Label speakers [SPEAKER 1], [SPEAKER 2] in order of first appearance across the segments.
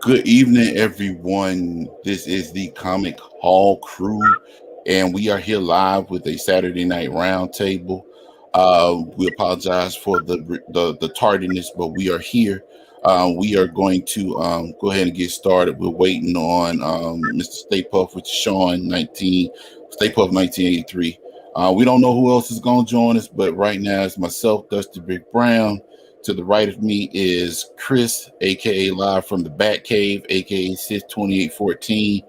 [SPEAKER 1] Good evening, everyone. This is the Comic Hall crew, and we are here live with a Saturday night roundtable. We apologize for the tardiness, but we are here. We are going to go ahead and get started. We're waiting on Mr. Stay Puft with Sean 19, Stay Puft 1983. We don't know who else is going to join us, but right now it's myself, Dusty Big Brown. To the right of me is Chris, aka live from the Batcave, aka Sis 2814.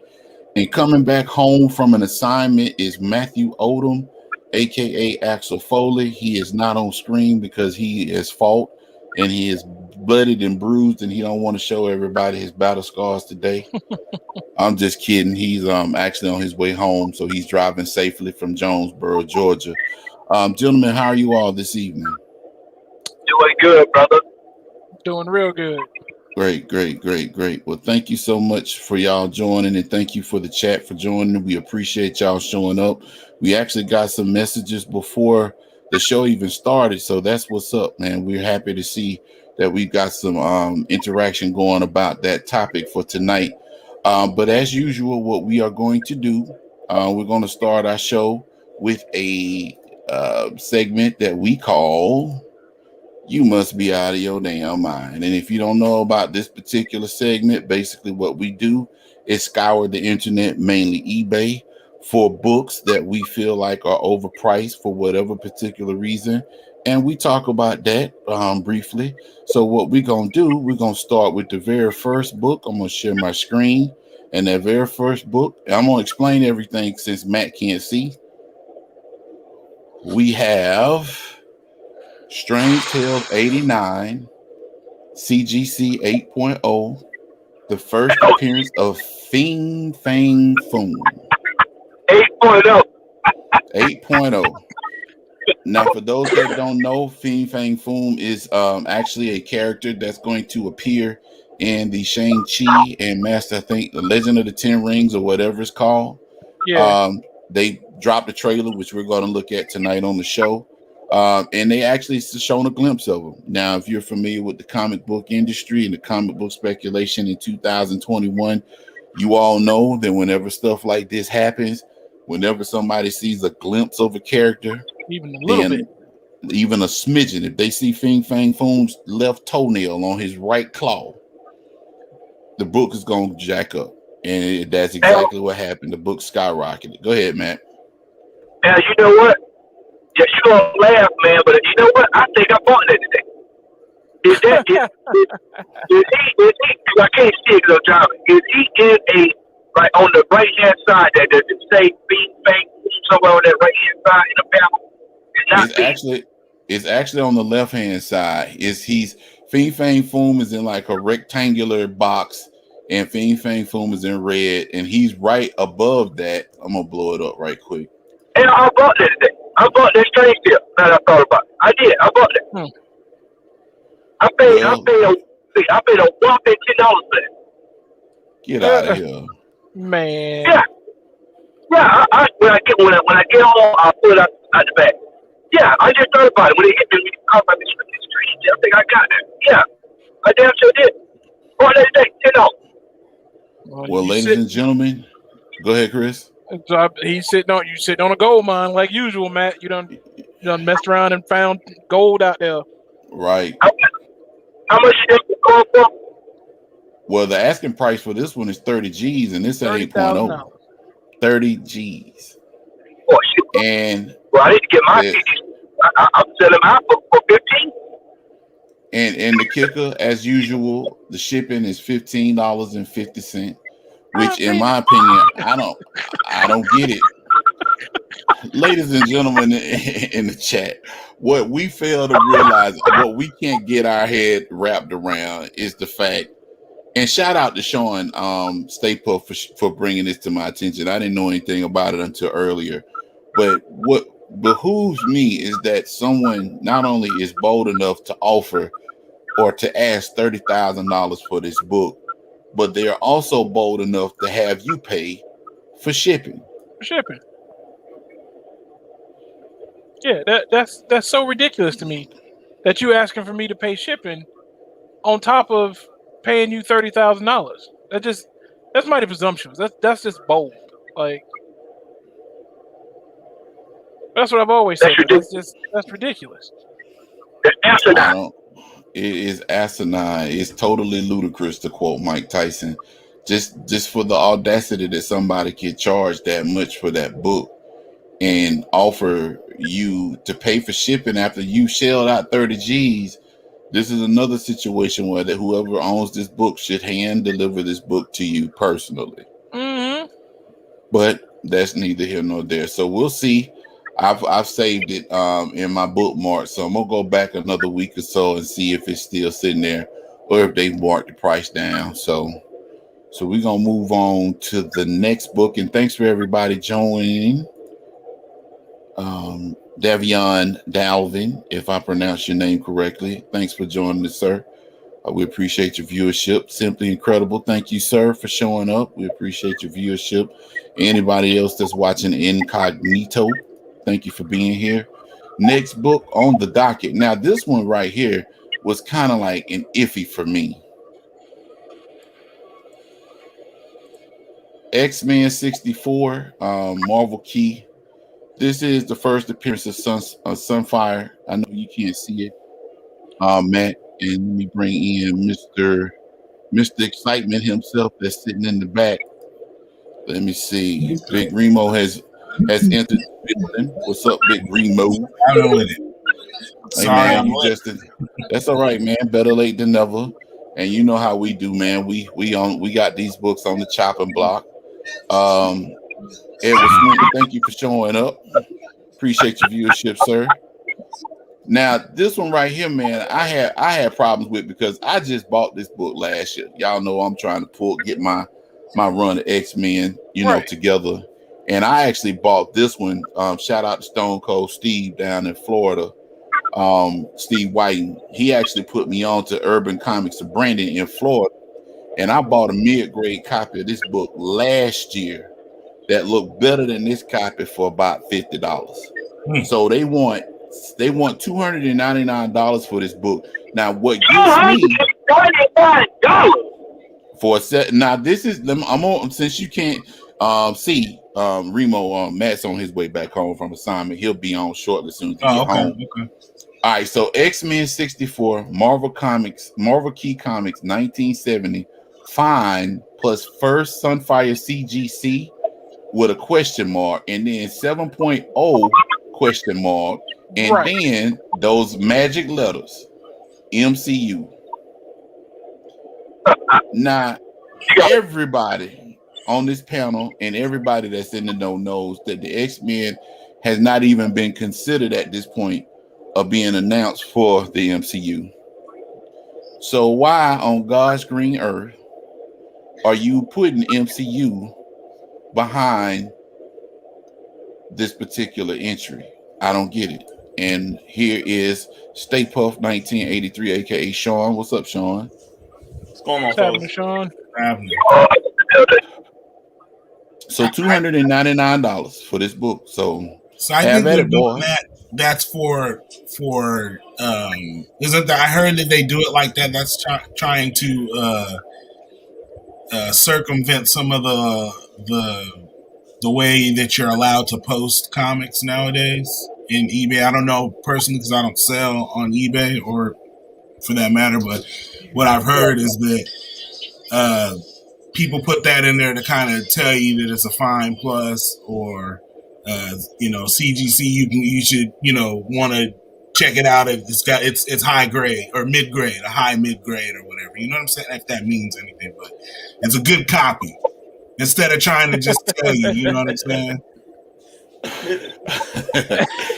[SPEAKER 1] And coming back home from an assignment is Matthew Odom, aka Axel Foley. He is not on screen because he is fault and he is bloodied and bruised, and he don't want to show everybody his battle scars today. I'm just kidding. He's actually on his way home, so he's driving safely from Jonesboro, Georgia. Gentlemen, how are you all this evening?
[SPEAKER 2] Doing good, brother.
[SPEAKER 3] Doing real good.
[SPEAKER 1] Great. Well, thank you so much for y'all joining, and thank you for the chat for joining. We appreciate y'all showing up. We actually got some messages before the show even started, so that's what's up, man. We're happy to see that we've got some interaction going about that topic for tonight. But as usual, what we are going to do, we're going to start our show with a segment that we call You Must Be Out of Your Damn Mind. And if you don't know about this particular segment, basically what we do is scour the internet, mainly eBay, for books that we feel like are overpriced for whatever particular reason. And we talk about that briefly. So what we're going to do, we're going to start with the very first book. I'm going to share my screen. And that very first book, I'm going to explain everything since Matt can't see. We have Strange Tales 89, CGC 8.0, the first appearance of Fiend Fang Foom.
[SPEAKER 2] 8.0.
[SPEAKER 1] 8.0. Now, for those that don't know, Fiend Fang Foom is actually a character that's going to appear in the Shang-Chi and Master, I think, the Legend of the Ten Rings or whatever it's called.
[SPEAKER 3] Yeah.
[SPEAKER 1] They dropped a trailer, which we're going to look at tonight on the show. And they actually shown a glimpse of them. Now, if you're familiar with the comic book industry and the comic book speculation in 2021, you all know that whenever stuff like this happens, whenever somebody sees a glimpse of a character,
[SPEAKER 3] even a little bit,
[SPEAKER 1] even a smidgen, if they see Fiend Fang Foom's left toenail on his right claw, the book is going to jack up. And that's exactly what happened. The book skyrocketed. Go ahead, Matt.
[SPEAKER 2] Now, you know what? Yeah, you gonna laugh, man, but you know what? I think I bought that today. Is he, I can't see it because I'm driving. Is he in like on the right hand side there? Does it say Fiend Fang somewhere on that right hand side in the panel?
[SPEAKER 1] It's actually on the left hand side. He's Fiend Fang Foom is in like a rectangular box, and Fiend Fang Foom is in red, and he's right above that. I'm gonna blow it up right quick.
[SPEAKER 2] And I bought that today. I bought that Strange Tale that I thought about. I did. I bought that. I paid a whopping $10 for that.
[SPEAKER 1] Get out of here,
[SPEAKER 3] man.
[SPEAKER 2] Yeah. When I get home, I'll pull it out the back. Yeah, I just thought about it when it hit me. I was like, this Strange Tale. I think I got that. Yeah, I damn sure did. Bought that today, $10.
[SPEAKER 1] Well, ladies and gentlemen, go ahead, Chris.
[SPEAKER 3] So he's sitting on a gold mine like usual, Matt. You done messed around and found gold out there.
[SPEAKER 1] Right.
[SPEAKER 2] How much you think gold for?
[SPEAKER 1] Well, the asking price for this one is 30 G's, and this at 8.0. 30 G's.
[SPEAKER 2] Oh, shit.
[SPEAKER 1] And
[SPEAKER 2] I need to get my CDs. I'm selling mine for 15.
[SPEAKER 1] And the kicker, as usual, the shipping is $15.50. Which, in my opinion, I don't get it. Ladies and gentlemen in the chat, what we fail to realize, what we can't get our head wrapped around is the fact, and shout out to Sean Stay Puft for bringing this to my attention. I didn't know anything about it until earlier. But what behooves me is that someone not only is bold enough to offer or to ask $30,000 for this book, but they are also bold enough to have you pay for shipping.
[SPEAKER 3] Yeah, that's so ridiculous to me that you asking for me to pay shipping on top of paying you $30,000. That's mighty presumptuous. That's just bold. Like that's what I've always said. That's ridiculous.
[SPEAKER 2] It's asinine.
[SPEAKER 1] It is asinine. It's totally ludicrous, to quote Mike Tyson. Just for the audacity that somebody can charge that much for that book and offer you to pay for shipping after you shelled out 30 G's. This is another situation where whoever owns this book should hand deliver this book to you personally.
[SPEAKER 3] Mm-hmm.
[SPEAKER 1] But that's neither here nor there. So we'll see. I've saved it in my bookmark, so I'm gonna go back another week or so and see if it's still sitting there or if they marked the price down. So we're gonna move on to the next book, and thanks for everybody joining. Davion Dalvin, if I pronounce your name correctly, thanks for joining us, sir. We appreciate your viewership. Simply incredible. Thank you, sir, for showing up. We appreciate your viewership. Anybody else that's watching incognito, thank you for being here. Next book on the docket. Now, this one right here was kind of like an iffy for me. X-Men 64, Marvel Key. This is the first appearance of Sunfire. I know you can't see it, Matt. And let me bring in Mr. Excitement himself that's sitting in the back. Let me see. Big Remo has entered the building. What's up, Big Remo?
[SPEAKER 4] I'm with it.
[SPEAKER 1] Hey, man, that's all right, man. Better late than never. And you know how we do, man. We got these books on the chopping block. Edward Smith, thank you for showing up. Appreciate your viewership, sir. Now, this one right here, man, I had problems with because I just bought this book last year. Y'all know I'm trying to get my run of X-Men, together. And I actually bought this one. Shout out to Stone Cold Steve down in Florida. Steve Whiten. He actually put me on to Urban Comics of Brandon in Florida. And I bought a mid-grade copy of this book last year that looked better than this copy for about $50. So they want $299 for this book. Now, what gives me for a set? Now, this is I'm on, since you can't see Remo. Matt's on his way back home from assignment. He'll be on shortly as soon as he get home. Okay. All right. So X-Men 64, Marvel Key Comics 1970, fine plus first Sunfire CGC with a question mark, and then 7.0 question mark. And then those magic letters, MCU. Now, everybody on this panel and everybody that's in the know knows that the X-Men has not even been considered at this point of being announced for the MCU. So why on God's green earth are you putting MCU behind this particular entry? I don't get it. And here is Stay Puff 1983, aka Sean. What's up, Sean?
[SPEAKER 4] What's going on,
[SPEAKER 3] fellas? Sean?
[SPEAKER 1] So $299 for this book. So
[SPEAKER 4] I think they're doing that's for isn't that I heard that they do it like that. That's trying to circumvent some of the way that you're allowed to post comics nowadays in eBay. I don't know personally because I don't sell on eBay or for that matter, but what I've heard is that people put that in there to kind of tell you that it's a fine plus or CGC. You should want to check it out if it's high grade or mid grade, a high mid grade or whatever. You know what I'm saying? If that means anything, but it's a good copy. Instead of trying to just tell you, you know what I'm saying?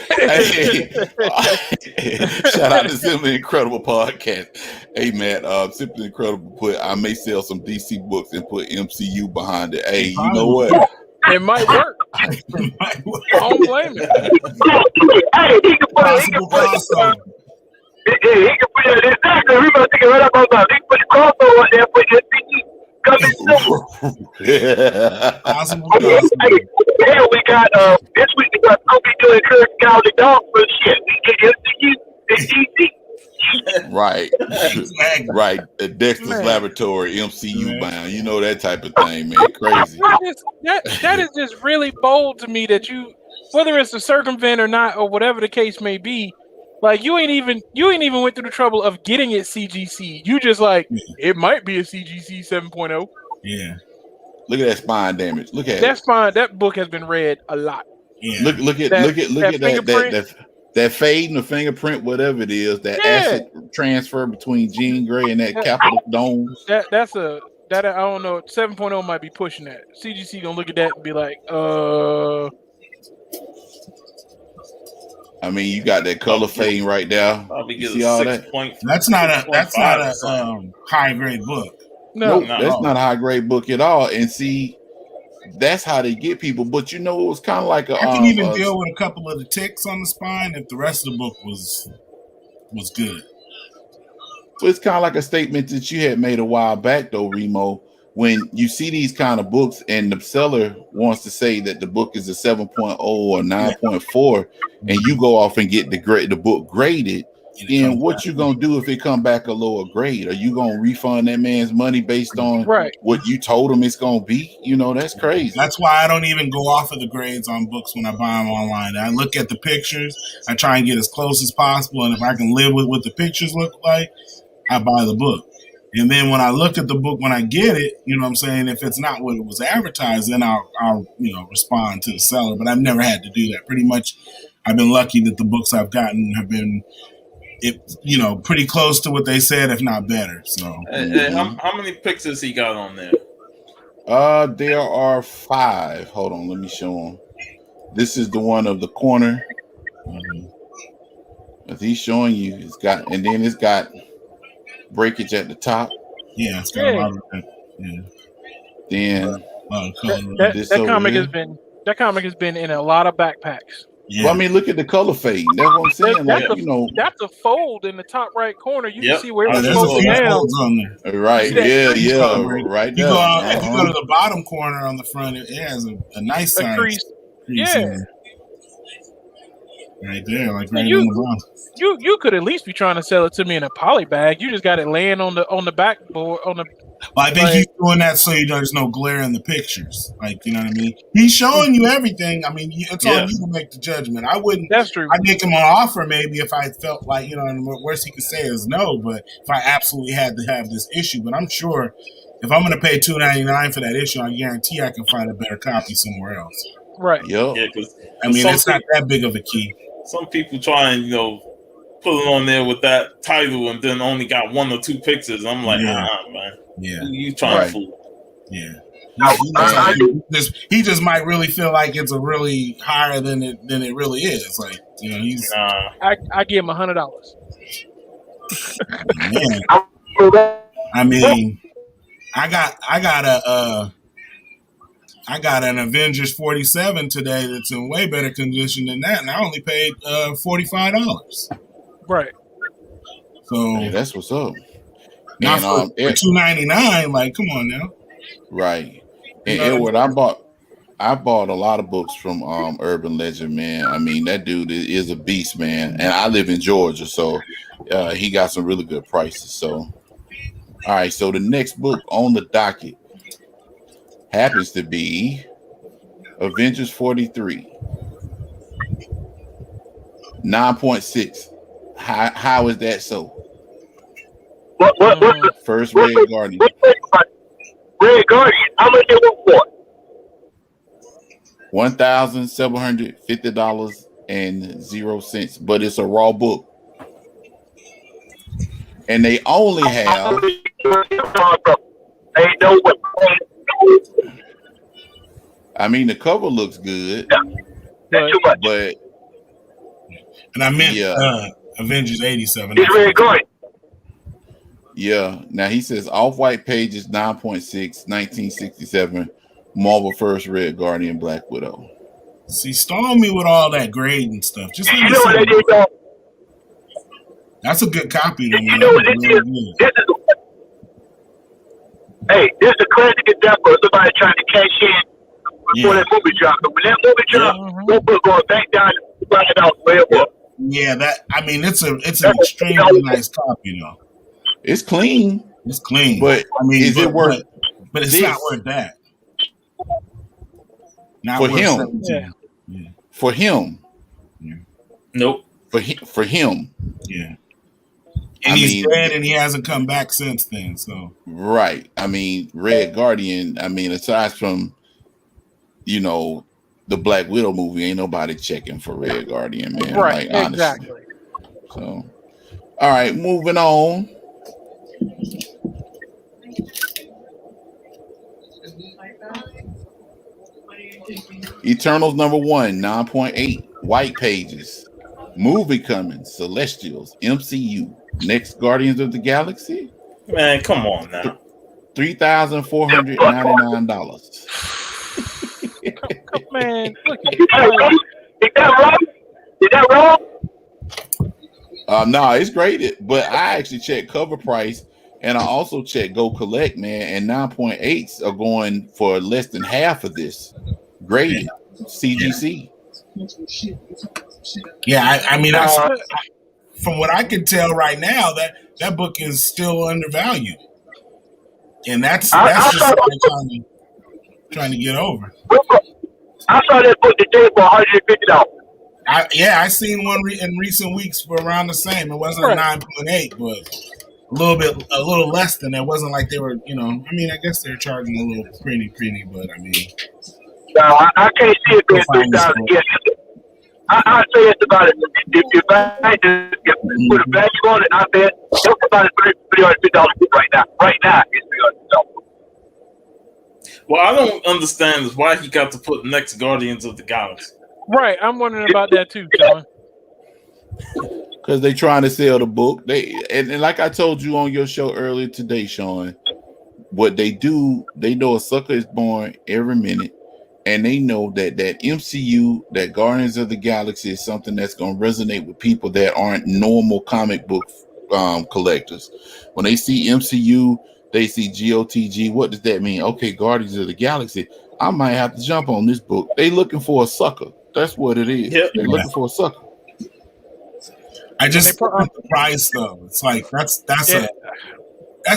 [SPEAKER 1] Hey, shout out to Simply Incredible Podcast. Hey man, Simply Incredible put I may sell some DC books and put MCU behind it. Hey, you know what?
[SPEAKER 3] It might work. I don't blame it.
[SPEAKER 2] Hey, he can put it exactly. We about to take it right up on top. He can put the crossover on there and put MCU. Hey, we got this week we got Loki doing Kirk Cowley Dog for shit. We get MCU and DC.
[SPEAKER 1] Right.
[SPEAKER 4] Exactly.
[SPEAKER 1] Right. The Dexter's
[SPEAKER 3] Man.
[SPEAKER 1] Laboratory, MCU
[SPEAKER 4] Right.
[SPEAKER 1] bound. You know that type of thing, man. Crazy.
[SPEAKER 3] That is just really bold to me that you, whether it's to circumvent or not, or whatever the case may be, like you ain't even went through the trouble of getting it CGC. You just like it might be a CGC 7.0.
[SPEAKER 4] Yeah.
[SPEAKER 1] Look at that spine damage. Look at
[SPEAKER 3] That's fine. That book has been read a lot.
[SPEAKER 4] Yeah.
[SPEAKER 1] Look at that fade in the fingerprint, whatever it is, that acid transfer between Jean Grey and that capital dome.
[SPEAKER 3] That's I don't know. 7.0 might be pushing that. CGC gonna look at that and be like,
[SPEAKER 1] I mean, you got that color fading right there. You see all that?
[SPEAKER 4] That's not a high grade book.
[SPEAKER 3] No,
[SPEAKER 1] that's not a high grade book at all. And see, that's how they get people. But you know, it was kind of like
[SPEAKER 4] I can even deal with a couple of the ticks on the spine if the rest of the book was good.
[SPEAKER 1] It's kind of like a statement that you had made a while back, though, Remo. When you see these kind of books and the seller wants to say that the book is a 7.0 or 9.4, and you go off and get the book graded, then what you gonna do if it come back a lower grade? Are you gonna refund that man's money based on what you told him it's gonna be? You know, that's crazy.
[SPEAKER 4] That's why I don't even go off of the grades on books when I buy them online. I look at the pictures. I try and get as close as possible, and if I can live with what the pictures look like, I buy the book. And then when I look at the book, when I get it, you know what I'm saying, if it's not what it was advertised, then I'll respond to the seller. But I've never had to do that. Pretty much, I've been lucky that the books I've gotten have been, pretty close to what they said, if not better. So,
[SPEAKER 5] how many pictures he got on there?
[SPEAKER 1] There are 5. Hold on, let me show them. This is the one of the corner. As he's showing you, it's got breakage at the top.
[SPEAKER 4] Yeah, it's got a lot of that. Yeah.
[SPEAKER 1] Then
[SPEAKER 3] that comic has been in a lot of backpacks.
[SPEAKER 1] Yeah. Well, I mean, look at the color fade. That's what I'm saying.
[SPEAKER 3] That's a fold in the top right corner. You can see where it's
[SPEAKER 4] supposed to
[SPEAKER 3] down.
[SPEAKER 1] Right. Yeah. Right there.
[SPEAKER 4] If you go to the bottom corner on the front, it has a nice size crease.
[SPEAKER 3] Yeah.
[SPEAKER 4] Right there, like right on the bottom.
[SPEAKER 3] You could at least be trying to sell it to me in a poly bag. You just got it laying on the backboard on the.
[SPEAKER 4] Well, I think he's doing that so there's no glare in the pictures. Like, you know what I mean? He's showing you everything. I mean, it's on you to make the judgment. I wouldn't.
[SPEAKER 3] That's true.
[SPEAKER 4] I'd make him an offer maybe if I felt like, and the worst he could say is no. But if I absolutely had to have this issue, but I'm sure if I'm going to pay $2.99 for that issue, I guarantee I can find a better copy somewhere else.
[SPEAKER 3] Right.
[SPEAKER 1] Yep.
[SPEAKER 5] Yeah. Because
[SPEAKER 4] it's not that big of a key.
[SPEAKER 5] Some people try and put it on there with that title and then only got 1 or 2 pictures. I'm like, man.
[SPEAKER 4] Yeah.
[SPEAKER 5] You trying to fool?
[SPEAKER 4] Yeah. He just might really feel like it's a really higher than it really is. Like, he's.
[SPEAKER 3] I give him $100.
[SPEAKER 4] Man. I mean, I got an Avengers 47 today that's in way better condition than that, and I only paid $45.
[SPEAKER 3] Right.
[SPEAKER 1] So that's what's up.
[SPEAKER 4] Not for $2.99. Like, come on now.
[SPEAKER 1] Right. And Edward, I bought a lot of books from Urban Legend, man. I mean, that dude is a beast, man. And I live in Georgia, so he got some really good prices. So, all right. So the next book on the docket happens to be Avengers 43. 9.6. How is that so?
[SPEAKER 2] What
[SPEAKER 1] First Red Guardian.
[SPEAKER 2] Red Guardian. How much they want for?
[SPEAKER 1] $1,750.00, but it's a raw book, and they only have. I mean, the cover looks good, but
[SPEAKER 4] and I meant Avengers 87.
[SPEAKER 2] It's Red Guardian.
[SPEAKER 1] Yeah. Now he says off-white pages 9.6, 1967, Marvel First Red Guardian, Black Widow.
[SPEAKER 4] See, storm me with all that grade and stuff. Just let me
[SPEAKER 2] what they did, though?
[SPEAKER 4] That's a good copy.
[SPEAKER 2] This is this is a classic example of somebody trying to cash in before that movie dropped. But when that movie dropped, one book going back down to $5 forever.
[SPEAKER 4] Yeah, it's an extremely nice copy though.
[SPEAKER 1] It's clean.
[SPEAKER 4] It's clean,
[SPEAKER 1] but is it worth?
[SPEAKER 4] But it's not worth that. Not
[SPEAKER 1] for
[SPEAKER 4] worth
[SPEAKER 1] him.
[SPEAKER 4] 17. Yeah.
[SPEAKER 1] For him.
[SPEAKER 4] Yeah.
[SPEAKER 5] Nope.
[SPEAKER 1] For him.
[SPEAKER 4] Yeah. And he's dead, and he hasn't come back since then. So
[SPEAKER 1] right. I mean, Red Guardian. I mean, aside from the Black Widow movie, ain't nobody checking for Red Guardian, man.
[SPEAKER 3] Right.
[SPEAKER 1] Like, honestly.
[SPEAKER 3] Exactly.
[SPEAKER 1] So, all right, moving on. Eternals #1, 9.8, White Pages. Movie coming, Celestials, MCU. Next Guardians of the Galaxy.
[SPEAKER 5] Man, come on now.
[SPEAKER 1] $3,499.
[SPEAKER 3] Man, look at
[SPEAKER 2] Is that wrong? Is that wrong?
[SPEAKER 1] No, it's graded, but I actually checked cover price, and I also checked Go Collect, man, and 9.8s are going for less than half of this graded CGC.
[SPEAKER 4] Yeah, I mean, from what I can tell right now, that book is still undervalued, and that's just something trying to get over.
[SPEAKER 2] I saw that book today for $150.
[SPEAKER 4] I seen one in recent weeks for around the same. It wasn't a 9.8, but a little less than that. It wasn't like they were, I mean, I guess they're charging a little pretty, but I mean,
[SPEAKER 2] no, I can't see it being 3,000 yet. I say it's about it. If I just put a value on it, I bet it's about $350 right now. Right now, it's $350.
[SPEAKER 5] Well, I don't understand is why he got to put next Guardians of the Galaxy.
[SPEAKER 3] Right, I'm wondering about that too, John.
[SPEAKER 1] Because they're trying to sell the book. And like I told you on your show earlier today, Sean, what they do, they know a sucker is born every minute, and they know that MCU, that Guardians of the Galaxy is something that's going to resonate with people that aren't normal comic book collectors. When they see MCU, they see GOTG. What does that mean? Okay, Guardians of the Galaxy. I might have to jump on this book. They looking for a sucker. That's what it is.
[SPEAKER 5] Yep.
[SPEAKER 1] They're looking for a sucker.
[SPEAKER 4] I just look at the price though. It's like that's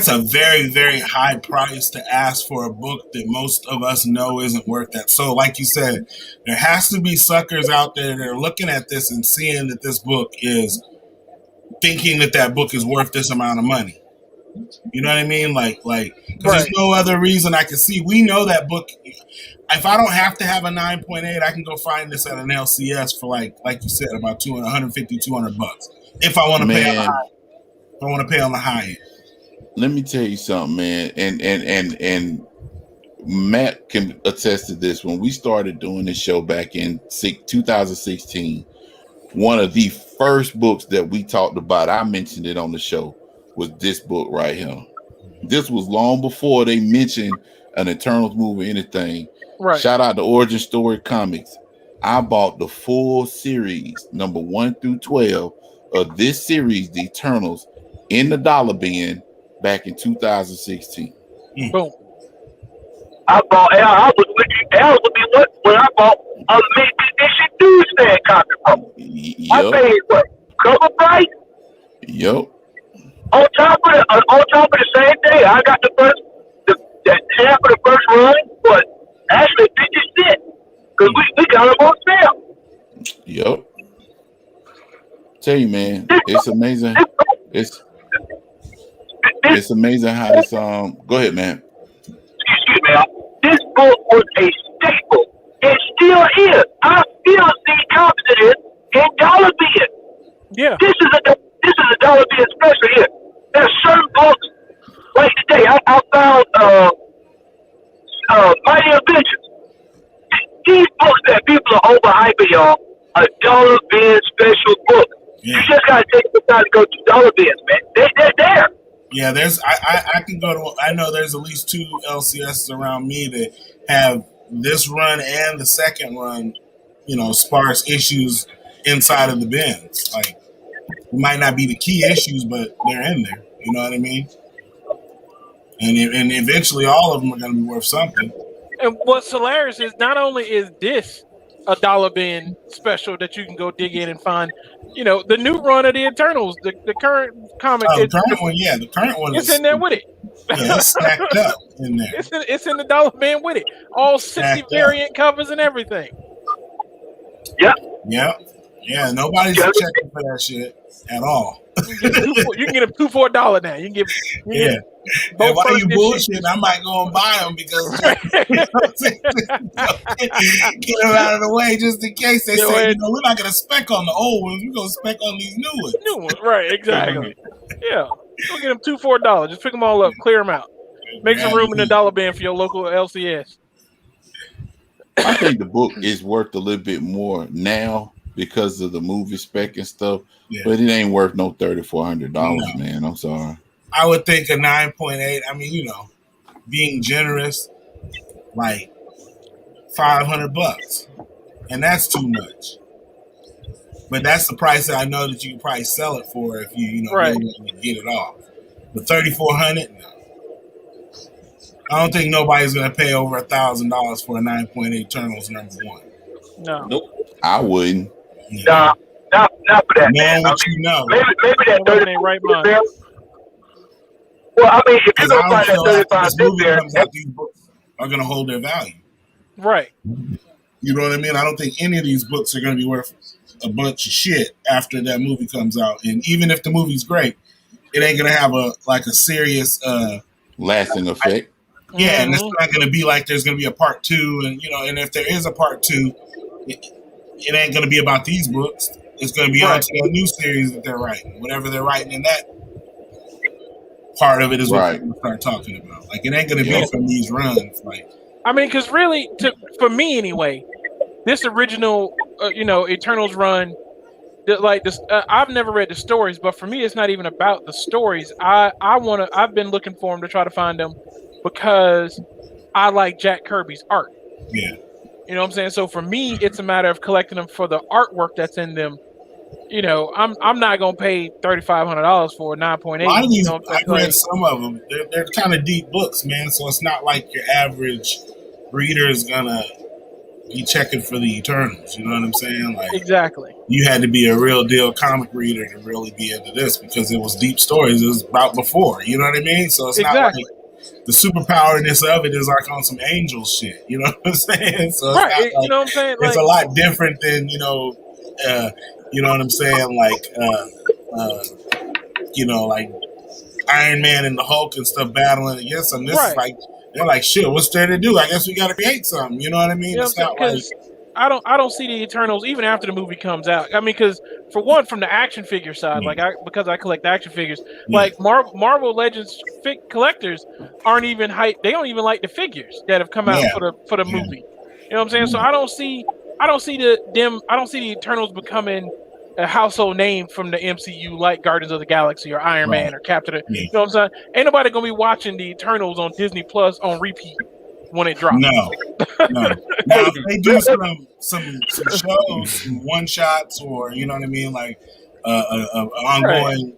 [SPEAKER 4] a very, very high price to ask for a book that most of us know isn't worth that. So, like you said, there has to be suckers out there that are looking at this and seeing that this book is thinking that book is worth this amount of money. You know what I mean? Like, there's no other reason I can see. We know that book. If I don't have to have a 9.8, I can go find this at an LCS for like you said, about $150, $200 if I want to pay on the high. If I want to pay on the high end.
[SPEAKER 1] Let me tell you something, man, and Matt can attest to this. When we started doing this show back in 2016, one of the first books that we talked about, I mentioned it on the show, was this book right here. This was long before they mentioned an Eternals movie or anything.
[SPEAKER 3] Right.
[SPEAKER 1] Shout out to Origin Story Comics. I bought the full series, number 1 through 12 of this series, The Eternals, in the dollar bin back in 2016.
[SPEAKER 3] Boom.
[SPEAKER 2] I was with you. Al would be when I bought a mint edition newsstand copy from him.
[SPEAKER 1] Yep.
[SPEAKER 2] I paid what? Cover price?
[SPEAKER 1] Yep.
[SPEAKER 2] On top of the same day, I got the half of the first run, but actually 50 cents because we got them on sale.
[SPEAKER 1] Yep. Tell you, man, it's amazing. It's amazing how this go ahead, man.
[SPEAKER 2] Excuse me, this book was a staple. It still is. I still see copies of this in dollar bins.
[SPEAKER 3] Yeah.
[SPEAKER 2] This is a dollar bin special here. There's certain books like today. I found Mighty Avengers. These books that people are overhyping, y'all, a dollar bin special book. Yeah. You just gotta take the time to go to dollar bins, man. They're there.
[SPEAKER 4] Yeah, I can go to. I know there's at least 2 LCSs around me that have this run and the second run, sparse issues inside of the bins. Like, it might not be the key issues, but they're in there. You know what I mean? And eventually, all of them are going to be worth something.
[SPEAKER 3] And what's hilarious is not only is this a dollar bin special that you can go dig in and find. You know, the new run of the Eternals, the current comic.
[SPEAKER 4] Oh, the current one, yeah, the current one
[SPEAKER 3] It's
[SPEAKER 4] is
[SPEAKER 3] in there with it.
[SPEAKER 4] Yeah, it's stacked up in there.
[SPEAKER 3] It's in the dollar bin with it. All 60
[SPEAKER 4] Stacked
[SPEAKER 3] variant covers and everything.
[SPEAKER 2] Yep.
[SPEAKER 4] Yeah. Nobody's checking for that shit at all.
[SPEAKER 3] You can get them 2 for $1 now. You can get
[SPEAKER 4] And while you bullshit, I might go and buy them because get them out of the way just in case they say, we're not gonna spec on the old ones. We're gonna spec on these new ones.
[SPEAKER 3] New ones, right? Exactly. Yeah, go get them 2 for $1. Just pick them all up, clear them out, make some room in the dollar bin for your local LCS.
[SPEAKER 1] I think the book is worth a little bit more now because of the movie spec and stuff, but it ain't worth no $3,400, man. I'm sorry.
[SPEAKER 4] I would think a 9.8. I mean, being generous, like $500, and that's too much. But that's the price that I know that you can probably sell it for if you really want to get it off. But $3,400, no. I don't think nobody's gonna pay over $1,000 for a 9.8 Eternals #1.
[SPEAKER 3] No,
[SPEAKER 5] nope.
[SPEAKER 1] I wouldn't.
[SPEAKER 2] Nah, not for that.
[SPEAKER 4] Man, what
[SPEAKER 2] maybe that 30
[SPEAKER 3] ain't right mind.
[SPEAKER 2] Well, I mean, if you're
[SPEAKER 4] Because I
[SPEAKER 2] gonna
[SPEAKER 4] don't
[SPEAKER 2] buy
[SPEAKER 4] feel
[SPEAKER 2] that
[SPEAKER 4] like this
[SPEAKER 2] 35
[SPEAKER 4] movie
[SPEAKER 2] there,
[SPEAKER 4] comes out, these books are gonna hold their value.
[SPEAKER 3] Right.
[SPEAKER 4] You know what I mean? I don't think any of these books are gonna be worth a bunch of shit after that movie comes out. And even if the movie's great, it ain't gonna have a serious
[SPEAKER 1] lasting effect.
[SPEAKER 4] Yeah, and it's not going to be like there's going to be a part 2, and and if there is a part 2, it ain't going to be about these books. It's going to be onto a new series that they're writing. Whatever they're writing in that part of it is what we're going to start talking about. Like, it ain't going to be from these runs. Like,
[SPEAKER 3] I mean, because really, for me anyway, this original, Eternals run, like this, I've never read the stories, but for me, it's not even about the stories. I've been looking for them to try to find them. Because I like Jack Kirby's art.
[SPEAKER 4] Yeah.
[SPEAKER 3] You know what I'm saying? So for me, it's a matter of collecting them for the artwork that's in them. I'm not gonna pay $3,500 for a 9.8.
[SPEAKER 4] A lot of these, I've read some of them. They're kind of deep books, man. So it's not like your average reader is gonna be checking for the Eternals. You know what I'm saying? Like, exactly. You had to be a real deal comic reader to really be into this because it was deep stories. It was about before. You know what I mean? So it's not like the superpowerness of it is like on some angel shit. You know what I'm saying? So it's not like,
[SPEAKER 3] you know what I'm saying?
[SPEAKER 4] It's a lot different than you know what I'm saying? Like like Iron Man and the Hulk and stuff battling against them. This is like they're like, shit, what's there to do? I guess we got to create something. You know what I mean? It's not like
[SPEAKER 3] I don't see the Eternals even after the movie comes out. I mean, because for one, from the action figure side, because I collect action figures, like Marvel Legends collectors aren't even hype. They don't even like the figures that have come out for the movie. You know what I'm saying? So I don't see the Eternals becoming a household name from the MCU like Guardians of the Galaxy or Iron Man or Captain. You know what I'm saying? Ain't nobody gonna be watching the Eternals on Disney Plus on repeat when it drops.
[SPEAKER 4] No. Now if they do some shows, some one shots, or you know what I mean, like an ongoing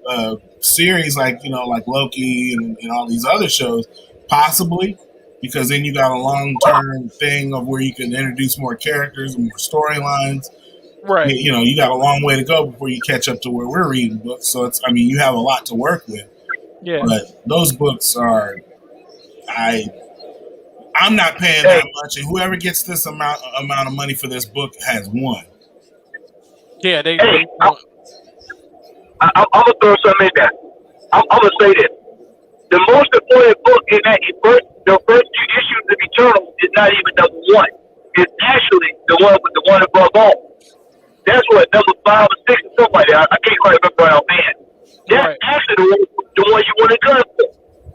[SPEAKER 4] series, like like Loki and all these other shows, possibly, because then you got a long term thing of where you can introduce more characters and more storylines. Right. You got a long way to go before you catch up to where we're reading books. So you have a lot to work with. Yeah. But those books are, I'm not paying that much, and whoever gets this amount of money for this book has won.
[SPEAKER 3] Yeah, they
[SPEAKER 2] I'm gonna throw something in there. I'm gonna say this: the most important book in that the first few issues of Eternal is not even number 1. It's actually the one with the one above all. That's what number 5 or 6 or something like that. I can't quite remember right offhand. That's actually the one you want to gun for.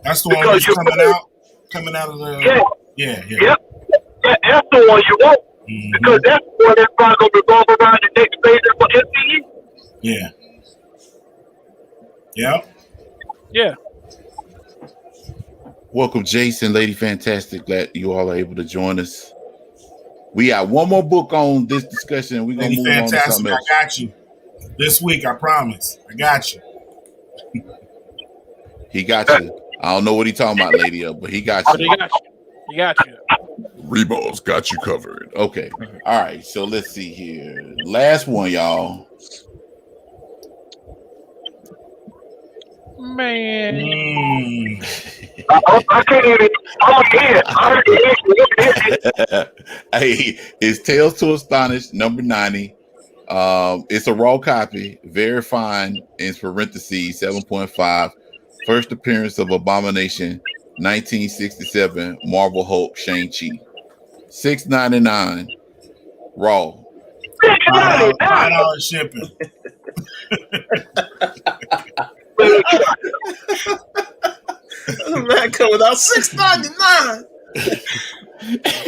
[SPEAKER 4] That's the one that's coming out of the. Yeah.
[SPEAKER 2] Yep. That's the one you want. Mm-hmm. Because that's the one that's probably going to revolve around the next phase of the MCU.
[SPEAKER 4] Yeah. Yep.
[SPEAKER 3] Yeah.
[SPEAKER 1] Welcome, Jason, Lady Fantastic. Glad you all are able to join us. We got one more book on this discussion. We're going to move on to something else.
[SPEAKER 4] I got you. This week, I promise. I got you.
[SPEAKER 1] He got you. I don't know what he's talking about, Lady Up, but he got you.
[SPEAKER 3] He got you.
[SPEAKER 1] Reebo's got you covered. Okay. All right. So let's see here. Last one, y'all.
[SPEAKER 3] Man.
[SPEAKER 2] I can't even. I'm again. I heard the
[SPEAKER 1] Hey, it's Tales to Astonish, number 90. It's a raw copy, very fine, in parentheses, 7.5. First appearance of Abomination, 1967, Marvel Hulk, Shang-Chi. $6.99 raw.
[SPEAKER 4] $5 shipping.
[SPEAKER 5] Man coming out $6.99.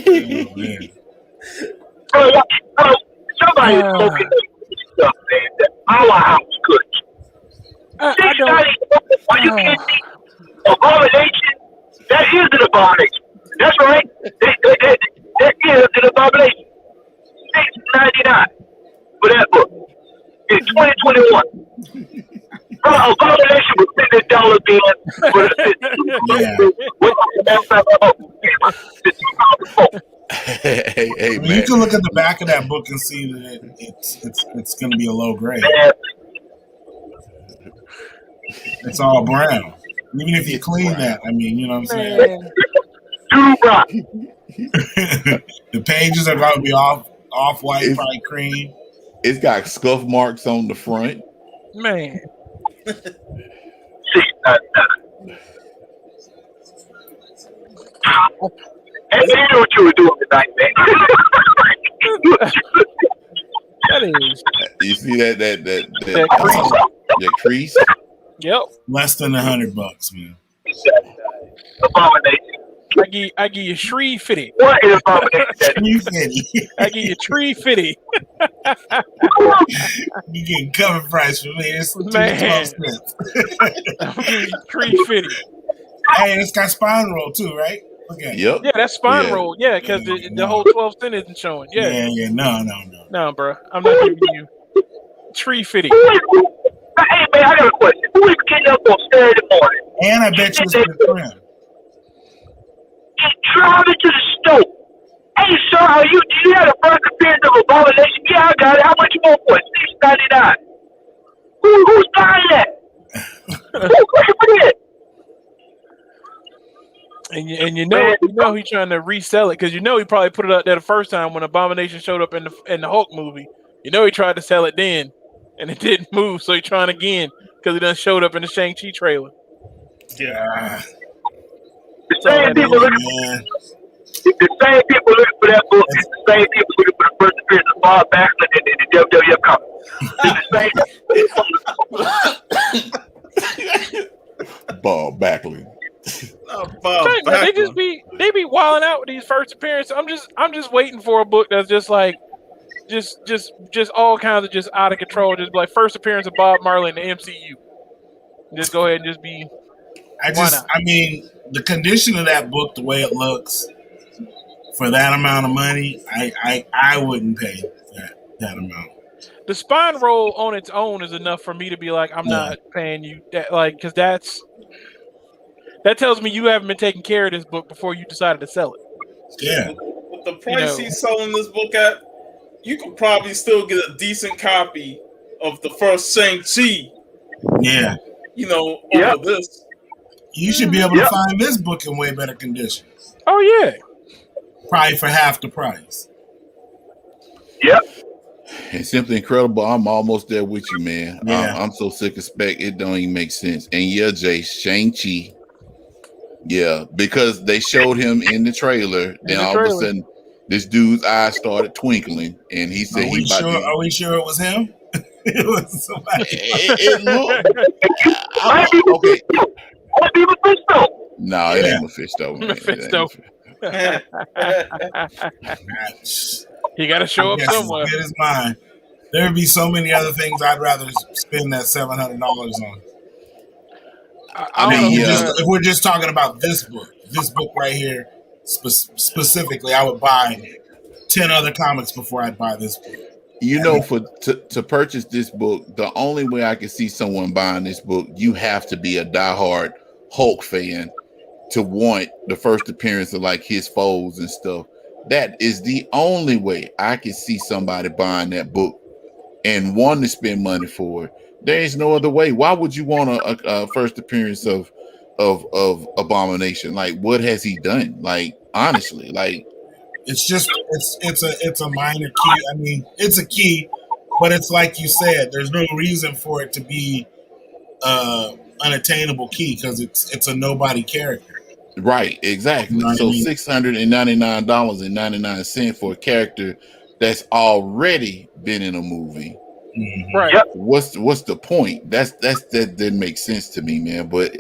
[SPEAKER 4] Oh, man.
[SPEAKER 2] Bro, somebody's smoking stuff, man. That our house could.
[SPEAKER 3] I don't.
[SPEAKER 2] Are you kidding me? Abomination? That is an abomination. That's right. That is an abomination. $6.99 for that book in 2021. Bro, abomination was $50 in for the
[SPEAKER 1] Hey, man.
[SPEAKER 4] You can look at the back of that book and see that it's going to be a low grade. It's all brown. Even if you clean that, I mean, you know what I'm saying? The pages are going to be off white, probably cream.
[SPEAKER 1] It's got scuff marks on the front.
[SPEAKER 3] Man.
[SPEAKER 2] And you knew what you were doing tonight, man.
[SPEAKER 3] That is.
[SPEAKER 1] You see that
[SPEAKER 3] crease.
[SPEAKER 1] That crease?
[SPEAKER 3] Yep.
[SPEAKER 4] Less than $100, man.
[SPEAKER 2] Abomination.
[SPEAKER 3] I give you $3.50.
[SPEAKER 2] What is abomination?
[SPEAKER 4] $3.50.
[SPEAKER 3] I give you $3.50.
[SPEAKER 4] You getting cover price for me? It's
[SPEAKER 3] Man.
[SPEAKER 4] $12.
[SPEAKER 3] I'm giving you $3.50.
[SPEAKER 4] Hey, it's got spine roll too, right? Okay.
[SPEAKER 1] Yep.
[SPEAKER 3] Yeah, that's spine roll. Yeah, because the whole 12 cent isn't showing. Yeah.
[SPEAKER 4] No.
[SPEAKER 3] No, bro. I'm not giving you $3.50.
[SPEAKER 2] Hey, man, I got a question. Who is getting up on Saturday morning?
[SPEAKER 4] And I bet you it's good friend.
[SPEAKER 2] And driving to the store. Hey, sir, do you have the first appearance of Abomination? Yeah, I got it. How much you want for it? $6.99. Who's buying that? Who's looking for that?
[SPEAKER 3] And you know he's trying to resell it because you know he probably put it out there the first time when Abomination showed up in the Hulk movie. You know he tried to sell it then, and it didn't move, so he's trying again because it done showed up in the Shang-Chi trailer.
[SPEAKER 4] Yeah.
[SPEAKER 2] The same people looking for that book. It's the same people looking for the first appearance of Bob Backlund in the WWF comic. It's the same.
[SPEAKER 1] Bob Backlund.
[SPEAKER 3] They be wilding out with these first appearances. I'm just waiting for a book that's just like just all kinds of just out of control. Just like first appearance of Bob Marley in the MCU. Just go ahead and just be.
[SPEAKER 4] I mean, the condition of that book, the way it looks, for that amount of money, I wouldn't pay that amount.
[SPEAKER 3] The spine roll on its own is enough for me to be like, I'm not paying you that, like, because that tells me you haven't been taking care of this book before you decided to sell it.
[SPEAKER 4] Yeah.
[SPEAKER 5] With the price he's selling this book at, you could probably still get a decent copy of the first Shang-Chi.
[SPEAKER 4] Yeah.
[SPEAKER 5] Over this.
[SPEAKER 4] You should be able to find this book in way better condition.
[SPEAKER 3] Oh, yeah.
[SPEAKER 4] Probably for half the price.
[SPEAKER 2] Yep.
[SPEAKER 1] It's simply incredible. I'm almost there with you, man.
[SPEAKER 4] Yeah.
[SPEAKER 1] I'm so sick of spec. It don't even make sense. And yeah, Jay, Shang-Chi. Yeah, because they showed him in the trailer. Then all of a sudden, this dude's eyes started twinkling. And he said, Are we sure it was him? It was somebody. It looked. Okay. No, it ain't Mephisto.
[SPEAKER 3] Mephisto. You got to show up somewhere.
[SPEAKER 4] It is mine. There would be so many other things I'd rather spend that $700 on. If we're just talking about this book right here specifically, I would buy 10 other comics before I'd buy this book.
[SPEAKER 1] To purchase this book, the only way I can see someone buying this book, you have to be a diehard Hulk fan to want the first appearance of like his foes and stuff. That is the only way I can see somebody buying that book and wanting to spend money for it. There is no other way. Why would you want a first appearance of Abomination? Like, what has he done? Like, honestly, like,
[SPEAKER 4] It's just it's a minor key. I mean, it's a key, but it's like you said. There's no reason for it to be unattainable key because it's a nobody character.
[SPEAKER 1] right,
[SPEAKER 4] You know
[SPEAKER 1] exactly.
[SPEAKER 4] what I
[SPEAKER 1] So
[SPEAKER 4] mean?
[SPEAKER 1] $699.99 for a character that's already been in a movie.
[SPEAKER 4] Mm-hmm.
[SPEAKER 3] Right.
[SPEAKER 2] Yep.
[SPEAKER 1] What's the point? That didn't make sense to me, man. But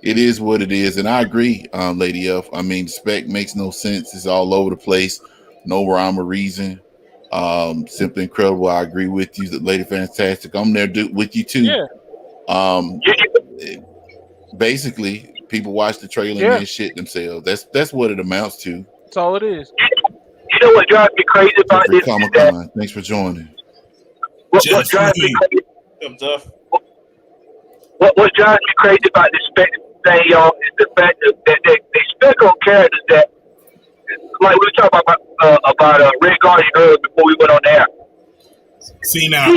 [SPEAKER 1] it is what it is, and I agree, Lady F. I mean, the spec makes no sense. It's all over the place, no rhyme or reason. Simply incredible. I agree with you, Lady Fantastic. I'm there with you too.
[SPEAKER 3] Yeah.
[SPEAKER 1] Basically, people watch the trailer and then shit themselves. That's what it amounts to.
[SPEAKER 3] That's all it is.
[SPEAKER 2] You know what drives me crazy about
[SPEAKER 1] Jeffrey
[SPEAKER 2] this?
[SPEAKER 1] Comic
[SPEAKER 2] Is that
[SPEAKER 1] Con. Thanks for joining.
[SPEAKER 2] what drives me crazy?
[SPEAKER 5] Yep, Jeff.
[SPEAKER 2] What drives me crazy about this spec thing, y'all, is the fact that they spec on characters that, like we were talking about Red Guardian earlier before we went on the air.
[SPEAKER 4] See now,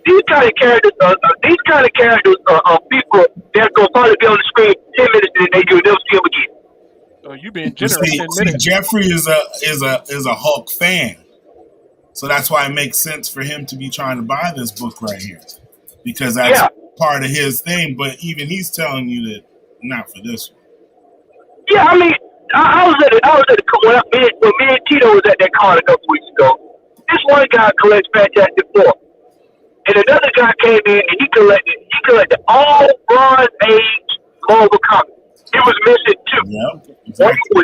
[SPEAKER 2] These kind of characters are people that's gonna probably be on the screen 10 minutes and they you'll never see them again.
[SPEAKER 3] Oh, you being generous.
[SPEAKER 4] see,
[SPEAKER 3] 10 minutes.
[SPEAKER 4] Jeffrey is a Hulk fan, so that's why it makes sense for him to be trying to buy this book right here because that's part of his thing. But even he's telling you that not for this one.
[SPEAKER 2] Yeah, I mean, I was at when me and Tito was at that con a couple weeks ago. This one guy collects Fantastic Four, and another guy came in and he collected all Bronze Age Marvel comics. He was missing two.
[SPEAKER 4] Yep, exactly.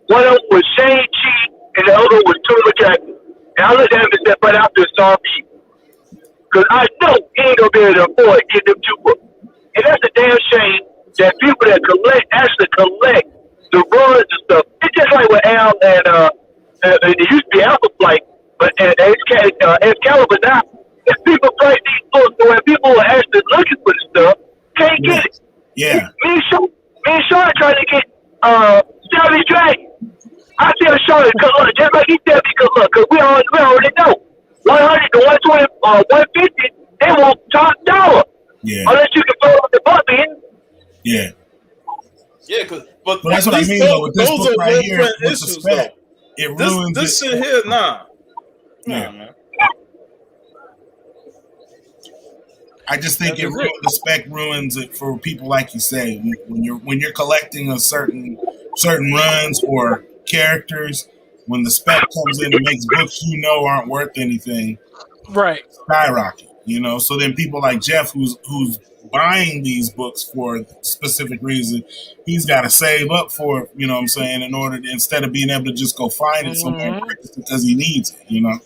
[SPEAKER 2] One of them was Shang-Chi, and the other was Tuma Jackson. And I looked at him and said, "But after Star P, because I know he ain't gonna be able to afford getting them two books." And that's a damn shame that people that actually collect the runs and stuff. It's just like with Al and it used to be Alpha Flight, but Excalibur now. If people play these books, the way people are actually looking for the stuff, can't get it.
[SPEAKER 4] Yeah.
[SPEAKER 2] Me and Sean trying to get Savage Dragon. I tell Sean, good luck, just like he tell me good luck, because we already know. 100 to 120, 150, they want top dollar.
[SPEAKER 4] Yeah.
[SPEAKER 2] Unless you can throw up the button.
[SPEAKER 4] Yeah.
[SPEAKER 5] Yeah, but
[SPEAKER 4] that's what I mean though. With this book right here, with the
[SPEAKER 5] issues,
[SPEAKER 4] spec, it ruins
[SPEAKER 5] this
[SPEAKER 4] it.
[SPEAKER 5] shit here, nah.
[SPEAKER 4] Yeah.
[SPEAKER 5] Man.
[SPEAKER 4] I just think the spec ruins it for people like you say. When you're collecting a certain runs or characters, when the spec comes in and makes books aren't worth anything,
[SPEAKER 3] Right.
[SPEAKER 4] skyrocket. So then people like Jeff, who's buying these books for a specific reason, he's got to save up for it. You know what I'm saying? In order to, instead of being able to just go find it somewhere because he needs it.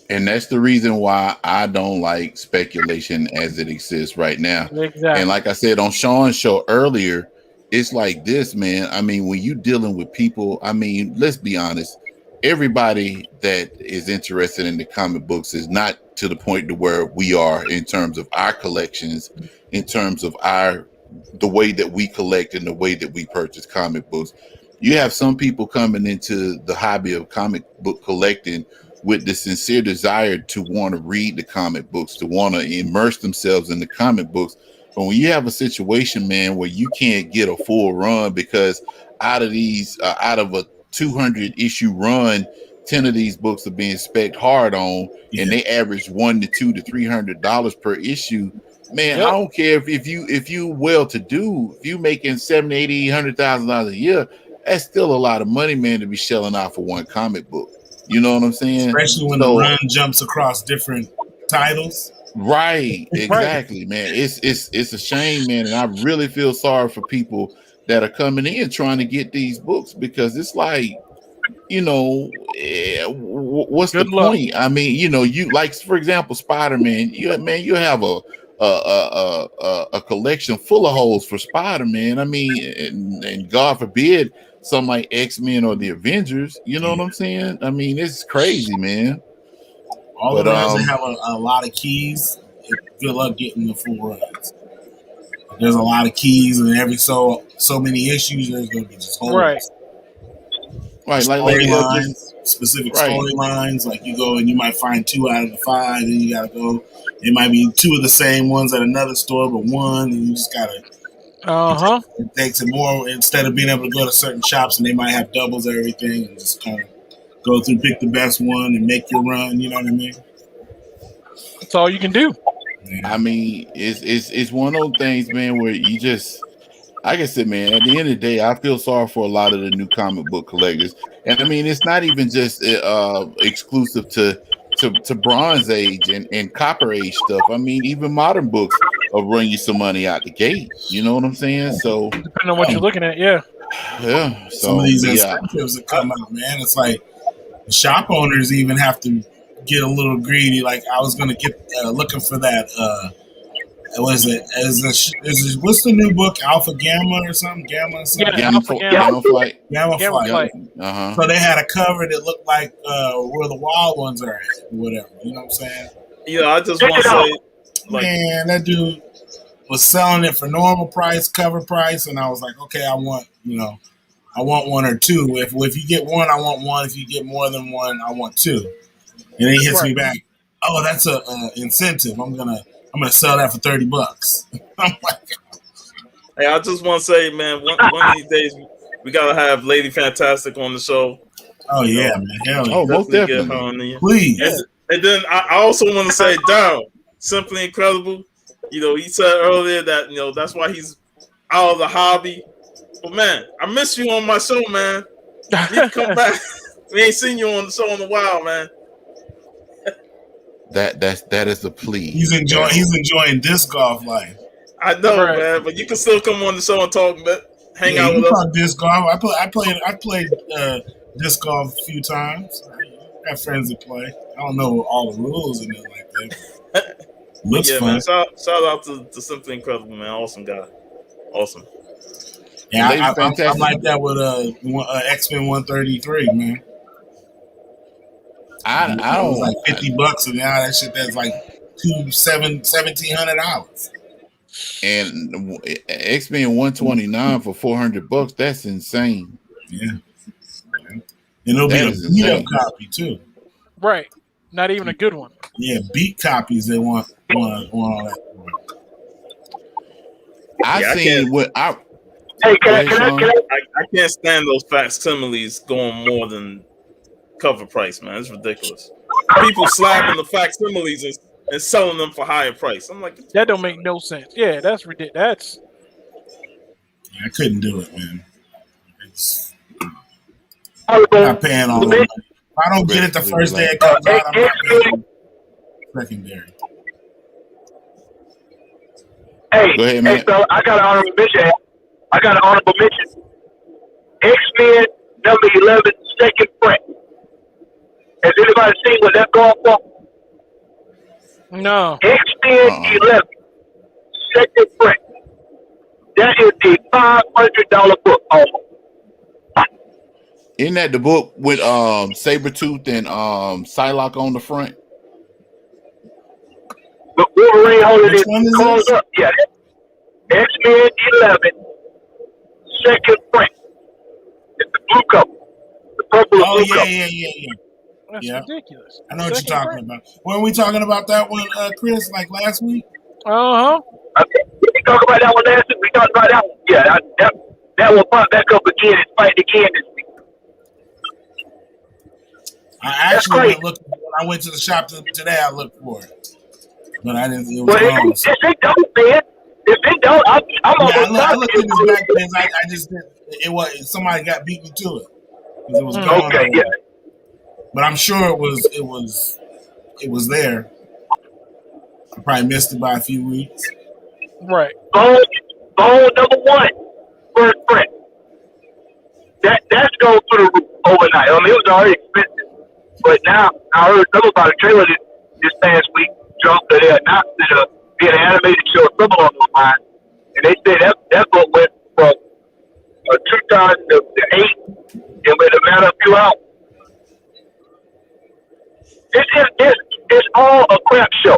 [SPEAKER 1] And that's the reason why I don't like speculation as it exists right now.
[SPEAKER 3] Exactly.
[SPEAKER 1] And like I said on Sean's show earlier, it's like this, man. I mean, when you're dealing with people, I mean, let's be honest. Everybody that is interested in the comic books is not to the point to where we are in terms of our collections, in terms of the way that we collect and the way that we purchase comic books. You have some people coming into the hobby of comic book collecting with the sincere desire to want to read the comic books, to want to immerse themselves in the comic books. But when you have a situation, man, where you can't get a full run because out of a 200 issue run, 10 of these books are being spec'd hard on, and they average $100 to $300 per issue. Man, I don't care if you well to do, if you making $70,000, $80,000, $100,000 a year, that's still a lot of money, man, to be shelling out for one comic book. You know what I'm saying?
[SPEAKER 4] Especially when the run jumps across different titles.
[SPEAKER 1] Right, exactly, man. It's a shame, man, and I really feel sorry for people that are coming in trying to get these books because it's like, what's the point? I mean, you like, for example, Spider-Man. You have a collection full of holes for Spider-Man. I mean, and God forbid something like X-Men or the Avengers. You know what I'm saying? I mean, it's crazy, man.
[SPEAKER 4] All the runs that have a lot of keys, good luck getting the full runs. there's a lot of keys, and every so many issues, there's going to be just holes.
[SPEAKER 3] Right.
[SPEAKER 1] Right, like they'll just
[SPEAKER 4] Storylines, specific
[SPEAKER 1] right.
[SPEAKER 4] storylines. Like you go and you might find 2 out of the 5, then you gotta go. It might be 2 of the same ones at another store, but one, and you just gotta. It takes it more instead of being able to go to certain shops and they might have doubles of everything, and just kind of go through, pick the best one, and make your run. You know what I mean?
[SPEAKER 3] That's all you can do.
[SPEAKER 1] I mean, it's one of those things, man, where you just, like I said, man, at the end of the day, I feel sorry for a lot of the new comic book collectors. And I mean, it's not even just exclusive to Bronze Age and Copper Age stuff. I mean, even modern books will run you some money out the gate. You know what I'm saying? So
[SPEAKER 3] depending on what you're looking at, yeah.
[SPEAKER 1] Yeah. So
[SPEAKER 4] some of these incentives that come out, man, it's like the shop owners even have to get a little greedy. Like I was gonna get looking for that. What is it? What's the new book? Alpha Gamma or something? Gamma or something?
[SPEAKER 1] Gamma Flight.
[SPEAKER 4] Gamma Flight.
[SPEAKER 1] Uh-huh.
[SPEAKER 4] So they had a cover that looked like where the wild ones are at, or whatever. You know what I'm saying?
[SPEAKER 5] Yeah, I just want to say, like,
[SPEAKER 4] man, that dude was selling it for normal price, cover price, and I was like, okay, I want 1 or 2. If you get 1, I want 1. If you get more than 1, I want 2. And then he hits me back. Oh, that's a incentive. I'm gonna sell that for $30. I'm like,
[SPEAKER 5] hey, I just want to say, man, one of these days we gotta have Lady Fantastic on the show.
[SPEAKER 4] Oh yeah, man. Hell yeah.
[SPEAKER 1] Oh, most definitely.
[SPEAKER 4] Please.
[SPEAKER 5] And then I also want to say, Daryl, Simply Incredible. You know, he said earlier that that's why he's out of the hobby. But man, I miss you on my show, man. You need to come back. We ain't seen you on the show in a while, man.
[SPEAKER 1] That is a plea.
[SPEAKER 4] He's enjoying disc golf life.
[SPEAKER 5] I know, man, but you can still come on the show and talk, hang out with us.
[SPEAKER 4] Disc golf. I played disc golf a few times. I got friends that play. I don't know all the rules and everything like that. Looks fun.
[SPEAKER 5] Man. Shout out to Simply Incredible, man. Awesome guy. Awesome.
[SPEAKER 4] Yeah, I like that with X-Men 133, man.
[SPEAKER 1] I don't
[SPEAKER 4] like $50, and now that shit that's like $1,700.
[SPEAKER 1] And X-Men 129 for $400. That's insane.
[SPEAKER 4] Yeah. And it'll be a beat up copy too.
[SPEAKER 3] Right. Not even a good one.
[SPEAKER 4] Yeah, beat copies they want all that.
[SPEAKER 2] Hey, can
[SPEAKER 5] I can't stand those facsimiles going more than cover price, man. It's ridiculous. People slapping the facsimiles and selling them for higher price. I'm like,
[SPEAKER 3] that don't make no sense. Yeah, that's ridiculous.
[SPEAKER 4] I couldn't do it, man. I'm not paying all the money. If I don't get it the first day it comes out, I'm not paying secondary.
[SPEAKER 2] Hey,
[SPEAKER 1] go ahead, man.
[SPEAKER 2] Hey, so I got an honorable mention. X-Men number 11, second print. Has anybody seen what that's going for?
[SPEAKER 3] No.
[SPEAKER 2] X-Men 11, second print. That is a $500 book almost.
[SPEAKER 1] Isn't that the book with Sabretooth and Psylocke on the front?
[SPEAKER 2] But Wolverine holding his clothes up. Yeah. X-Men 11, second print. It's the blue cover. The purple blue cover.
[SPEAKER 3] That's ridiculous.
[SPEAKER 4] I know what you're talking about. Weren't we talking about that one, Chris, like last week?
[SPEAKER 3] Uh-huh.
[SPEAKER 2] Okay. We talked about that one last week. We talked about that one. Yeah, that will pop back up again and fight again this week.
[SPEAKER 4] I actually when I went to the shop today, I looked for it. But I didn't. It was
[SPEAKER 2] gone. If it don't, man. If it don't, I'm almost
[SPEAKER 4] I looked in his back bins. I just didn't. It was somebody got beat me to it. It was gone.
[SPEAKER 2] Okay, yeah.
[SPEAKER 4] But I'm sure it was there. I probably missed it by a few weeks.
[SPEAKER 3] Right.
[SPEAKER 2] Bone number 1, first print. That's going through the roof overnight. I mean, it was already expensive, but now I heard something about a trailer this past week. Dropped that they announced it be an animated show, something along those lines, and they said that book went from 2 times to 8, and with a matter of few hours. It's all a crap show.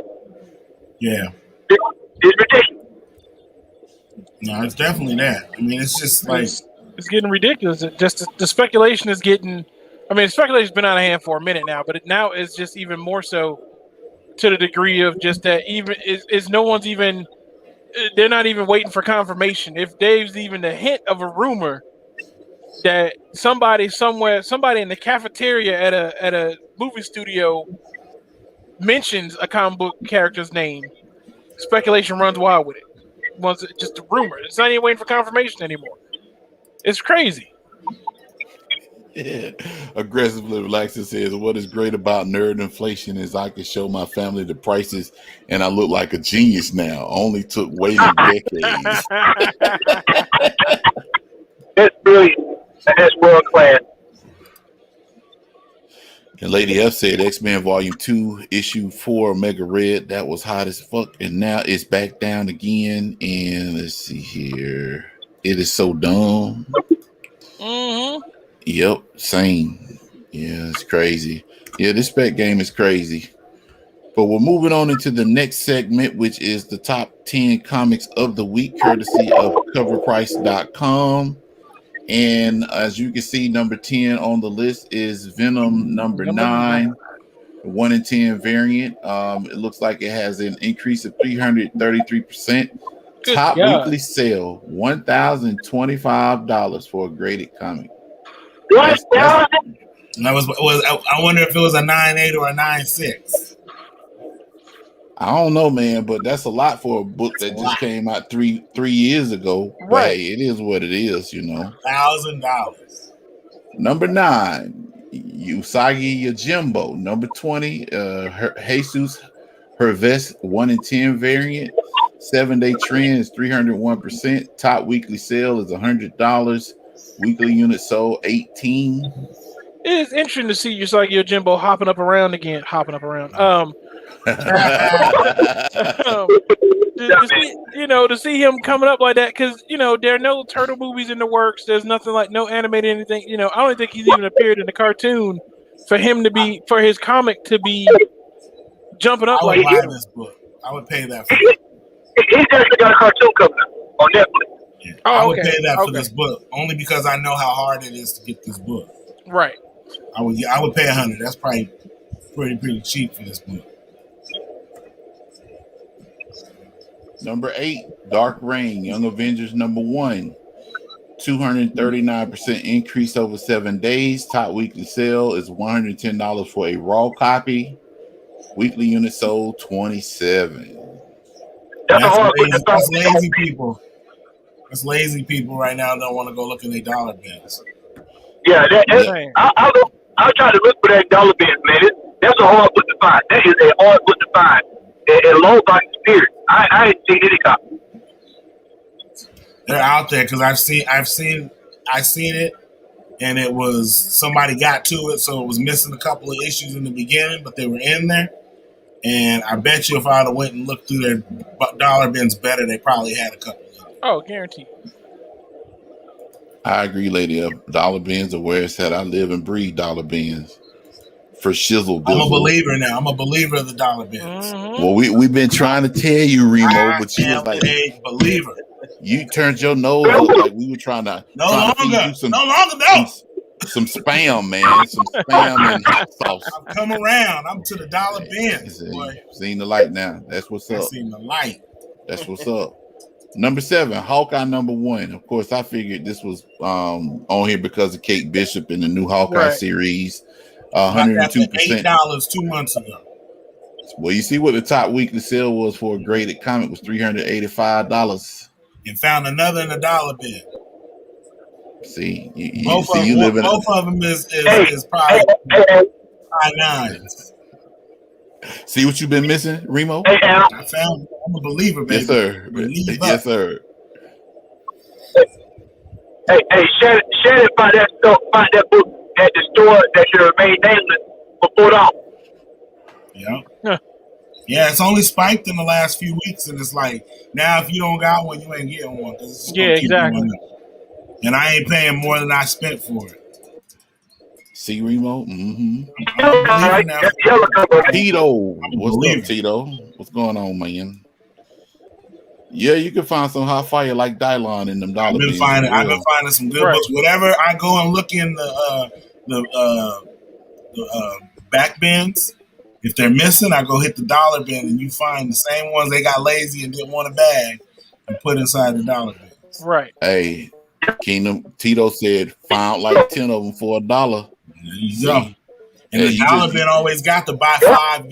[SPEAKER 4] Yeah.
[SPEAKER 2] It's ridiculous.
[SPEAKER 4] No, it's definitely that. I mean, it's just like
[SPEAKER 3] it's getting ridiculous. The speculation is getting. I mean, speculation's been out of hand for a minute now, but now it's just even more so to the degree of just that even is no one's even. They're not even waiting for confirmation. If Dave's even a hint of a rumor that somebody somewhere, somebody in the cafeteria at a movie studio mentions a comic book character's name, speculation runs wild with it. Once it's just a rumor, it's not even waiting for confirmation anymore. It's crazy.
[SPEAKER 1] Yeah. Aggressively relaxing says, "What is great about nerd inflation is I can show my family the prices, and I look like a genius now. Only took waiting decades."
[SPEAKER 2] That's brilliant. That's world class.
[SPEAKER 1] And Lady F said, "X-Men Volume 2, Issue 4, Omega Red, that was hot as fuck, and now it's back down again. And let's see here. It is so dumb."
[SPEAKER 3] Mm-hmm.
[SPEAKER 1] Yep, same. Yeah, it's crazy. Yeah, this spec game is crazy. But we're moving on into the next segment, which is the top 10 comics of the week, courtesy of coverprice.com. And as you can see, number 10 on the list is Venom number 9, 1 in 10 variant. It looks like it has an increase of 333%. Top weekly sale, $1,025 for a graded comic.
[SPEAKER 2] What?
[SPEAKER 4] That was I wonder if it was a 9.8 or a 9.6.
[SPEAKER 1] I don't know, man, but that's a lot for a book that just came out three years ago. Right. But hey, it is what it is, you know.
[SPEAKER 4] $1,000.
[SPEAKER 1] Number 9, Usagi Yojimbo. Number 20, Jesus Herves 1 in 10 variant. 7-day trend is 301%. Top weekly sale is $100. Weekly unit sold 18.
[SPEAKER 3] It is interesting to see Usagi Yojimbo hopping up around. To see him coming up like that, because there are no turtle movies in the works. There's nothing like no animated anything. I don't think he's even appeared in the cartoon for his comic to be jumping up like
[SPEAKER 4] that. I would buy this book. I would pay that for
[SPEAKER 2] it. He's actually got a cartoon coming up on Netflix.
[SPEAKER 4] Yeah. I would pay that for this book only because I know how hard it is to get this book.
[SPEAKER 3] Right.
[SPEAKER 4] I would pay $100. That's probably pretty cheap for this book.
[SPEAKER 1] Number 8, Dark Reign, Young Avengers number 1. 239% increase over 7 days. Top weekly sale is $110 for a raw copy. Weekly unit sold 27.
[SPEAKER 4] That's lazy people. That's lazy people right now don't want to go look in their dollar bins.
[SPEAKER 2] Yeah, I'll try to look for that dollar bins, man. That's a hard book to find. That is a hard book to find. And low by spirit. I ain't seen any copy.
[SPEAKER 4] They're out there because I've seen it, and it was somebody got to it, so it was missing a couple of issues in the beginning, but they were in there. And I bet you if I would have went and looked through their dollar bins better, they probably had a couple.
[SPEAKER 3] Oh, guaranteed.
[SPEAKER 1] I agree, Lady. Dollar bins are where it's at. I live and breathe dollar bins. For shizzle.
[SPEAKER 4] I'm a believer now. I'm a believer of the dollar bins.
[SPEAKER 3] Mm-hmm.
[SPEAKER 1] Well, we've been trying to tell you, Remo, but you was like
[SPEAKER 4] a believer.
[SPEAKER 1] You turned your nose up like we were trying to feed you some spam, man. Some spam and hot sauce.
[SPEAKER 4] I've come around. I'm to the dollar bins.
[SPEAKER 1] Seen the light now. That's what's up.
[SPEAKER 4] Seen the light.
[SPEAKER 1] That's what's up. Number 7, Hawkeye number 1. Of course, I figured this was on here because of Kate Bishop in the new Hawkeye series. 102%.
[SPEAKER 4] $8 2 months ago.
[SPEAKER 1] Well, you see what the top weekly sale was for a graded comic was $385.
[SPEAKER 4] And found another in a dollar bin.
[SPEAKER 1] See,
[SPEAKER 4] both of them is probably high nines.
[SPEAKER 1] See what you've been missing, Remo?
[SPEAKER 2] Hey, Al.
[SPEAKER 4] I found. I'm a believer, baby.
[SPEAKER 1] Yes, sir. Yes, sir.
[SPEAKER 2] Hey, Shannon find that book at the store that should remain nameless for $4.
[SPEAKER 4] Yeah. Huh. Yeah, it's only spiked in the last few weeks, and it's like now if you don't got one, you ain't getting one.
[SPEAKER 3] Yeah, exactly.
[SPEAKER 4] And I ain't paying more than I spent for it.
[SPEAKER 1] See, Remo? Mm-hmm.
[SPEAKER 2] Tito,
[SPEAKER 1] what's up, Tito? What's going on, man? Yeah, you can find some hot fire like Dylon in them dollar bins.
[SPEAKER 4] I've been finding some good books. Whatever I go and look in the back bins, if they're missing, I go hit the dollar bin, and you find the same ones they got lazy and didn't want a bag and put inside the dollar bins.
[SPEAKER 3] Right.
[SPEAKER 1] Hey, Kingdom Tito said found like 10 of them for $1.
[SPEAKER 4] There you go. And the dollar bin always got to buy 5,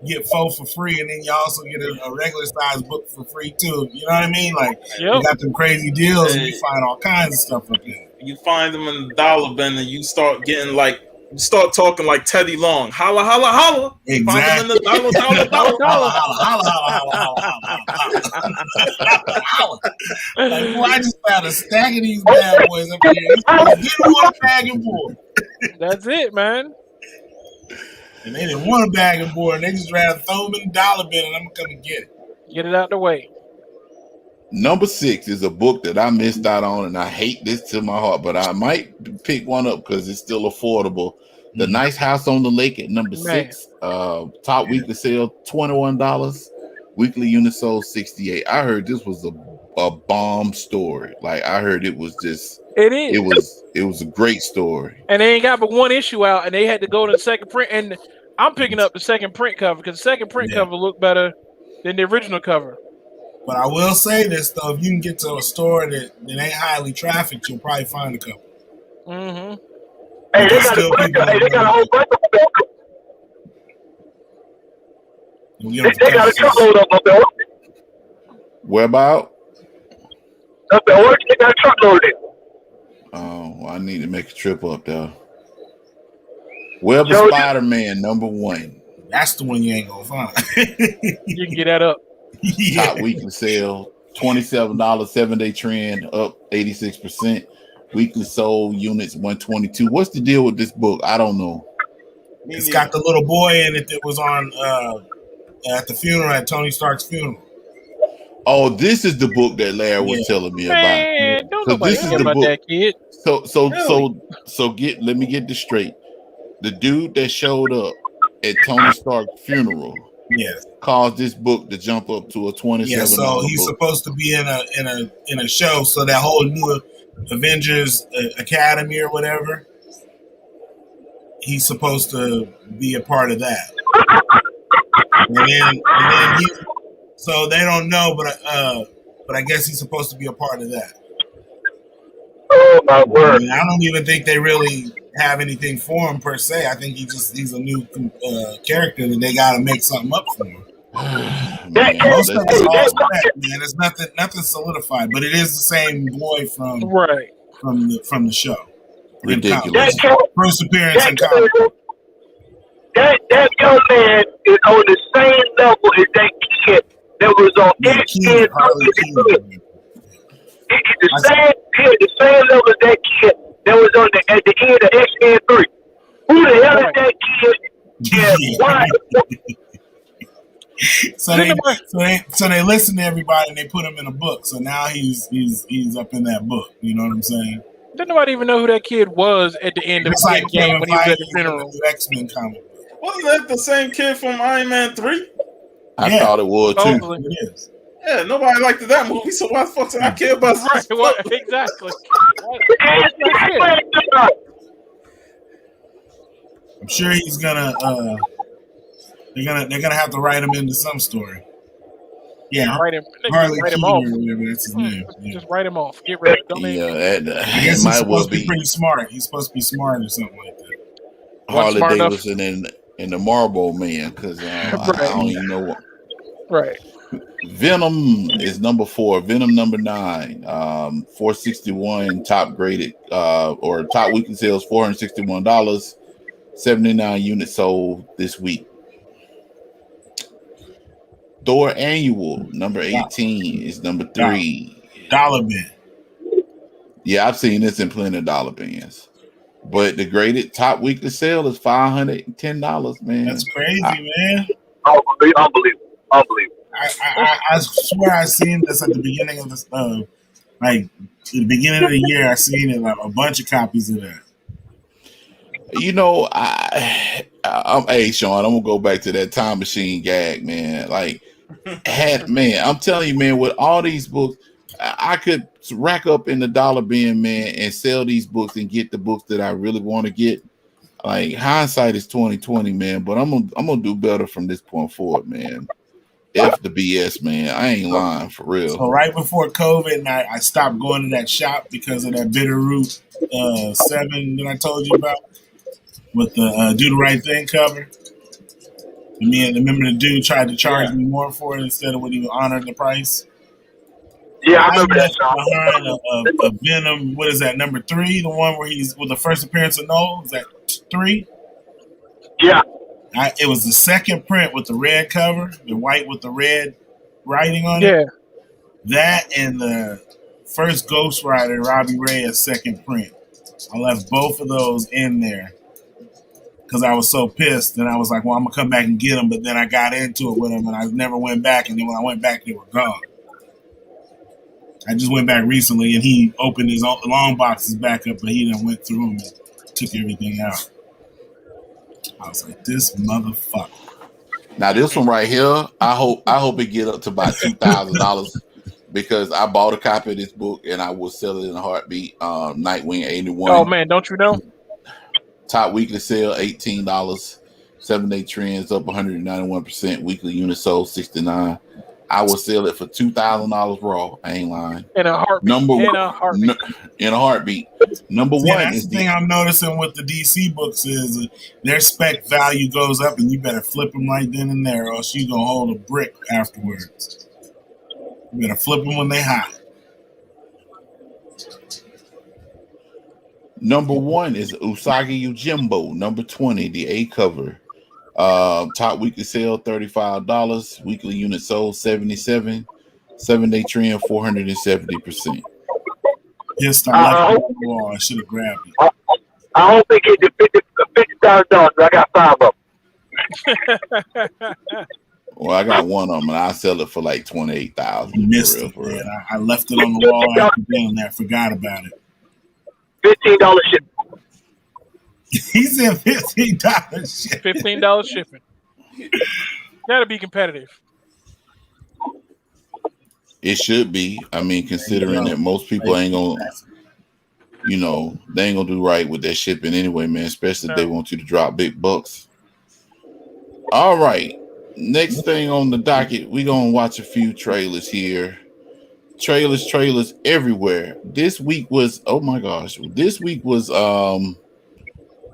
[SPEAKER 4] get 4 for free, and then you also get a regular size book for free too. You know what I mean? Like you got them crazy deals, and you find all kinds of stuff up there.
[SPEAKER 5] You find them in the dollar bin, and you start getting like. You start talking like Teddy Long. Holla, holla, holla.
[SPEAKER 4] Exactly.
[SPEAKER 5] Find them in the dollar.
[SPEAKER 4] Holla, holla. Like, boy, I just found a stack of these bad boys up here. Get one bag and board.
[SPEAKER 3] That's it, man.
[SPEAKER 4] And they didn't want a bag and board, and they just rather throw them in the dollar bin, and I'm going to come and get it.
[SPEAKER 3] Get it out the way.
[SPEAKER 1] Number 6 is a book that I missed out on, and I hate this to my heart, but I might pick one up because it's still affordable. The Nice House on the Lake at number 6. Top weekly sale, $21. Weekly unit sold, 68. I heard this was a bomb story. Like, I heard it was just...
[SPEAKER 3] It is.
[SPEAKER 1] It was a great story.
[SPEAKER 3] And they ain't got but one issue out, and they had to go to the second print. And I'm picking up the second print cover because the second print cover looked better than the original cover.
[SPEAKER 4] But I will say this, though. If you can get to a store that ain't highly trafficked, you'll probably find a couple.
[SPEAKER 3] Mm-hmm.
[SPEAKER 2] Hey, they got a whole bunch of them. They got a truckload up there.
[SPEAKER 1] Where about?
[SPEAKER 2] Up there, they got a truckload in.
[SPEAKER 1] Oh, well, I need to make a trip up there. Web of Spider-Man, number 1.
[SPEAKER 4] That's the one you ain't gonna find.
[SPEAKER 3] You can get that up.
[SPEAKER 1] Top weekly sale, $27, 7-day trend, up 86%. Weekly sold units, 122. What's the deal with this book? I don't know.
[SPEAKER 4] It's got the little boy in it that was on at the funeral, at Tony Stark's funeral.
[SPEAKER 1] Oh, this is the book that Larry was telling me
[SPEAKER 3] Man,
[SPEAKER 1] about.
[SPEAKER 3] don't nobody care about that kid.
[SPEAKER 1] Let me get this straight. The dude that showed up at Tony Stark's funeral caused this book to jump up to a $27.
[SPEAKER 4] Yeah, so he's supposed to be in a show, so that whole new Avengers Academy or whatever, he's supposed to be a part of that. And then so they don't know, but I guess he's supposed to be a part of that.
[SPEAKER 2] Oh my word!
[SPEAKER 4] I don't even think they really have anything for him per se. I think he's a new character that they got to make something up for him. Most of it's all set, man. It's nothing solidified, but it is the same boy from the show.
[SPEAKER 1] Ridiculous.
[SPEAKER 4] First appearance in comic.
[SPEAKER 2] That young man is on the same level as that kid that was on X-Men. He's the same level as that kid that was on at the end of X-Men 3. Who the hell is that kid? Yeah, why?
[SPEAKER 4] So they listen to everybody and they put him in a book. So now he's up in that book. You know what I'm saying?
[SPEAKER 3] Didn't nobody even know who that kid was at the end of the game when he was at the funeral.
[SPEAKER 4] X-Men comic.
[SPEAKER 5] Wasn't that the same kid from Iron Man 3?
[SPEAKER 1] I thought it was too.
[SPEAKER 4] It is.
[SPEAKER 5] Yeah, nobody liked that movie, so why the fuck did I care about
[SPEAKER 3] this? Exactly.
[SPEAKER 4] I'm sure he's gonna. They're gonna have to write him into some story. Yeah,
[SPEAKER 3] Harley
[SPEAKER 4] Quinn or whatever that's his name. Yeah.
[SPEAKER 3] Just write him off. Get rid of him.
[SPEAKER 4] I guess he's supposed to be pretty smart. He's supposed to be smart or something like that.
[SPEAKER 1] Harley Davidson and the Marlboro Man, because I don't even know what.
[SPEAKER 3] Right.
[SPEAKER 1] Venom is number 4. Venom number 9. 461 top graded or top weekly sales, $461. 79 units sold this week. Thor Annual number 18 is number 3.
[SPEAKER 4] Dollar bin.
[SPEAKER 1] Yeah, I've seen this in plenty of dollar bins. But the graded top weekly sale is $510, man.
[SPEAKER 4] That's crazy, man.
[SPEAKER 2] Unbelievable.
[SPEAKER 4] I swear I seen this at the beginning of this, like at the beginning of the year. I seen it like a bunch of copies of that.
[SPEAKER 1] You know, I'm hey Sean, I'm gonna go back to that time machine gag, man. Like I'm telling you, man, with all these books, I could rack up in the dollar bin, man, and sell these books and get the books that I really want to get. Like hindsight is 2020, man, but I'm gonna do better from this point forward, man. F the BS, man. I ain't lying for real.
[SPEAKER 4] So right before COVID, I stopped going to that shop because of that Bitterroot 7 that I told you about with the Do the Right Thing cover. And me and remember the dude tried to charge me more for it instead of what he honored the price.
[SPEAKER 2] Yeah, I
[SPEAKER 4] I
[SPEAKER 2] remember that
[SPEAKER 4] left
[SPEAKER 2] song.
[SPEAKER 4] behind a Venom. What is that? Number 3, the one where he's with the first appearance of Noel. Is that 3?
[SPEAKER 2] Yeah.
[SPEAKER 4] It was the second print with the red cover, the white with the red writing on it.
[SPEAKER 3] Yeah.
[SPEAKER 4] That and the first Ghost Rider, Robbie Reyes second print. I left both of those in there because I was so pissed. And I was like, well, I'm going to come back and get them. But then I got into it with them and I never went back. And then when I went back, they were gone. I just went back recently and he opened his long boxes back up, but he done went through them and took everything out. I was like, this motherfucker.
[SPEAKER 1] Now this one right here, I hope it get up to about $2,000 because I bought a copy of this book and I will sell it in a heartbeat. Nightwing 81.
[SPEAKER 3] Oh man, don't you know?
[SPEAKER 1] Top weekly sale $18. 7-day trends up 191%. Weekly unit sold 69. I will sell it for $2,000 raw. I ain't lying.
[SPEAKER 3] In a heartbeat. In a heartbeat.
[SPEAKER 1] Number one
[SPEAKER 4] that's
[SPEAKER 1] is
[SPEAKER 4] the thing I'm noticing with the DC books is their spec value goes up, and you better flip them right then and there, or else you gonna hold a brick afterwards. You better flip them when they hot.
[SPEAKER 1] Number one is Usagi Yojimbo, number 20, the A cover. Top weekly sale $35. Weekly unit sold 77. 7-day trend 470%.
[SPEAKER 4] Yes, I left it on the wall. I should have grabbed it.
[SPEAKER 2] I hope they get the $50,000. I got 5 of them.
[SPEAKER 1] Well, I got one of them, and I sell it for like 28,000.
[SPEAKER 4] Missed it, man. I left it on the wall after doing that. Forgot about it.
[SPEAKER 2] $15 shipping.
[SPEAKER 4] He said $15 shipping.
[SPEAKER 3] $15 shipping. Gotta be competitive.
[SPEAKER 1] It should be. I mean, considering that most people ain't gonna, they ain't gonna do right with their shipping anyway, man. Especially if they want you to drop big bucks. All right. Next thing on the docket, we gonna watch a few trailers here. Trailers everywhere. This week was, oh my gosh, this week was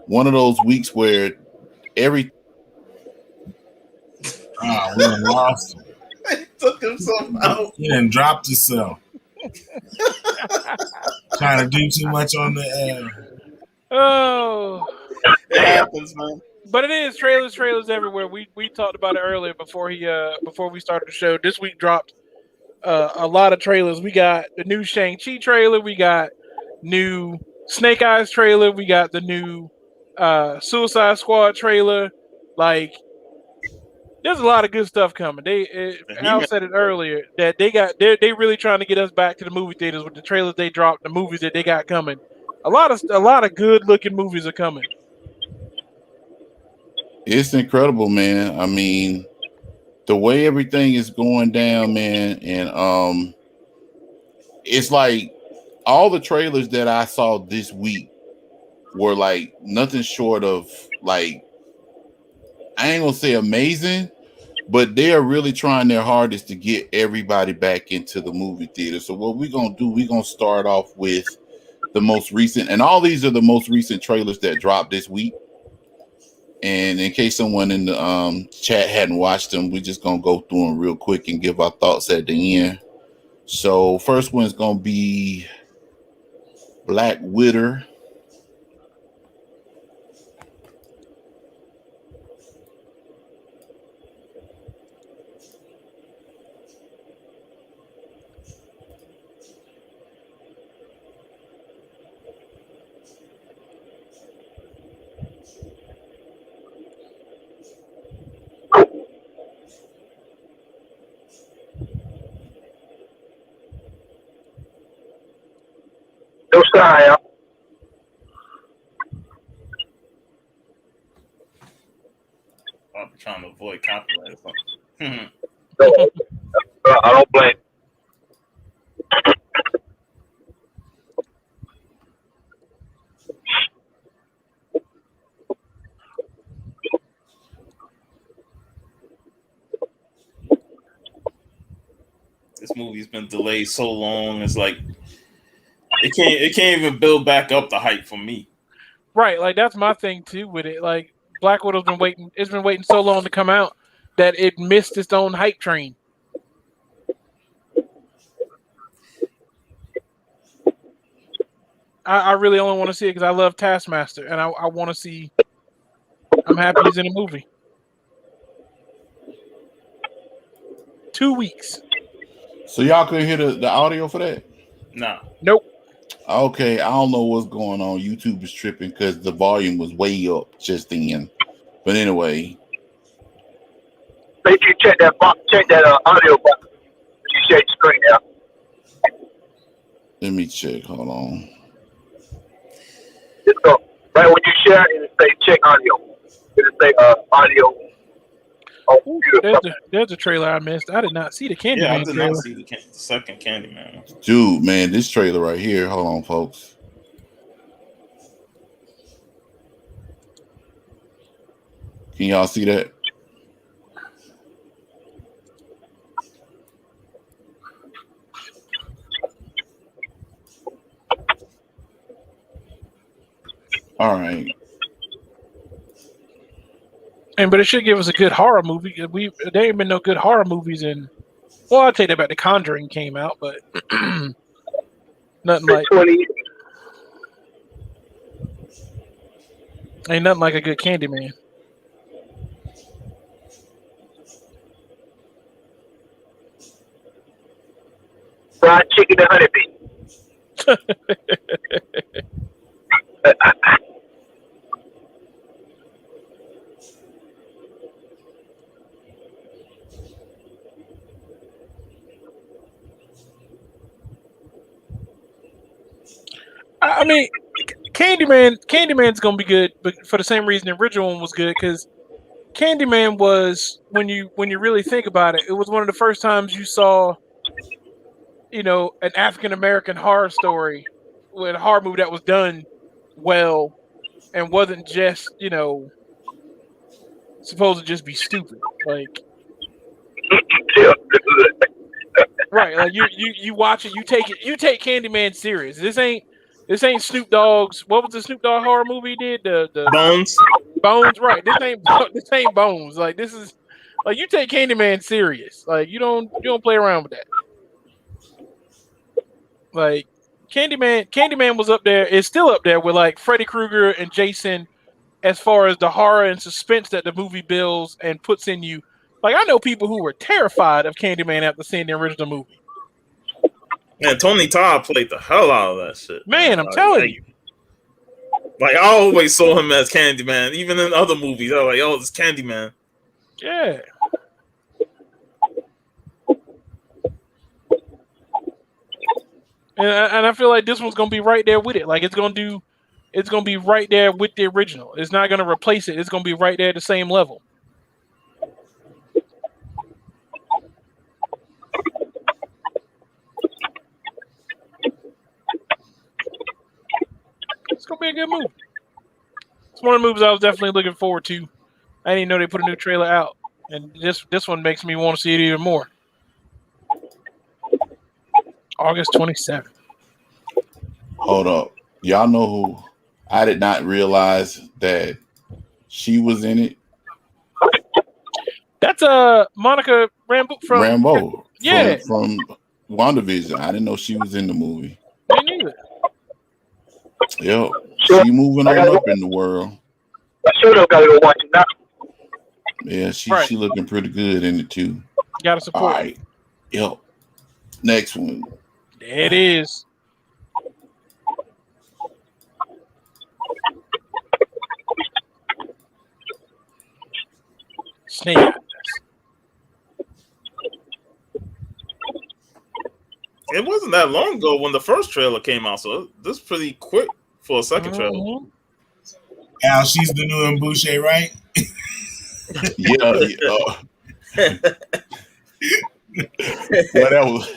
[SPEAKER 1] one of those weeks where we
[SPEAKER 4] lost him.
[SPEAKER 5] Took himself out.
[SPEAKER 4] He done dropped himself. Trying to do too much on the air.
[SPEAKER 3] Oh,
[SPEAKER 5] it happens, man.
[SPEAKER 3] But it is trailers everywhere. We talked about it earlier before we started the show. This week dropped a lot of trailers. We got the new Shang-Chi trailer. We got new Snake Eyes trailer. We got the new Suicide Squad trailer. Like, there's a lot of good stuff coming. Al said it earlier that they really trying to get us back to the movie theaters with the trailers they dropped, the movies that they got coming. A lot of good looking movies are coming.
[SPEAKER 1] It's incredible, man. I mean, the way everything is going down, man, and it's like all the trailers that I saw this week were like nothing short of like, I ain't gonna say amazing, but they are really trying their hardest to get everybody back into the movie theater. So what we're gonna do, we're gonna start off with the most recent, and all these are the most recent trailers that dropped this week. And in case someone in the chat hadn't watched them, we're just gonna go through them real quick and give our thoughts at the end. So first one is gonna be Black Widow.
[SPEAKER 2] No sign, y'all.
[SPEAKER 5] I'm trying to avoid copyright or something.
[SPEAKER 2] So I don't blame.
[SPEAKER 5] This movie's been delayed so long. It's like it can't even build back up the hype for me.
[SPEAKER 3] Right, like that's my thing too with it. Like Black Widow's been waiting. It's been waiting so long to come out that it missed its own hype train. I really only want to see it because I love Taskmaster, and I want to see. I'm happy he's in a movie. 2 weeks.
[SPEAKER 1] So y'all couldn't hear the audio for that?
[SPEAKER 5] Nah.
[SPEAKER 3] Nope.
[SPEAKER 1] Okay, I don't know what's going on. YouTube is tripping because the volume was way up just then. But anyway.
[SPEAKER 2] Make sure you check that audio box. You share your screen out.
[SPEAKER 1] Let me check. Hold on.
[SPEAKER 2] Just go. Right when you share, it'll say check audio. It'll say audio.
[SPEAKER 3] Ooh, there's a trailer I missed. I did not see the Candyman
[SPEAKER 5] Yeah, I did
[SPEAKER 3] trailer.
[SPEAKER 5] not see the second Candyman.
[SPEAKER 1] Dude, man, this trailer right here. Hold on, folks. Can y'all see that? All right.
[SPEAKER 3] But it should give us a good horror movie. There ain't been no good horror movies in. Well, I'll tell you about The Conjuring came out, but nothing like
[SPEAKER 2] 20.
[SPEAKER 3] ain't nothing like a good Candyman.
[SPEAKER 2] Fried chicken and honeybee.
[SPEAKER 3] I mean, Candyman's gonna be good, but for the same reason the original one was good, because Candyman was when you really think about it, it was one of the first times you saw, an African American horror story with a horror movie that was done well and wasn't just supposed to just be stupid. Like, right? Like you watch it, you take Candyman serious. This ain't Snoop Dogg's. What was the Snoop Dogg horror movie he did? The Bones, right? This ain't Bones. Like, this is like, you take Candyman serious. Like, you don't play around with that. Like, Candyman was up there. It's still up there with like Freddy Krueger and Jason, as far as the horror and suspense that the movie builds and puts in you. Like, I know people who were terrified of Candyman after seeing the original movie.
[SPEAKER 5] Man, Tony Todd played the hell out of that shit.
[SPEAKER 3] Man, I'm telling you.
[SPEAKER 5] Like, I always saw him as Candyman, even in other movies. I was like, oh, it's Candyman.
[SPEAKER 3] Yeah. And I feel like this one's gonna be right there with it. Like, it's gonna be right there with the original. It's not gonna replace it. It's gonna be right there at the same level. It's gonna be a good movie. It's one of the movies I was definitely looking forward to. I didn't even know they put a new trailer out, and this one makes me want to see it even more. August 27th.
[SPEAKER 1] Hold up. Y'all know who? I did not realize that she was in it.
[SPEAKER 3] That's Monica Rambeau
[SPEAKER 1] from from WandaVision. I didn't know she was in the movie.
[SPEAKER 3] Me neither.
[SPEAKER 1] Yep. She moving on up in the world.
[SPEAKER 2] I sure don't gotta go watch it now.
[SPEAKER 1] Yeah, she looking pretty good in it too.
[SPEAKER 3] Gotta support.
[SPEAKER 1] All right. Yep. Next one.
[SPEAKER 3] There it is. Snake Eyes.
[SPEAKER 5] It wasn't that long ago when the first trailer came out, so this is pretty quick for a second trailer.
[SPEAKER 4] Al, she's the new Mbouche, right?
[SPEAKER 1] Yeah. Well, that was.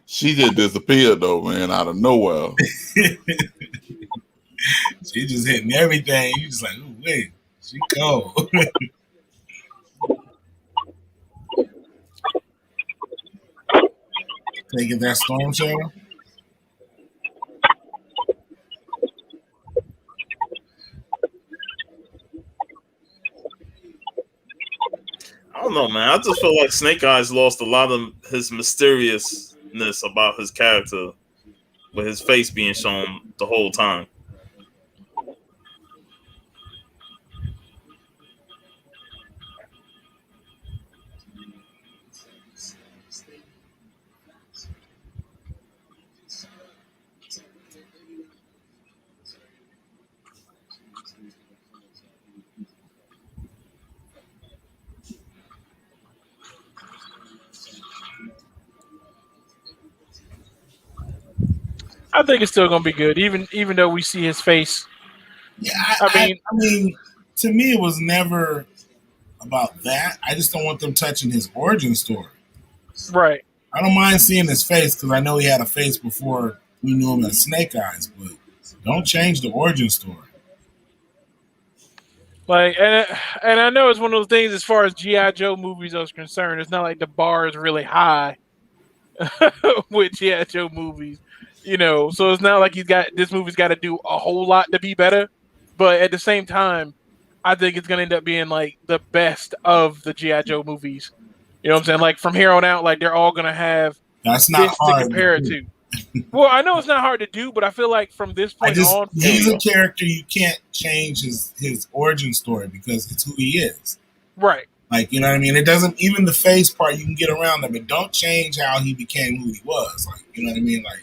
[SPEAKER 1] She just disappeared though, man, out of nowhere.
[SPEAKER 4] She just hitting everything. You just like, ooh, wait, she cold. Taking that storm shadow.
[SPEAKER 5] I don't know, man. I just feel like Snake Eyes lost a lot of his mysteriousness about his character, with his face being shown the whole time.
[SPEAKER 3] I think it's still gonna be good, even though we see his face.
[SPEAKER 4] Yeah,
[SPEAKER 3] I
[SPEAKER 4] mean, to me, it was never about that. I just don't want them touching his origin story.
[SPEAKER 3] Right.
[SPEAKER 4] I don't mind seeing his face because I know he had a face before we knew him as Snake Eyes, but don't change the origin story.
[SPEAKER 3] Like, and I know it's one of those things as far as G.I. Joe movies are concerned. It's not like the bar is really high with G.I. Joe movies, So it's not like this movie's got to do a whole lot to be better. But at the same time, I think it's going to end up being like the best of the G.I. Joe movies. You know what I'm saying? Like from here on out, like they're all going to have
[SPEAKER 4] That's not
[SPEAKER 3] this
[SPEAKER 4] hard
[SPEAKER 3] to compare it to. Well, I know it's not hard to do, but I feel like from this point on,
[SPEAKER 4] he's a character you can't change his origin story because it's who he is.
[SPEAKER 3] Right.
[SPEAKER 4] Like, you know what I mean? It doesn't, even the face part, you can get around that, but don't change how he became who he was. Like, you know what I mean? Like,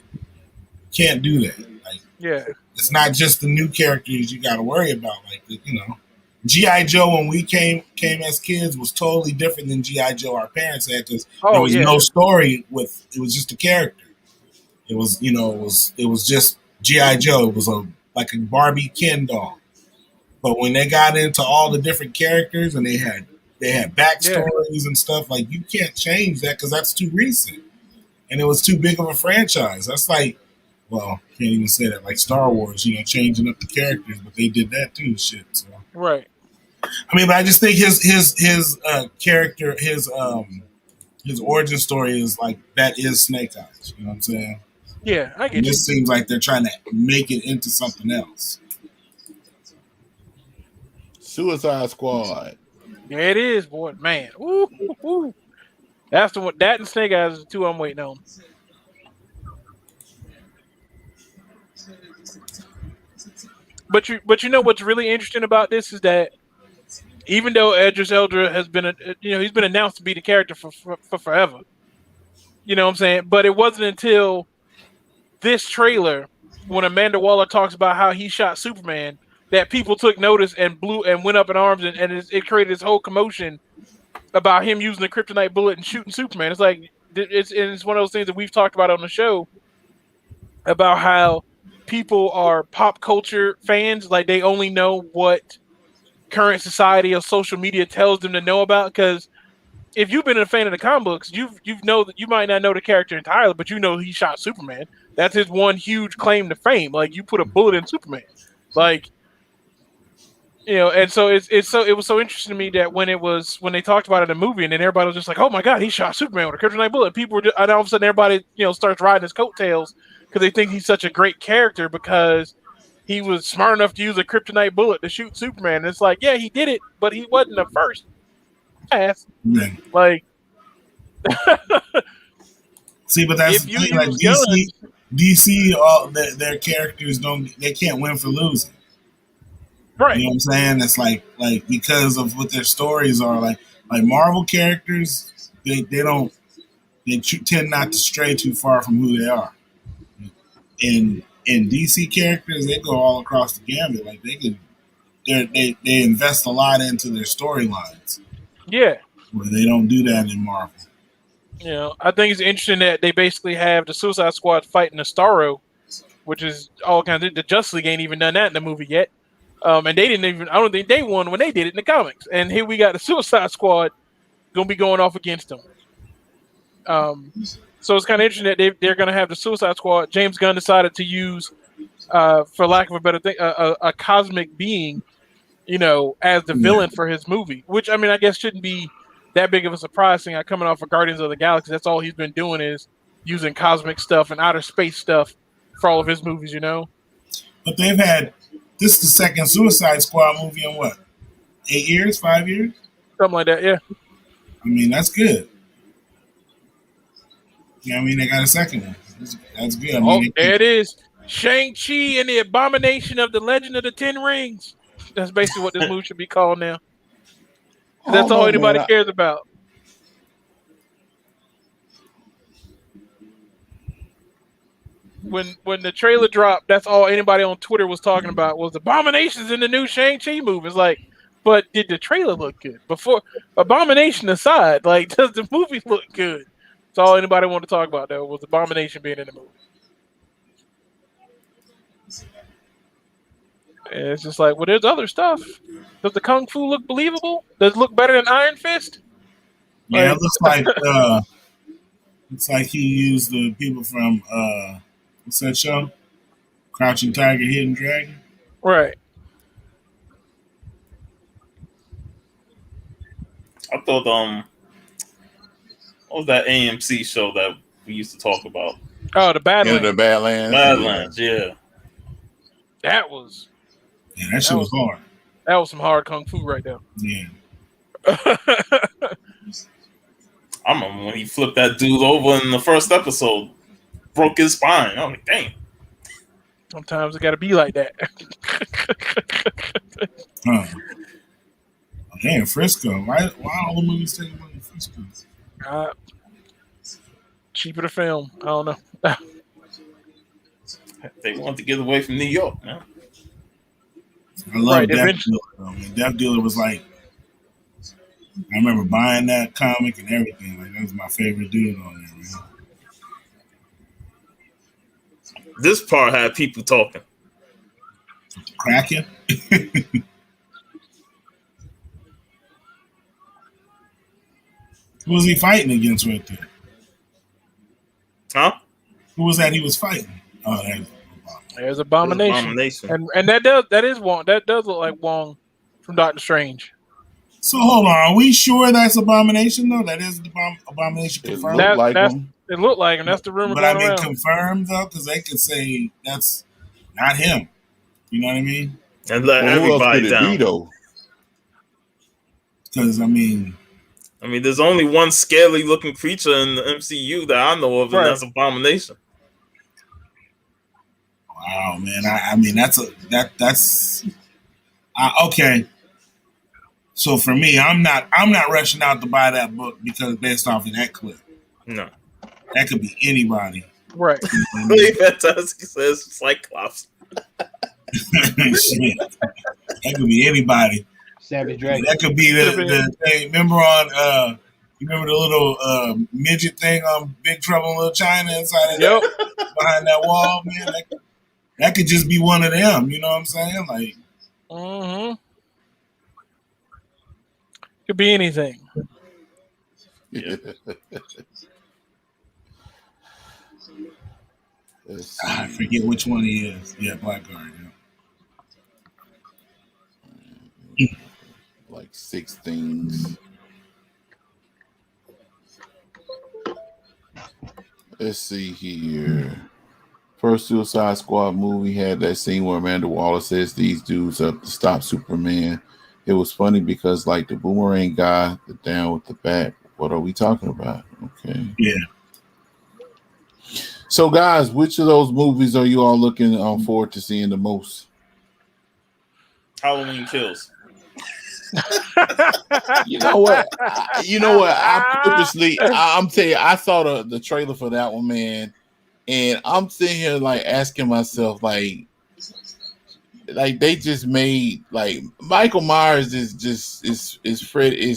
[SPEAKER 4] can't do that. Like,
[SPEAKER 3] yeah.
[SPEAKER 4] It's not just the new characters you got to worry about. Like, G.I. Joe when we came as kids was totally different than G.I. Joe our parents had because there was no story with, it was just a character. It was, it was just G.I. Joe. It was like a Barbie Ken doll. But when they got into all the different characters and they had backstories and stuff, like you can't change that because that's too recent. And it was too big of a franchise. That's like, well, can't even say that. Like Star Wars, changing up the characters, but they did that too. Shit. So.
[SPEAKER 3] Right.
[SPEAKER 4] I mean, but I just think his character, his origin story is like that is Snake Eyes. You know what I'm saying?
[SPEAKER 3] Yeah, I get it.
[SPEAKER 4] This seems like they're trying to make it into something else.
[SPEAKER 1] Suicide Squad.
[SPEAKER 3] Yeah, it is, boy. Man. Ooh, ooh, ooh. That's the one. That and Snake Eyes are the two I'm waiting on. But you know what's really interesting about this is that even though Idris Elba has been he's been announced to be the character for forever. You know what I'm saying? But it wasn't until this trailer when Amanda Waller talks about how he shot Superman that people took notice and went up in arms and it created this whole commotion about him using the kryptonite bullet and shooting Superman. It's like it's one of those things that we've talked about on the show about how people are pop culture fans, like they only know what current society or social media tells them to know about. Because if you've been a fan of the comic books, you know that you might not know the character entirely, but you know he shot Superman. That's his one huge claim to fame. Like you put a bullet in Superman, like and so it was so interesting to me that when they talked about it in the movie, and then everybody was just like, "Oh my god, he shot Superman with a kryptonite bullet." People were just, and all of a sudden everybody starts riding his coattails because they think he's such a great character because he was smart enough to use a kryptonite bullet to shoot Superman. And it's like, yeah, he did it, but he wasn't the first. Like,
[SPEAKER 4] see, but that's the thing. Like DC, all their characters they can't win for losing.
[SPEAKER 3] Right.
[SPEAKER 4] You know what I'm saying? It's like because of what their stories are. Like Marvel characters, they tend not to stray too far from who they are. In DC characters, they go all across the gamut. Like they invest a lot into their storylines.
[SPEAKER 3] Yeah.
[SPEAKER 4] Where they don't do that in Marvel.
[SPEAKER 3] I think it's interesting that they basically have the Suicide Squad fighting the Starro, which is all kinds of, the Justice League ain't even done that in the movie yet. And they didn't even. I don't think they won when they did it in the comics. And here we got the Suicide Squad gonna be going off against them. So it's kind of interesting that they're going to have the Suicide Squad. James Gunn decided to use, for lack of a better thing, a cosmic being, as the villain for his movie. Which, I mean, I guess shouldn't be that big of a surprise thing. Coming off of Guardians of the Galaxy, that's all he's been doing is using cosmic stuff and outer space stuff for all of his movies,
[SPEAKER 4] But they've had, this is the second Suicide Squad movie in what? 8 years? 5 years?
[SPEAKER 3] Something like that, yeah.
[SPEAKER 4] I mean, that's good. I mean, they got a second one. That's good. I mean,
[SPEAKER 3] there it is. Shang-Chi and the Abomination of the Legend of the Ten Rings. That's basically what this movie should be called now. That's all anybody cares about. When the trailer dropped, that's all anybody on Twitter was talking about was Abominations in the new Shang-Chi movie. It's like, but did the trailer look good? Before Abomination aside, does the movie look good? That's all anybody wanted to talk about, though, was Abomination being in the movie. And it's just like, well, there's other stuff. Does the Kung Fu look believable? Does it look better than Iron Fist?
[SPEAKER 4] Yeah, it looks like he used the people from what's that show? Crouching Tiger, Hidden Dragon.
[SPEAKER 3] Right.
[SPEAKER 5] I thought what was that AMC show that we used to talk about?
[SPEAKER 3] Oh, the Badlands.
[SPEAKER 1] The Badlands.
[SPEAKER 5] Badlands, yeah.
[SPEAKER 3] That was.
[SPEAKER 4] Yeah, that shit was hard.
[SPEAKER 3] That was some hard kung fu right there.
[SPEAKER 4] Yeah.
[SPEAKER 5] I remember when he flipped that dude over in the first episode, broke his spine. I'm like, dang.
[SPEAKER 3] Sometimes it got to be like that.
[SPEAKER 4] Oh, damn, Frisco. Why all the movies taking place in Frisco?
[SPEAKER 3] Cheaper to film. I don't know.
[SPEAKER 5] They wanted to get away from New York, man.
[SPEAKER 4] I love Death Dealer, though, man. Death Dealer was like, I remember buying that comic and everything. Like, that was my favorite dude on there, man.
[SPEAKER 5] This part had people talking.
[SPEAKER 4] Kraken? Who was he fighting against right there?
[SPEAKER 5] Huh?
[SPEAKER 4] Who was that he was fighting? Oh,
[SPEAKER 3] there's Abomination. And that does Wong. That does look like Wong from Doctor Strange.
[SPEAKER 4] So hold on, are we sure that's Abomination though? That is the Abomination confirmed.
[SPEAKER 3] It looked like him. That's the rumor.
[SPEAKER 4] But
[SPEAKER 3] going
[SPEAKER 4] I mean,
[SPEAKER 3] around.
[SPEAKER 4] confirmed though, because they could say that's not him. You know what I mean?
[SPEAKER 5] And let everybody down.
[SPEAKER 4] Because I mean,
[SPEAKER 5] there's only one scaly looking creature in the MCU that I know of, and that's Abomination.
[SPEAKER 4] Wow, man. I mean, that's okay. So for me, I'm not rushing out to buy that book because based off of that clip.
[SPEAKER 5] No,
[SPEAKER 4] that could be anybody.
[SPEAKER 3] Right.
[SPEAKER 5] Really fantastic says Cyclops.
[SPEAKER 4] Shit. That could be anybody.
[SPEAKER 6] Savage Dragon.
[SPEAKER 4] That could be the thing. Remember on you remember the little midget thing on Big Trouble in Little China inside of behind that wall, man? That could just be one of them, you know what I'm saying? Like
[SPEAKER 3] could be anything.
[SPEAKER 5] Yeah.
[SPEAKER 4] I forget which one he is. Yeah, Blackguard. Yeah.
[SPEAKER 1] Like 6 things. Let's see here. First Suicide Squad movie had that scene where Amanda Waller says these dudes up to stop Superman. It was funny because like the boomerang guy, the down with the bat. What are we talking about? Okay.
[SPEAKER 4] Yeah.
[SPEAKER 1] So guys, which of those movies are you all looking forward to seeing the most?
[SPEAKER 5] Halloween Kills.
[SPEAKER 1] You know what? I purposely, I'm telling you, I saw the trailer for that one, man, and I'm sitting here like asking myself, like they just made like Michael Myers is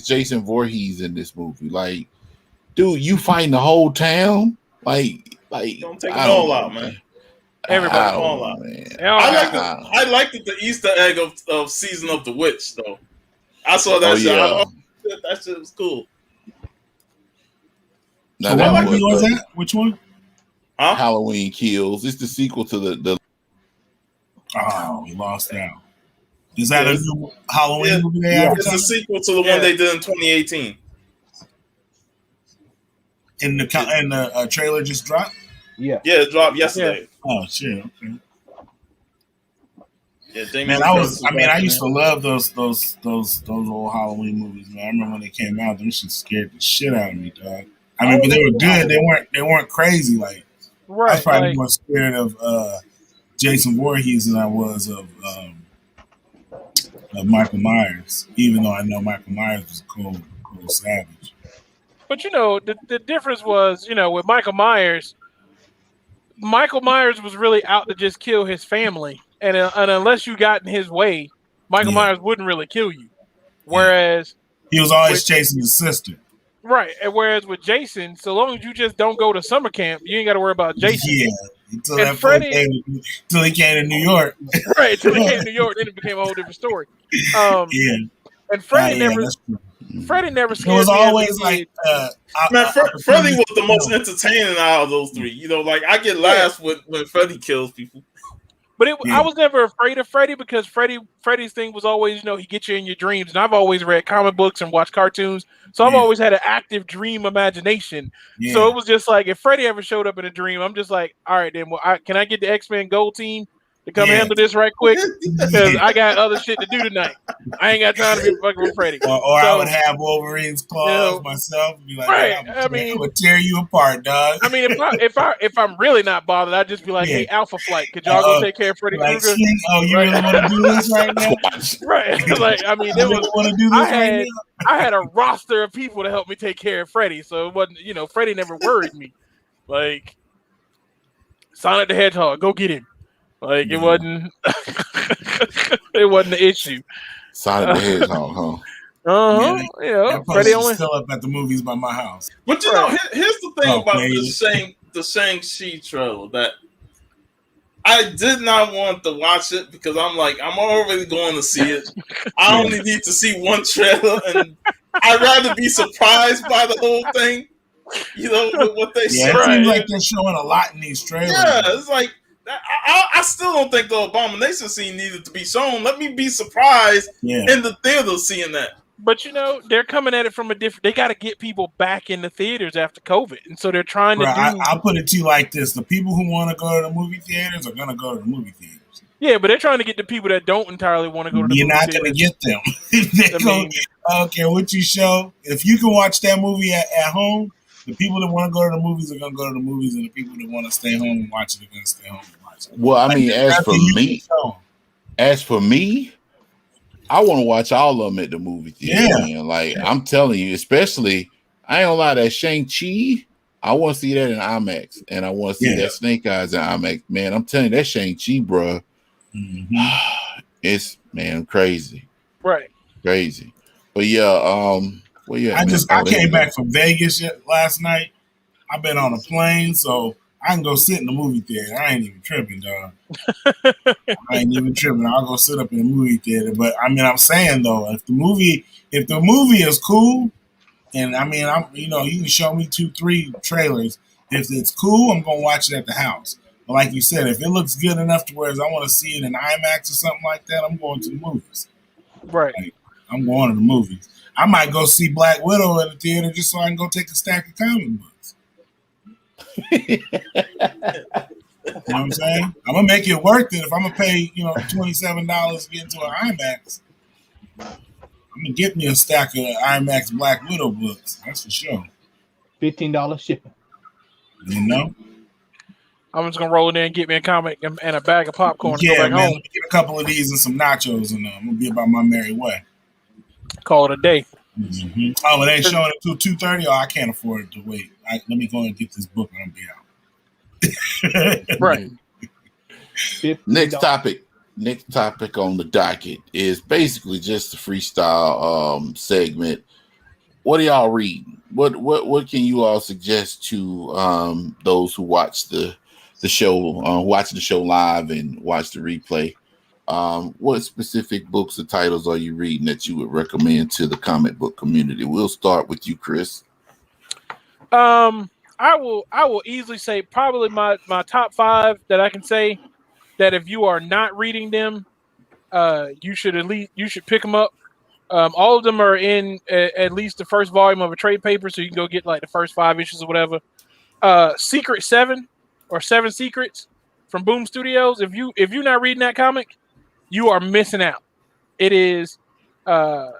[SPEAKER 1] Jason Voorhees in this movie. Like, dude, you fighting the whole town? Like
[SPEAKER 5] don't take it all out, man.
[SPEAKER 3] Everybody.
[SPEAKER 5] Oh,
[SPEAKER 1] man.
[SPEAKER 5] I liked the Easter egg of Season of the Witch though. I saw that
[SPEAKER 1] Oh
[SPEAKER 5] shit.
[SPEAKER 1] yeah.
[SPEAKER 5] That shit was cool.
[SPEAKER 1] Now
[SPEAKER 4] So
[SPEAKER 1] that
[SPEAKER 4] what movie was
[SPEAKER 1] the
[SPEAKER 4] that? Which one?
[SPEAKER 5] Huh?
[SPEAKER 1] Halloween Kills. It's the sequel to the.
[SPEAKER 4] Oh, we lost now. Is that a
[SPEAKER 5] Yes.
[SPEAKER 4] new Halloween
[SPEAKER 5] Yeah.
[SPEAKER 4] movie they
[SPEAKER 5] It's a
[SPEAKER 4] advertised?
[SPEAKER 5] sequel to the one they did in 2018.
[SPEAKER 4] And the trailer just dropped?
[SPEAKER 6] Yeah.
[SPEAKER 5] Yeah, it dropped yesterday.
[SPEAKER 4] Oh shit, okay.
[SPEAKER 5] Yeah, Jamie
[SPEAKER 4] Man,
[SPEAKER 5] Lee Curtis was back
[SPEAKER 4] I
[SPEAKER 5] in
[SPEAKER 4] used to
[SPEAKER 5] there.
[SPEAKER 4] love those old Halloween movies, man. I remember when they came out, them shit scared the shit out of me, dog. I mean, but they were good. They weren't crazy. Like I was
[SPEAKER 3] Right.
[SPEAKER 4] probably
[SPEAKER 3] Like,
[SPEAKER 4] more scared of Jason Voorhees than I was of Michael Myers, even though I know Michael Myers was a cool savage.
[SPEAKER 3] but the difference was, with Michael Myers was really out to just kill his family, and unless you got in his way, Michael
[SPEAKER 4] Yeah.
[SPEAKER 3] Myers wouldn't really kill you. Whereas
[SPEAKER 4] he was always chasing his sister.
[SPEAKER 3] Right, and whereas with Jason, so long as you just don't go to summer camp, you ain't got to worry about Jason.
[SPEAKER 4] Yeah, until
[SPEAKER 3] And Freddy,
[SPEAKER 4] he came to New York.
[SPEAKER 3] Right, until he came to New York, then it became a whole different story.
[SPEAKER 4] Yeah,
[SPEAKER 3] and Freddy
[SPEAKER 4] yeah,
[SPEAKER 3] never
[SPEAKER 4] it
[SPEAKER 3] scared
[SPEAKER 4] was
[SPEAKER 3] me
[SPEAKER 4] always like
[SPEAKER 5] Man, Freddy was the most entertaining out of those three. Like I get laughs when Freddy kills people.
[SPEAKER 3] But I was never afraid of Freddy because Freddy's thing was always, he gets you in your dreams. And I've always read comic books and watched cartoons. So I've always had an active dream imagination.
[SPEAKER 4] Yeah.
[SPEAKER 3] So it was just like, if Freddy ever showed up in a dream, I'm just like, all right, then, can I get the X-Men Gold team to come handle this right quick? Because I got other shit to do tonight. I ain't got time to be fucking with Freddy.
[SPEAKER 4] Or I would have Wolverine's claws myself and be like,
[SPEAKER 3] right.
[SPEAKER 4] I'm gonna tear you apart, dog.
[SPEAKER 3] I mean, if I'm really not bothered, I'd just be like, hey, Alpha Flight, could y'all go take care of Freddy Krueger?
[SPEAKER 4] Oh, you really want to do this right now?
[SPEAKER 3] Right. Like, I mean, I had a roster of people to help me take care of Freddy, so it wasn't, Freddy never worried me. Like, Sonic the Hedgehog, go get him. Like, it wasn't the issue.
[SPEAKER 1] Sonic the Hedgehog, huh?
[SPEAKER 4] Freddy only still up at the movies by my house.
[SPEAKER 5] But here's the thing about the Shang-Chi trailer that I did not want to watch it because I'm like, I'm already going to see it. I only need to see one trailer, and I'd rather be surprised by the whole thing. With what they say.
[SPEAKER 4] It seems like they're showing a lot in these trailers.
[SPEAKER 5] Yeah, it's like I still don't think the Abomination scene needed to be shown. Let me be surprised in the theater seeing that.
[SPEAKER 3] But they're coming at it from a different. They got to get people back in the theaters after COVID, and so they're trying to do.
[SPEAKER 4] I'll put it to you like this: the people who want to go to the movie theaters are going to go to the movie theaters.
[SPEAKER 3] Yeah, but they're trying to get the people that don't entirely want to go to the movie theaters.
[SPEAKER 4] You're not going to get them. I don't care what you show. If you can watch that movie at home, the people that want to go to the movies are going to go to the movies, and the people that want to stay home and watch it are going to stay home and watch it.
[SPEAKER 1] Well, I mean, as for me, I want to watch all of them at the movie theater. Yeah. Man. I'm telling you, especially, I ain't gonna lie, that Shang-Chi, I want to see that in IMAX, and I want to see that Snake Eyes in IMAX. Man, I'm telling you, that Shang-Chi, bro, it's crazy,
[SPEAKER 3] right?
[SPEAKER 1] Crazy, but I
[SPEAKER 4] came back from Vegas last night. I've been on a plane, so I can go sit in the movie theater. I ain't even tripping, dog. I'll go sit up in the movie theater. But I mean, I'm saying though, if the movie is cool, and I mean, you can show me 2-3 trailers. If it's cool, I'm gonna watch it at the house. But like you said, if it looks good enough to where I want to see it in IMAX or something like that, I'm going to the movies.
[SPEAKER 3] Right.
[SPEAKER 4] I'm going to the movies. I might go see Black Widow in the theater just so I can go take a stack of comic books. You know what I'm saying? I'm gonna make it worth it. If I'm gonna pay, $27 to get into an IMAX, I'm gonna get me a stack of IMAX Black Widow books. That's for sure.
[SPEAKER 6] $15 shipping.
[SPEAKER 3] I'm just gonna roll in there and get me a comic and a bag of popcorn.
[SPEAKER 4] Yeah,
[SPEAKER 3] and go back home.
[SPEAKER 4] Let me get a couple of these and some nachos, and I'm gonna be about my merry way.
[SPEAKER 3] Call it a day.
[SPEAKER 4] Mm-hmm. Oh, it ain't showing it till 2:30. Oh, I can't afford it to wait. Let me go and get this book and I'll be out.
[SPEAKER 3] Right.
[SPEAKER 1] Next topic on the docket is basically just a freestyle segment. What are y'all reading? What can you all suggest to those who watch the the show, watching the show live and watch the replay, what specific books or titles are you reading that you would recommend to the comic book community? We'll start with you, Chris.
[SPEAKER 3] I will easily say probably my top 5 that I can say that if you are not reading them, you should pick them up. All of them are in at least the first volume of a trade paper, so you can go get like the first 5 issues or whatever. Secret 7 or 7 Secrets from Boom Studios. If you're not reading that comic, you are missing out. It is an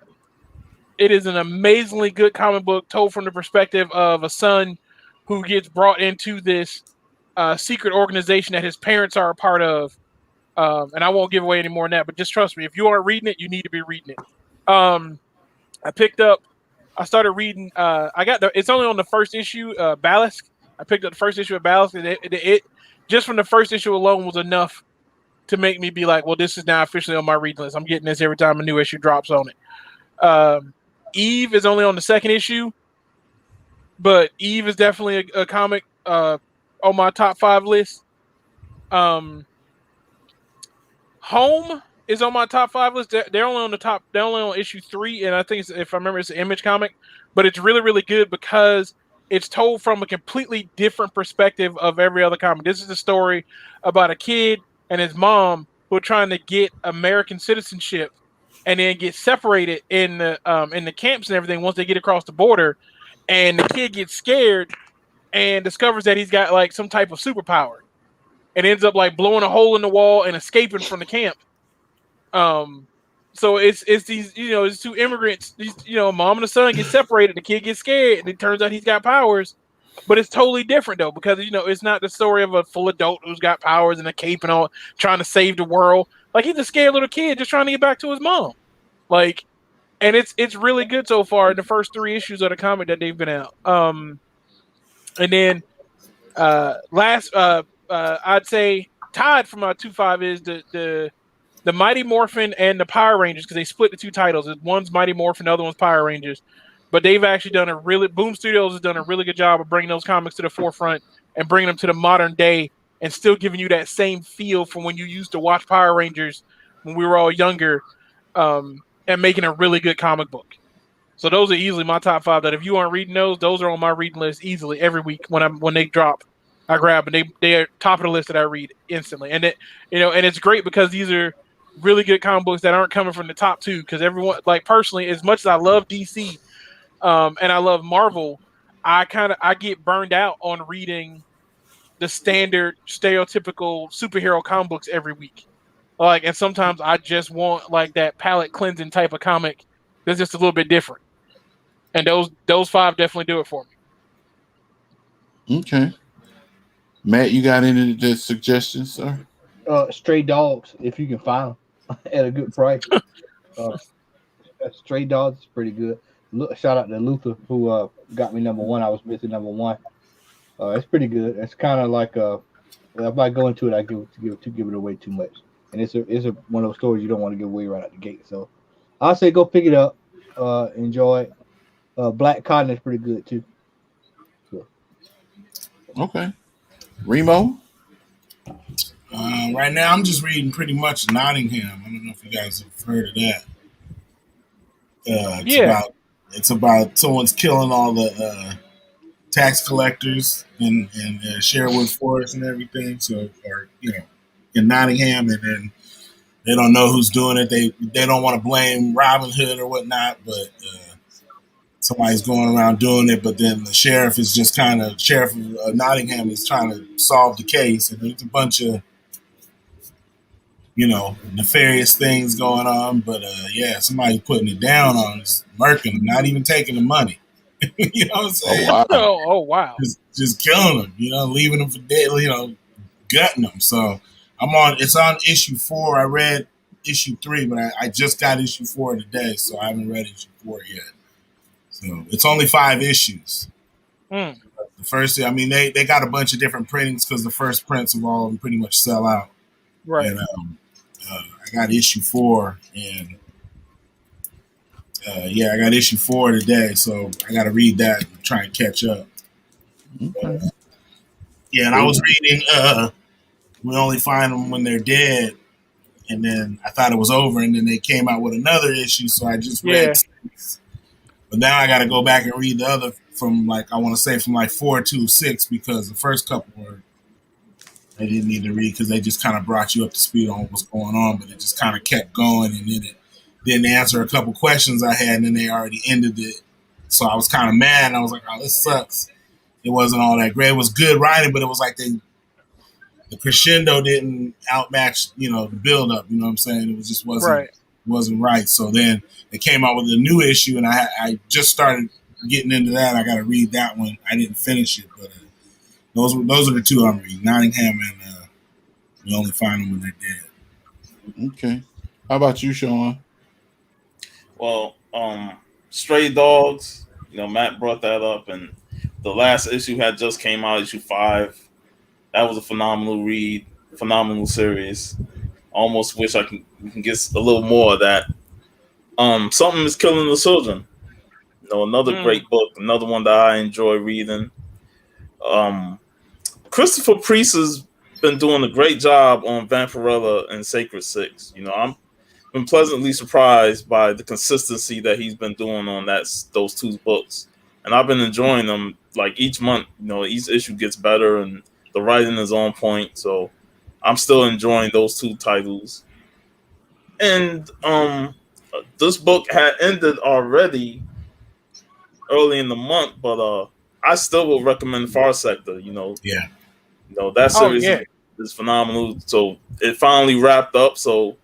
[SPEAKER 3] amazingly good comic book told from the perspective of a son who gets brought into this secret organization that his parents are a part of. And I won't give away any more than that, but just trust me, if you aren't reading it, you need to be reading it. I started reading, it's only on the first issue, Ballast. I picked up the first issue of Ballast, and it just from the first issue alone was enough to make me be like, well, this is now officially on my reading list. I'm getting this every time a new issue drops on it. Eve is only on the second issue, but Eve is definitely a comic on my top 5 list. Home is on my top 5 list. They're only on issue 3, and I think if I remember, it's an Image comic, but it's really, really good because it's told from a completely different perspective of every other comic. This is a story about a kid and his mom who are trying to get American citizenship, and then get separated in the camps and everything once they get across the border, and the kid gets scared and discovers that he's got like some type of superpower, and ends up like blowing a hole in the wall and escaping from the camp. So it's these, it's 2 immigrants, mom and the son get separated, the kid gets scared, and it turns out he's got powers. But it's totally different though, because it's not the story of a full adult who's got powers and a cape and all trying to save the world. Like, he's a scared little kid just trying to get back to his mom. Like, and it's really good so far in the first 3 issues of the comic that they've been out. And then I'd say tied for my 2-5 is the Mighty Morphin and the Power Rangers, because they split the 2 titles. One's Mighty Morphin, the other one's Power Rangers. But they've actually Boom Studios has done a really good job of bringing those comics to the forefront and bringing them to the modern day, and still giving you that same feel from when you used to watch Power Rangers when we were all younger, and making a really good comic book. So those are easily my top 5. That if you aren't reading those are on my reading list easily every week. When they drop, I grab, and they are top of the list that I read instantly. And and it's great because these are really good comic books that aren't coming from the top 2. Because everyone, like, personally, as much as I love DC, and I love Marvel, I get burned out on reading the standard stereotypical superhero comic books every week. Like, and sometimes I just want like that palate cleansing type of comic that's just a little bit different. And those 5 definitely do it for
[SPEAKER 1] me. Okay. Matt, you got any suggestions, sir?
[SPEAKER 6] Stray Dogs, if you can find them at a good price. Stray Dogs is pretty good. Shout out to Luther, who got me number 1. I was missing number 1. It's pretty good. It's kind of like if I go into it, I give it away too much, and it's one of those stories you don't want to give away right out the gate. So I'll say go pick it up, enjoy it. Black Cotton is pretty good too. So.
[SPEAKER 1] Okay, Remo.
[SPEAKER 4] Right now, I'm just reading pretty much Nottingham. I don't know if you guys have heard of that. It's about someone's killing all the tax collectors in Sherwood Forest and everything. So, in Nottingham, and then they don't know who's doing it. They don't want to blame Robin Hood or whatnot, but somebody's going around doing it. But then the sheriff of Nottingham is trying to solve the case, and there's a bunch of nefarious things going on. But somebody's putting it down on us, murking them, not even taking the money. You know what I'm saying?
[SPEAKER 1] Oh, wow.
[SPEAKER 3] Oh wow.
[SPEAKER 4] Just killing them, leaving them for dead, gutting them. So it's on issue 4. I read issue 3, but I just got issue 4 today, so I haven't read issue 4 yet. So it's only 5 issues. The first, they got a bunch of different printings because the first prints of all of them pretty much sell out.
[SPEAKER 3] Right.
[SPEAKER 4] And I got issue 4, and I got issue 4 today, so I got to read that and try and catch up.
[SPEAKER 1] Okay.
[SPEAKER 4] Yeah, and I was reading We Only Find Them When They're Dead, and then I thought it was over, and then they came out with another issue, so I just read
[SPEAKER 3] Yeah.
[SPEAKER 4] 6. But now I got to go back and read the other from like I want to say from like 4 to 6 because the first couple were I didn't need to read because they just kind of brought you up to speed on what was going on, but it just kind of kept going, and then it didn't answer a couple questions I had, and then they already ended it. So I was kind of mad. I was like, "Oh, this sucks." It wasn't all that great. It was good writing, but it was like the crescendo didn't outmatch, the build up. You know what I'm saying? It was just
[SPEAKER 3] Right.
[SPEAKER 4] wasn't right. So then they came out with a new issue, and I just started getting into that. I got to read that one. I didn't finish it, but those are the two I'm reading: Nottingham and We Only Find Them When They're Dead.
[SPEAKER 1] Okay. How about you, Sean?
[SPEAKER 5] Well, Stray Dogs. Matt brought that up, and the last issue had just came out, issue 5. That was a phenomenal read, phenomenal series. Almost wish we can get a little more of that. Something is Killing the Children. Another great book, another one that I enjoy reading. Christopher Priest has been doing a great job on Vampirella and Sacred 6. I'm been pleasantly surprised by the consistency that he's been doing on those 2 books, and I've been enjoying them. Like each month, each issue gets better, and the writing is on point. So I'm still enjoying those 2 titles. And this book had ended already early in the month, but I still will recommend Far Sector.
[SPEAKER 4] Yeah.
[SPEAKER 5] That series is phenomenal. So it finally wrapped up. So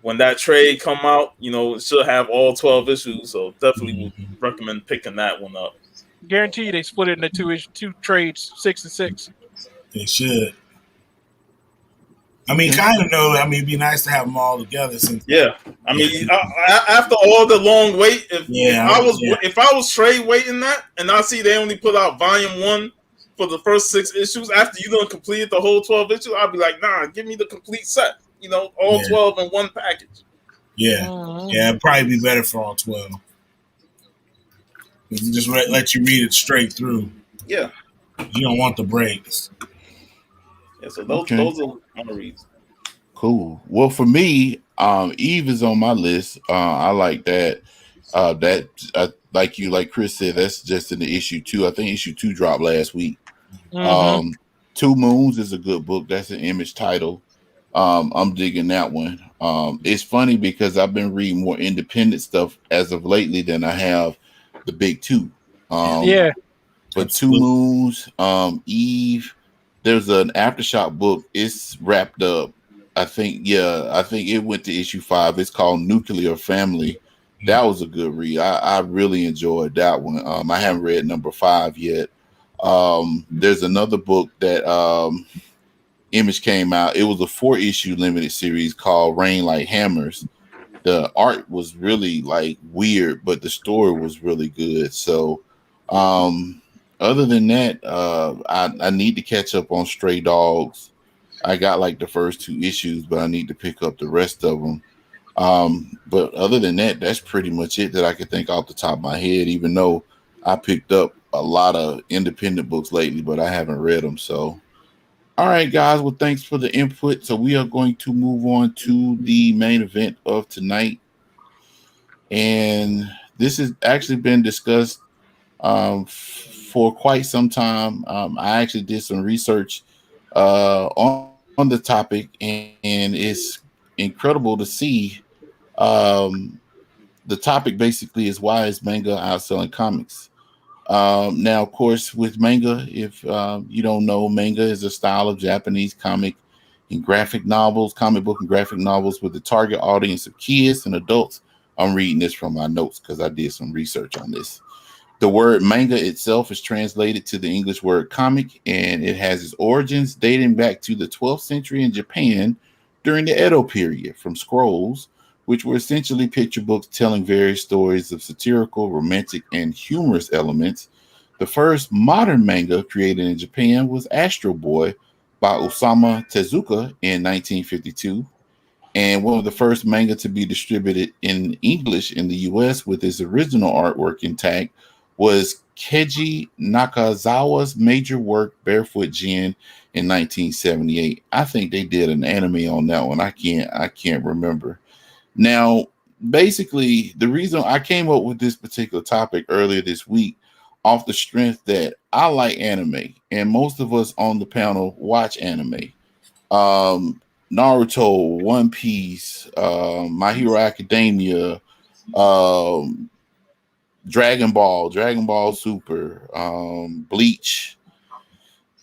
[SPEAKER 5] when that trade come out, it should have all 12 issues. So definitely would recommend picking that one up.
[SPEAKER 3] Guarantee they split it into two trades, 6 and 6.
[SPEAKER 4] They should. I mean, kind of know. I mean, it'd be nice to have them all together.
[SPEAKER 5] I mean, after all the long wait, if I was trade waiting that, and I see they only put out volume 1 for the first 6 issues, after you done completed the whole 12 issues, I'd be like, nah, give me the complete set. All 12 in one package.
[SPEAKER 4] Yeah, it'd probably be better for all 12. Just let you read it straight through.
[SPEAKER 5] Yeah,
[SPEAKER 4] you don't want the breaks.
[SPEAKER 5] Yeah, so those are my reads.
[SPEAKER 1] Cool. Well, for me, Eve is on my list. I like that. Like Chris said, that's just in the issue 2. I think issue 2 dropped last week. 2 Moons is a good book. That's an Image title. I'm digging that one. It's funny because I've been reading more independent stuff as of lately than I have the big 2. But 2 Moons, Eve, there's an Aftershock book. It's wrapped up. I think it went to issue 5. It's called Nuclear Family. That was a good read. I really enjoyed that one. I haven't read number 5 yet. There's another book that Image came out. It was a 4-issue limited series called Rain Like Hammers. The art was really like weird, but the story was really good. So other than that, I need to catch up on Stray Dogs. I got like the first 2 issues, but I need to pick up the rest of them. But other than that, that's pretty much it that I can think off the top of my head, even though I picked up a lot of independent books lately, but I haven't read them. So, all right, guys. Well, thanks for the input. So we are going to move on to the main event of tonight. And this has actually been discussed for quite some time. I actually did some research on the topic, and it's incredible to see. The topic basically is, why is manga outselling comics? Now, of course, with manga, if you don't know, manga is a style of Japanese comic and graphic novels with the target audience of kids and adults. I'm reading this from my notes because I did some research on this. The word manga itself is translated to the English word comic, and it has its origins dating back to the 12th century in Japan during the Edo period, from scrolls, which were essentially picture books telling various stories of satirical, romantic, and humorous elements. The first modern manga created in Japan was Astro Boy by Osamu Tezuka in 1952. And one of the first manga to be distributed in English in the US with its original artwork intact was Keiji Nakazawa's major work, Barefoot Gen, in 1978. I think they did an anime on that one. I can't remember. Now, basically, the reason I came up with this particular topic earlier this week off the strength that I like anime, and most of us on the panel watch anime. Naruto, One Piece, My Hero Academia, um, Dragon Ball Super, Bleach,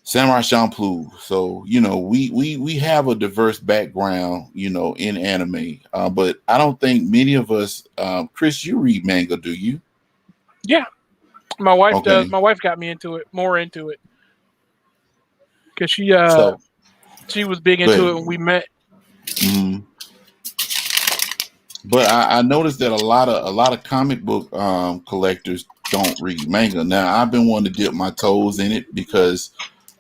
[SPEAKER 1] Samurai Champloo. So we have a diverse background, in anime. But I don't think many of us. Chris, you read manga, do you?
[SPEAKER 3] Yeah, my wife
[SPEAKER 1] Okay.
[SPEAKER 3] does. My wife got me more into it, because
[SPEAKER 1] So,
[SPEAKER 3] she was big into
[SPEAKER 1] but,
[SPEAKER 3] it when we met.
[SPEAKER 1] but I noticed that a lot of comic book collectors don't read manga. Now, I've been wanting to dip my toes in it because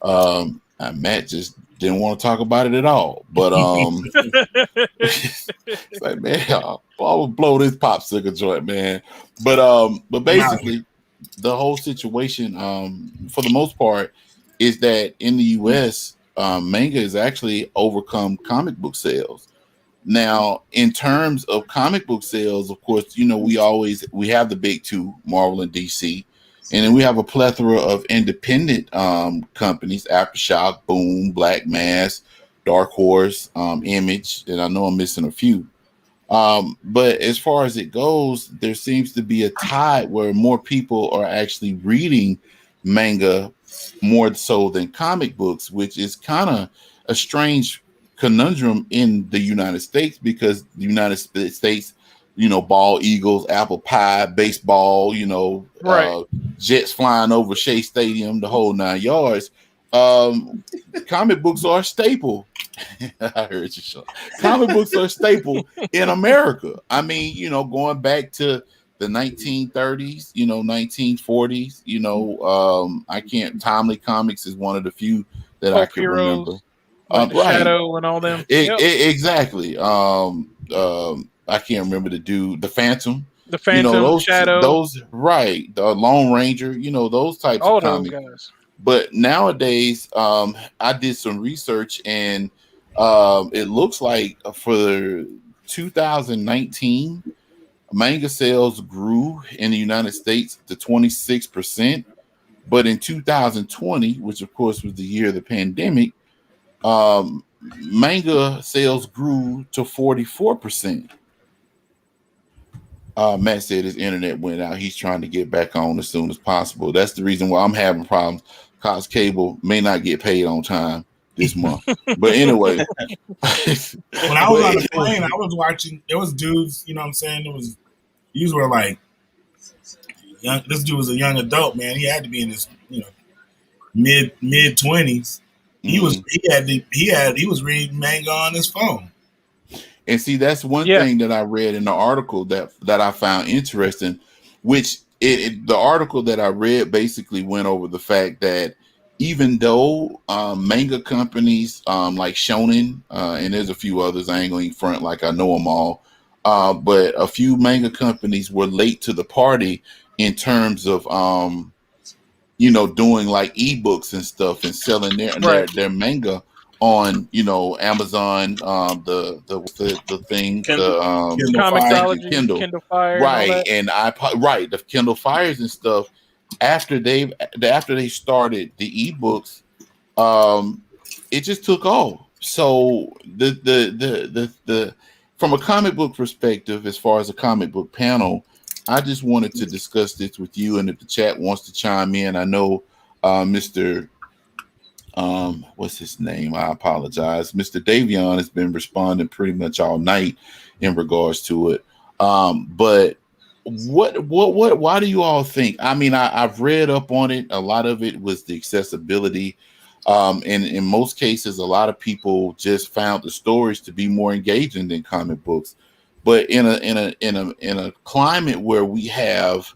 [SPEAKER 1] Matt just didn't want to talk about it at all. But it's like, man, I'll blow this popsicle joint, man. But basically, the whole situation, for the most part, is that in the U.S., manga has actually overcome comic book sales. Now, in terms of comic book sales, of course, we have the big two, Marvel and DC, and then we have a plethora of independent companies: Aftershock, Boom, Black Mass, Dark Horse, Image, and I know I'm missing a few. But as far as it goes, there seems to be a tide where more people are actually reading manga more so than comic books, which is kind of a strange conundrum in the United States, because the United States, bald eagles, apple pie, baseball,
[SPEAKER 3] Right.
[SPEAKER 1] jets flying over Shea Stadium, the whole 9 yards. Comic books are a staple. I heard you, Sean. Comic books are a staple in America. I mean, going back to the 1930s, 1940s, I can't. Timely Comics is one of the few that I
[SPEAKER 3] Pulp
[SPEAKER 1] can
[SPEAKER 3] Heroes,
[SPEAKER 1] remember.
[SPEAKER 3] like the
[SPEAKER 1] Right.
[SPEAKER 3] Shadow and all them. Yep.
[SPEAKER 1] Exactly. I can't remember the dude, the Phantom.
[SPEAKER 3] The Phantom, Shadow,
[SPEAKER 1] those right, the Lone Ranger. Those types of
[SPEAKER 3] all those
[SPEAKER 1] comics.
[SPEAKER 3] guys.
[SPEAKER 1] But nowadays, I did some research, and it looks like for 2019, manga sales grew in the United States to 26%. But in 2020, which of course was the year of the pandemic, manga sales grew to 44%. Matt said his internet went out. He's trying to get back on as soon as possible. That's the reason why I'm having problems. Cox Cable may not get paid on time this month. But anyway.
[SPEAKER 4] When I was on the plane, I was watching, there was dudes, you know what I'm saying? These were like, this dude was a young adult, man. He had to be in his, mid 20s. He was reading manga on his phone.
[SPEAKER 1] And see, that's one thing that I read in the article that I found interesting, which the article that I read basically went over the fact that even though manga companies like Shonen, and there's a few others, I ain't going to front like I know them all, but a few manga companies were late to the party in terms of doing like ebooks and stuff and selling their manga on Amazon, the thing,
[SPEAKER 5] Kindle.
[SPEAKER 1] the
[SPEAKER 3] Comixology,
[SPEAKER 1] Kindle
[SPEAKER 3] Fire,
[SPEAKER 1] right, and iPod, the Kindle Fires and stuff. After they started the ebooks, it just took off. So the from a comic book perspective, as far as a comic book panel, I just wanted to discuss this with you, and if the chat wants to chime in, I know Mr. What's his name? I apologize. Mr. Davion has been responding pretty much all night in regards to it. But why do you all think? I mean, I've read up on it. A lot of it was the accessibility. And in most cases, a lot of people just found the stories to be more engaging than comic books. But in a climate where we have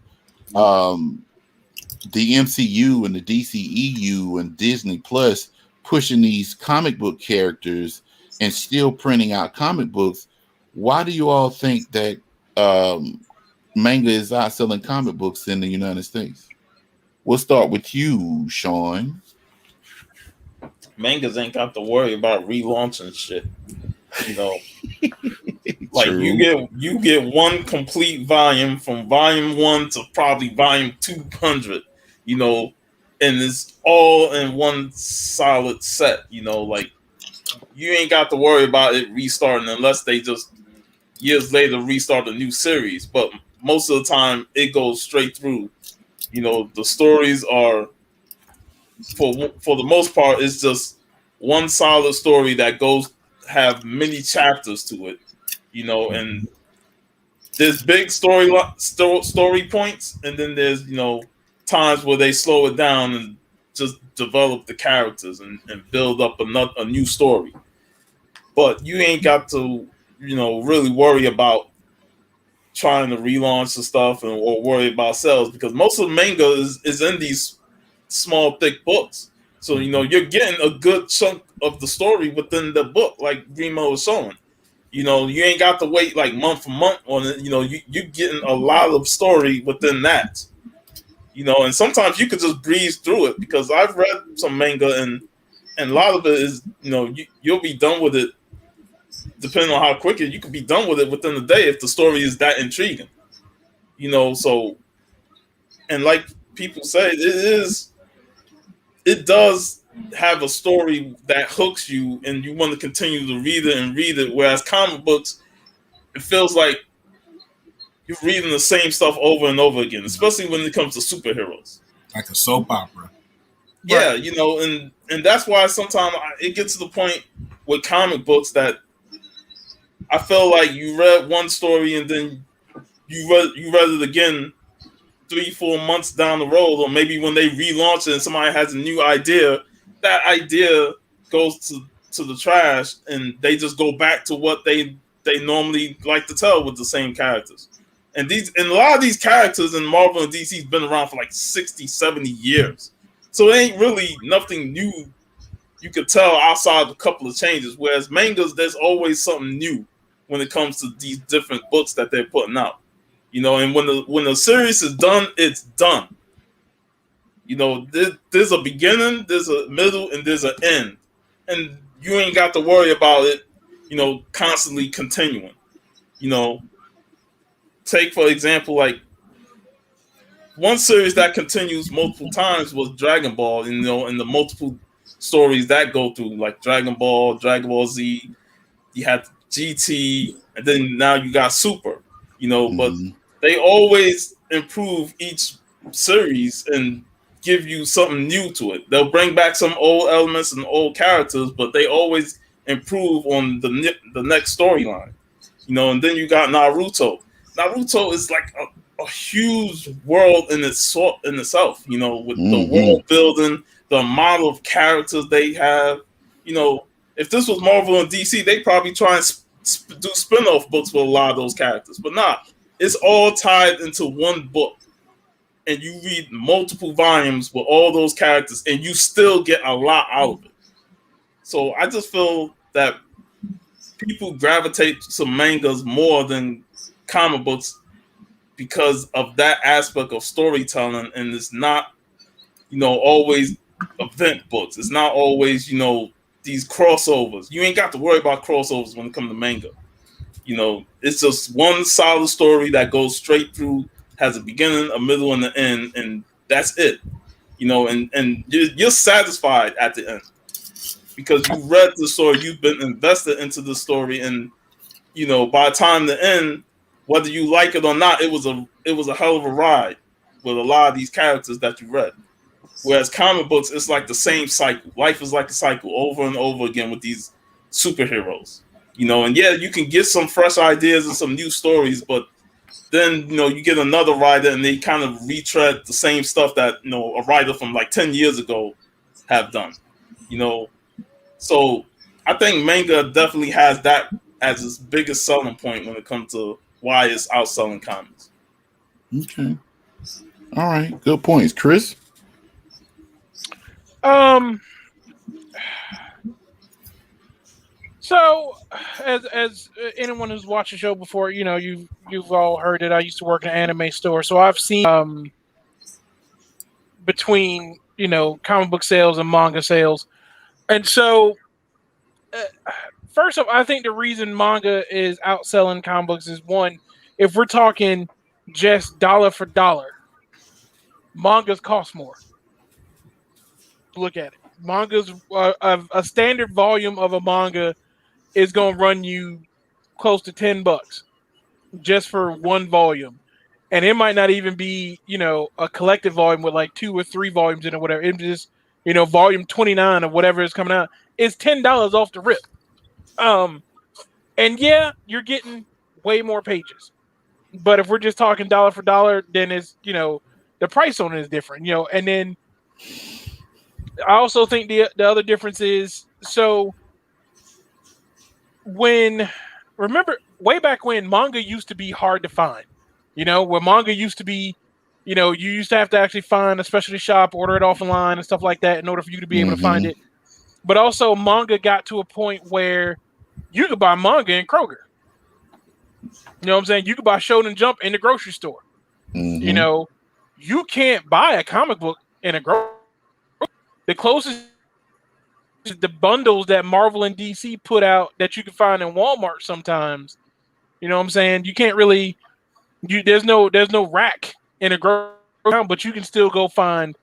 [SPEAKER 1] the MCU and the DCEU and Disney Plus pushing these comic book characters and still printing out comic books, why do you all think that manga is outselling comic books in the United States? We'll start with you, Sean.
[SPEAKER 5] Mangas ain't got to worry about relaunching shit. You know, like
[SPEAKER 1] True.
[SPEAKER 5] you get one complete volume from volume 1 to probably volume 200. You know, and it's all in one solid set. You know, like you ain't got to worry about it restarting unless they just years later restart a new series. But most of the time, it goes straight through. You know, the stories are for the most part, it's just one solid story that goes have many chapters to it. You know, and there's big story points, and then there's times where they slow it down and just develop the characters and build up a new story. But you ain't got to really worry about trying to relaunch the stuff or worry about sales, because most of the manga is in these small thick books. So you're getting a good chunk of the story within the book, like Remo was showing. You ain't got to wait like month for month on it. You're getting a lot of story within that. And sometimes you could just breeze through it, because I've read some manga and a lot of it is you'll be done with it. Depending on how quick you could be done with it within a day if the story is that intriguing. So, and like people say, it does have a story that hooks you and you want to continue to read it. Whereas comic books, it feels like you're reading the same stuff over and over again, especially when it comes to superheroes.
[SPEAKER 4] Like a soap opera.
[SPEAKER 5] Yeah, and that's why sometimes it gets to the point with comic books that I feel like you read one story and then you read it again 3-4 months down the road, or maybe when they relaunch it and somebody has a new idea, that idea goes to the trash and they just go back to what they normally like to tell with the same characters. And a lot of these characters in Marvel and DC has been around for like 60, 70 years. So it ain't really nothing new you could tell outside of a couple of changes. Whereas mangas, there's always something new when it comes to these different books that they're putting out. And when the series is done, it's done. There's a beginning, there's a middle, and there's an end. And you ain't got to worry about it, constantly continuing. Take, for example, like one series that continues multiple times was Dragon Ball, and the multiple stories that go through, like Dragon Ball Z, you had GT, and then now you got Super, but they always improve each series and give you something new to it. They'll bring back some old elements and old characters, but they always improve on the next storyline. And then you got Naruto. Naruto is like a huge world in itself, with the world building, the amount of characters they have. If this was Marvel and DC, they probably try and do spin-off books with a lot of those characters. But not. It's all tied into one book. And you read multiple volumes with all those characters, and you still get a lot out of it. So I just feel that people gravitate to mangas more than comic books because of that aspect of storytelling, and it's not, always event books. It's not always, these crossovers. You ain't got to worry about crossovers when it comes to manga. It's just one solid story that goes straight through, has a beginning, a middle, and an end, and that's it. And you're satisfied at the end because you read the story, you've been invested into the story, and by the time the end, whether you like it or not, it was a hell of a ride with a lot of these characters that you read. Whereas comic books, it's like the same cycle. Life is like a cycle over and over again with these superheroes. And yeah, you can get some fresh ideas and some new stories, but then you get another writer and they kind of retread the same stuff that a writer from like 10 years ago have done. So I think manga definitely has that as its biggest selling point when it comes to why it's outselling comics.
[SPEAKER 1] Okay. All right. Good points, Chris.
[SPEAKER 3] So, as anyone who's watched the show before, you've all heard it. I used to work in an anime store, so I've seen between comic book sales and manga sales. And so, first off, I think the reason manga is outselling comic books is one, if we're talking just dollar for dollar, mangas cost more. Look at it. Mangas, a standard volume of a manga is going to run you close to $10 just for one volume. And it might not even be, a collected volume with like 2 or 3 volumes in it, or whatever. It's just, volume 29 of whatever is coming out. It's $10 off the rip. And yeah, you're getting way more pages. But if we're just talking dollar for dollar, then it's, the price on it is different, and then I also think the other difference is, so remember way back when manga used to be hard to find, where manga used to be, you used to have to actually find a specialty shop, order it offline and stuff like that in order for you to be able to find it. But also manga got to a point where you could buy manga in Kroger. You know what I'm saying? You could buy Shonen Jump in the grocery store. You can't buy a comic book in a grocery. The closest is the bundles that Marvel and DC put out that you can find in Walmart sometimes. You know what I'm saying? You can't really. There's no rack in a grocery store, but you can still go find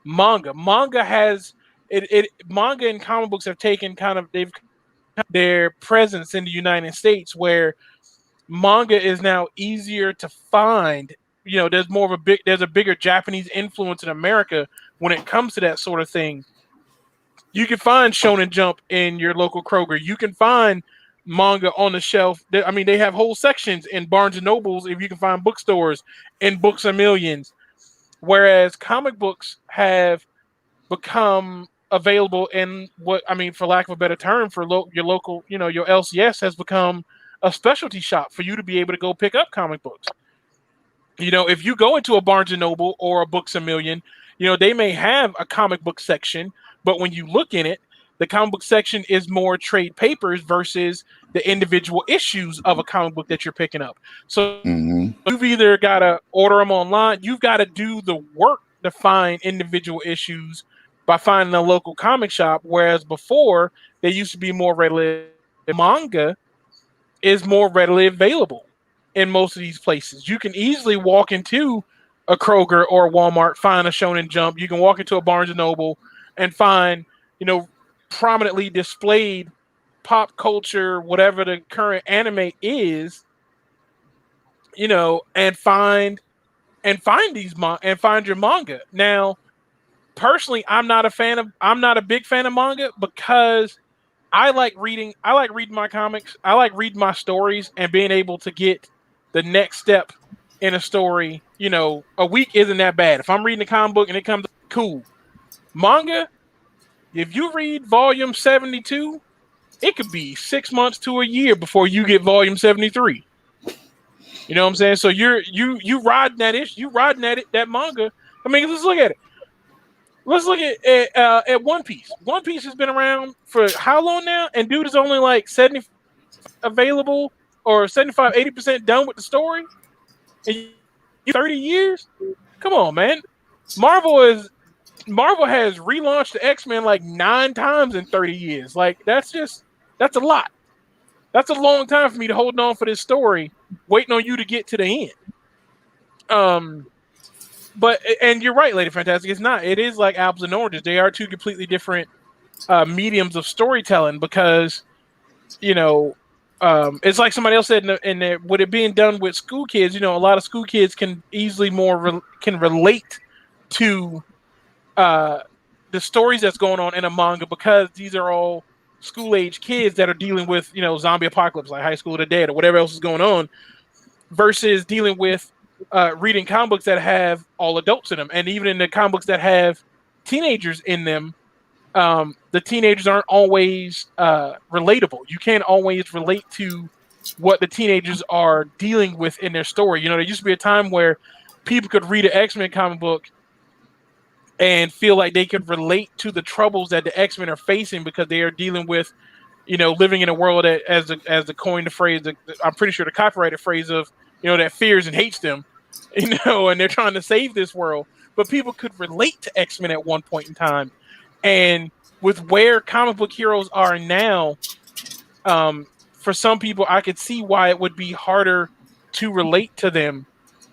[SPEAKER 3] manga. Manga has it. Manga and comic books have taken they've their presence in the United States, where manga is now easier to find. There's there's a bigger Japanese influence in America when it comes to that sort of thing. You can find Shonen Jump in your local Kroger. You can find manga on the shelf. They have whole sections in Barnes and Nobles, if you can find bookstores, and Books A Millions. Whereas comic books have become available in for lack of a better term, for your local, your LCS has become a specialty shop for you to be able to go pick up comic books. If you go into a Barnes and Noble or a Books A Million, they may have a comic book section, but when you look in it, the comic book section is more trade papers versus the individual issues of a comic book that you're picking up. So you've either got to order them online, you've got to do the work to find individual issues by finding a local comic shop, whereas before they used to be more readily. Manga is more readily available in most of these places. You can easily walk into a Kroger or a Walmart, find a Shonen Jump. You can walk into a Barnes and Noble and find, prominently displayed pop culture, whatever the current anime is, and find your manga. Now, personally, I'm not a big fan of manga because I like reading my comics. I like reading my stories and being able to get the next step in a story. A week isn't that bad. If I'm reading a comic book and it comes cool. Manga, if you read volume 72, it could be 6 months to a year before you get volume 73. You know what I'm saying? So you riding that ish, you riding that manga. Let's look at it. Let's look at One Piece. One Piece has been around for how long now? And dude is only like 70 available, or 75, 80% done with the story. And 30 years? Come on, man. Marvel has relaunched the X-Men like 9 times in 30 years. Like that's a lot. That's a long time for me to hold on for this story, waiting on you to get to the end. But you're right, Lady Fantastic. It is like apples and oranges. They are two completely different mediums of storytelling, because it's like somebody else said in there, with it being done with school kids, a lot of school kids can easily can relate to the stories that's going on in a manga, because these are all school age kids that are dealing with zombie apocalypse, like High School of the Dead or whatever else is going on, versus dealing with reading comic books that have all adults in them. And even in the comic books that have teenagers in them, the teenagers aren't always relatable. You can't always relate to what the teenagers are dealing with in their story. There used to be a time where people could read an X-Men comic book and feel like they could relate to the troubles that the X-Men are facing, because they are dealing with, living in a world that, as the coined the phrase, I'm pretty sure the copyrighted phrase of, that fears and hates them, and they're trying to save this world. but people could relate to X-Men at one point in time. And with where comic book heroes are now, for some people, I could see why it would be harder to relate to them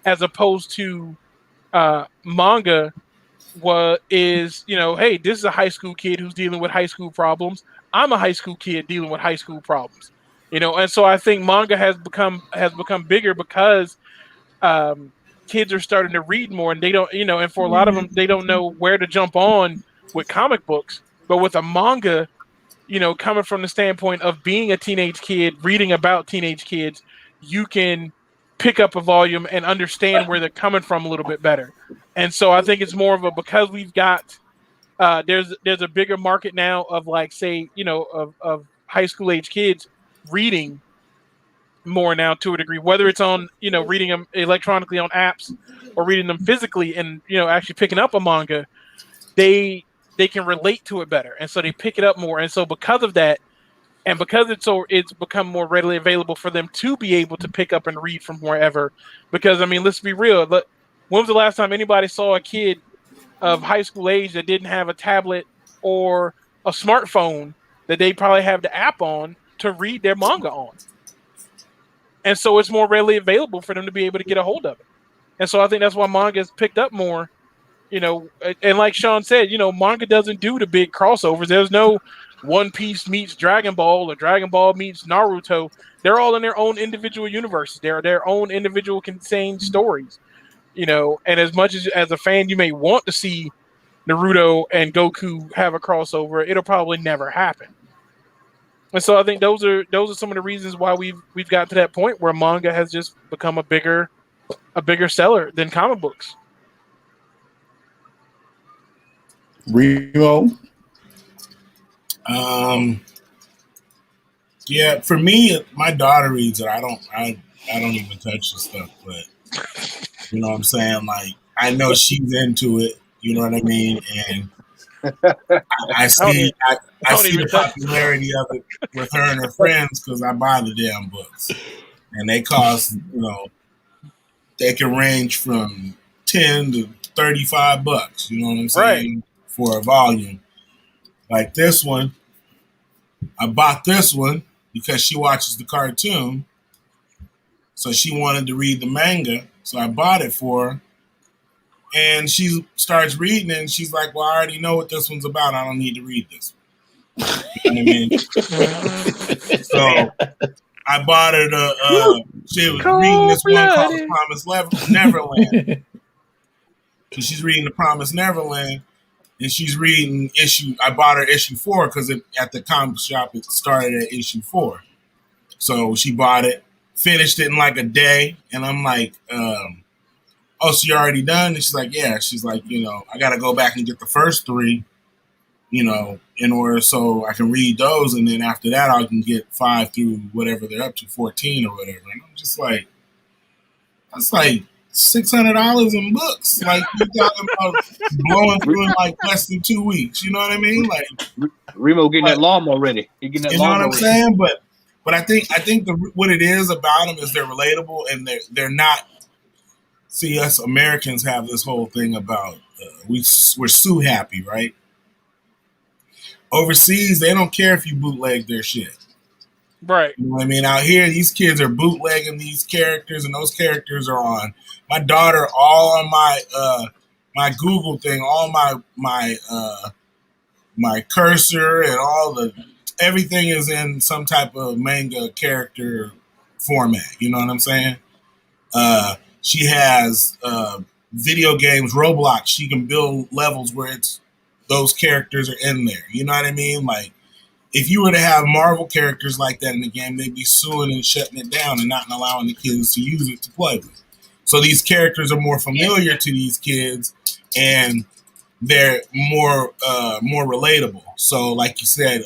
[SPEAKER 3] as opposed to manga is, hey, this is a high school kid who's dealing with high school problems. I'm a high school kid dealing with high school problems. And so I think manga has become bigger because kids are starting to read more, and they don't, and for a lot of them, they don't know where to jump on with comic books. But with a manga, coming from the standpoint of being a teenage kid, reading about teenage kids, you can pick up a volume and understand where they're coming from a little bit better. And so I think it's more of because we've got there's a bigger market now of like, say, of high school age kids reading more now to a degree, whether it's on, reading them electronically on apps or reading them physically and, actually picking up a manga, they can relate to it better. And so they pick it up more. And so because of that, and because it's become more readily available for them to be able to pick up and read from wherever. Because, I mean, let's be real. When was the last time anybody saw a kid of high school age that didn't have a tablet or a smartphone that they probably have the app on to read their manga on? And so it's more readily available for them to be able to get a hold of it. And so I think that's why manga is picked up more. And like Sean said, manga doesn't do the big crossovers. There's no One Piece meets Dragon Ball or Dragon Ball meets Naruto. They're all in their own individual universes. They're their own individual contained stories. And as much as a fan, you may want to see Naruto and Goku have a crossover, it'll probably never happen. And so I think those are some of the reasons why we've got to that point where manga has just become a bigger seller than comic books.
[SPEAKER 1] Remo?
[SPEAKER 4] Yeah, for me, my daughter reads it. I don't even touch the stuff, but you know what I'm saying? Like, I know she's into it, you know what I mean? And I see the popularity of it with her and her friends because I buy the damn books. And they cost, they can range from $10 to $35, you know what I'm saying? Right. For a volume. Like this one, I bought this one because she watches the cartoon. So she wanted to read the manga. So I bought it for her. And she starts reading it and she's like, well, I already know what this one's about. I don't need to read this one. You know what I mean? So I bought her she was reading this one called The Promised Neverland. So she's reading The Promised Neverland. And she's reading I bought her issue 4 because at the comic shop it started at issue 4. So she bought it, finished it in like a day, and I'm like, oh, so you already done? And she's like, yeah. She's like, I got to go back and get the first 3, in order so I can read those, and then after that I can get 5 through whatever they're up to, 14 or whatever. And I'm just like, that's like $600 in books. Like, you're talking about blowing through in like less than 2 weeks. You know what I mean? Like,
[SPEAKER 6] Remo getting that lawnmower ready. He getting that
[SPEAKER 4] you know what I'm
[SPEAKER 6] ready.
[SPEAKER 4] saying? But I think what it is about them is they're relatable and they're not. See, us Americans have this whole thing about we're sue happy, right? Overseas, they don't care if you bootleg their shit.
[SPEAKER 3] Right.
[SPEAKER 4] You know what I mean? Out here, these kids are bootlegging these characters, and those characters are on my daughter, all on my Google thing, all my cursor and everything is in some type of manga character format. You know what I'm saying? She has video games, Roblox. She can build levels where those characters are in there. You know what I mean? Like, if you were to have Marvel characters like that in the game, they'd be suing and shutting it down and not allowing the kids to use it to play with. So these characters are more familiar to these kids, and they're more relatable. So, like you said,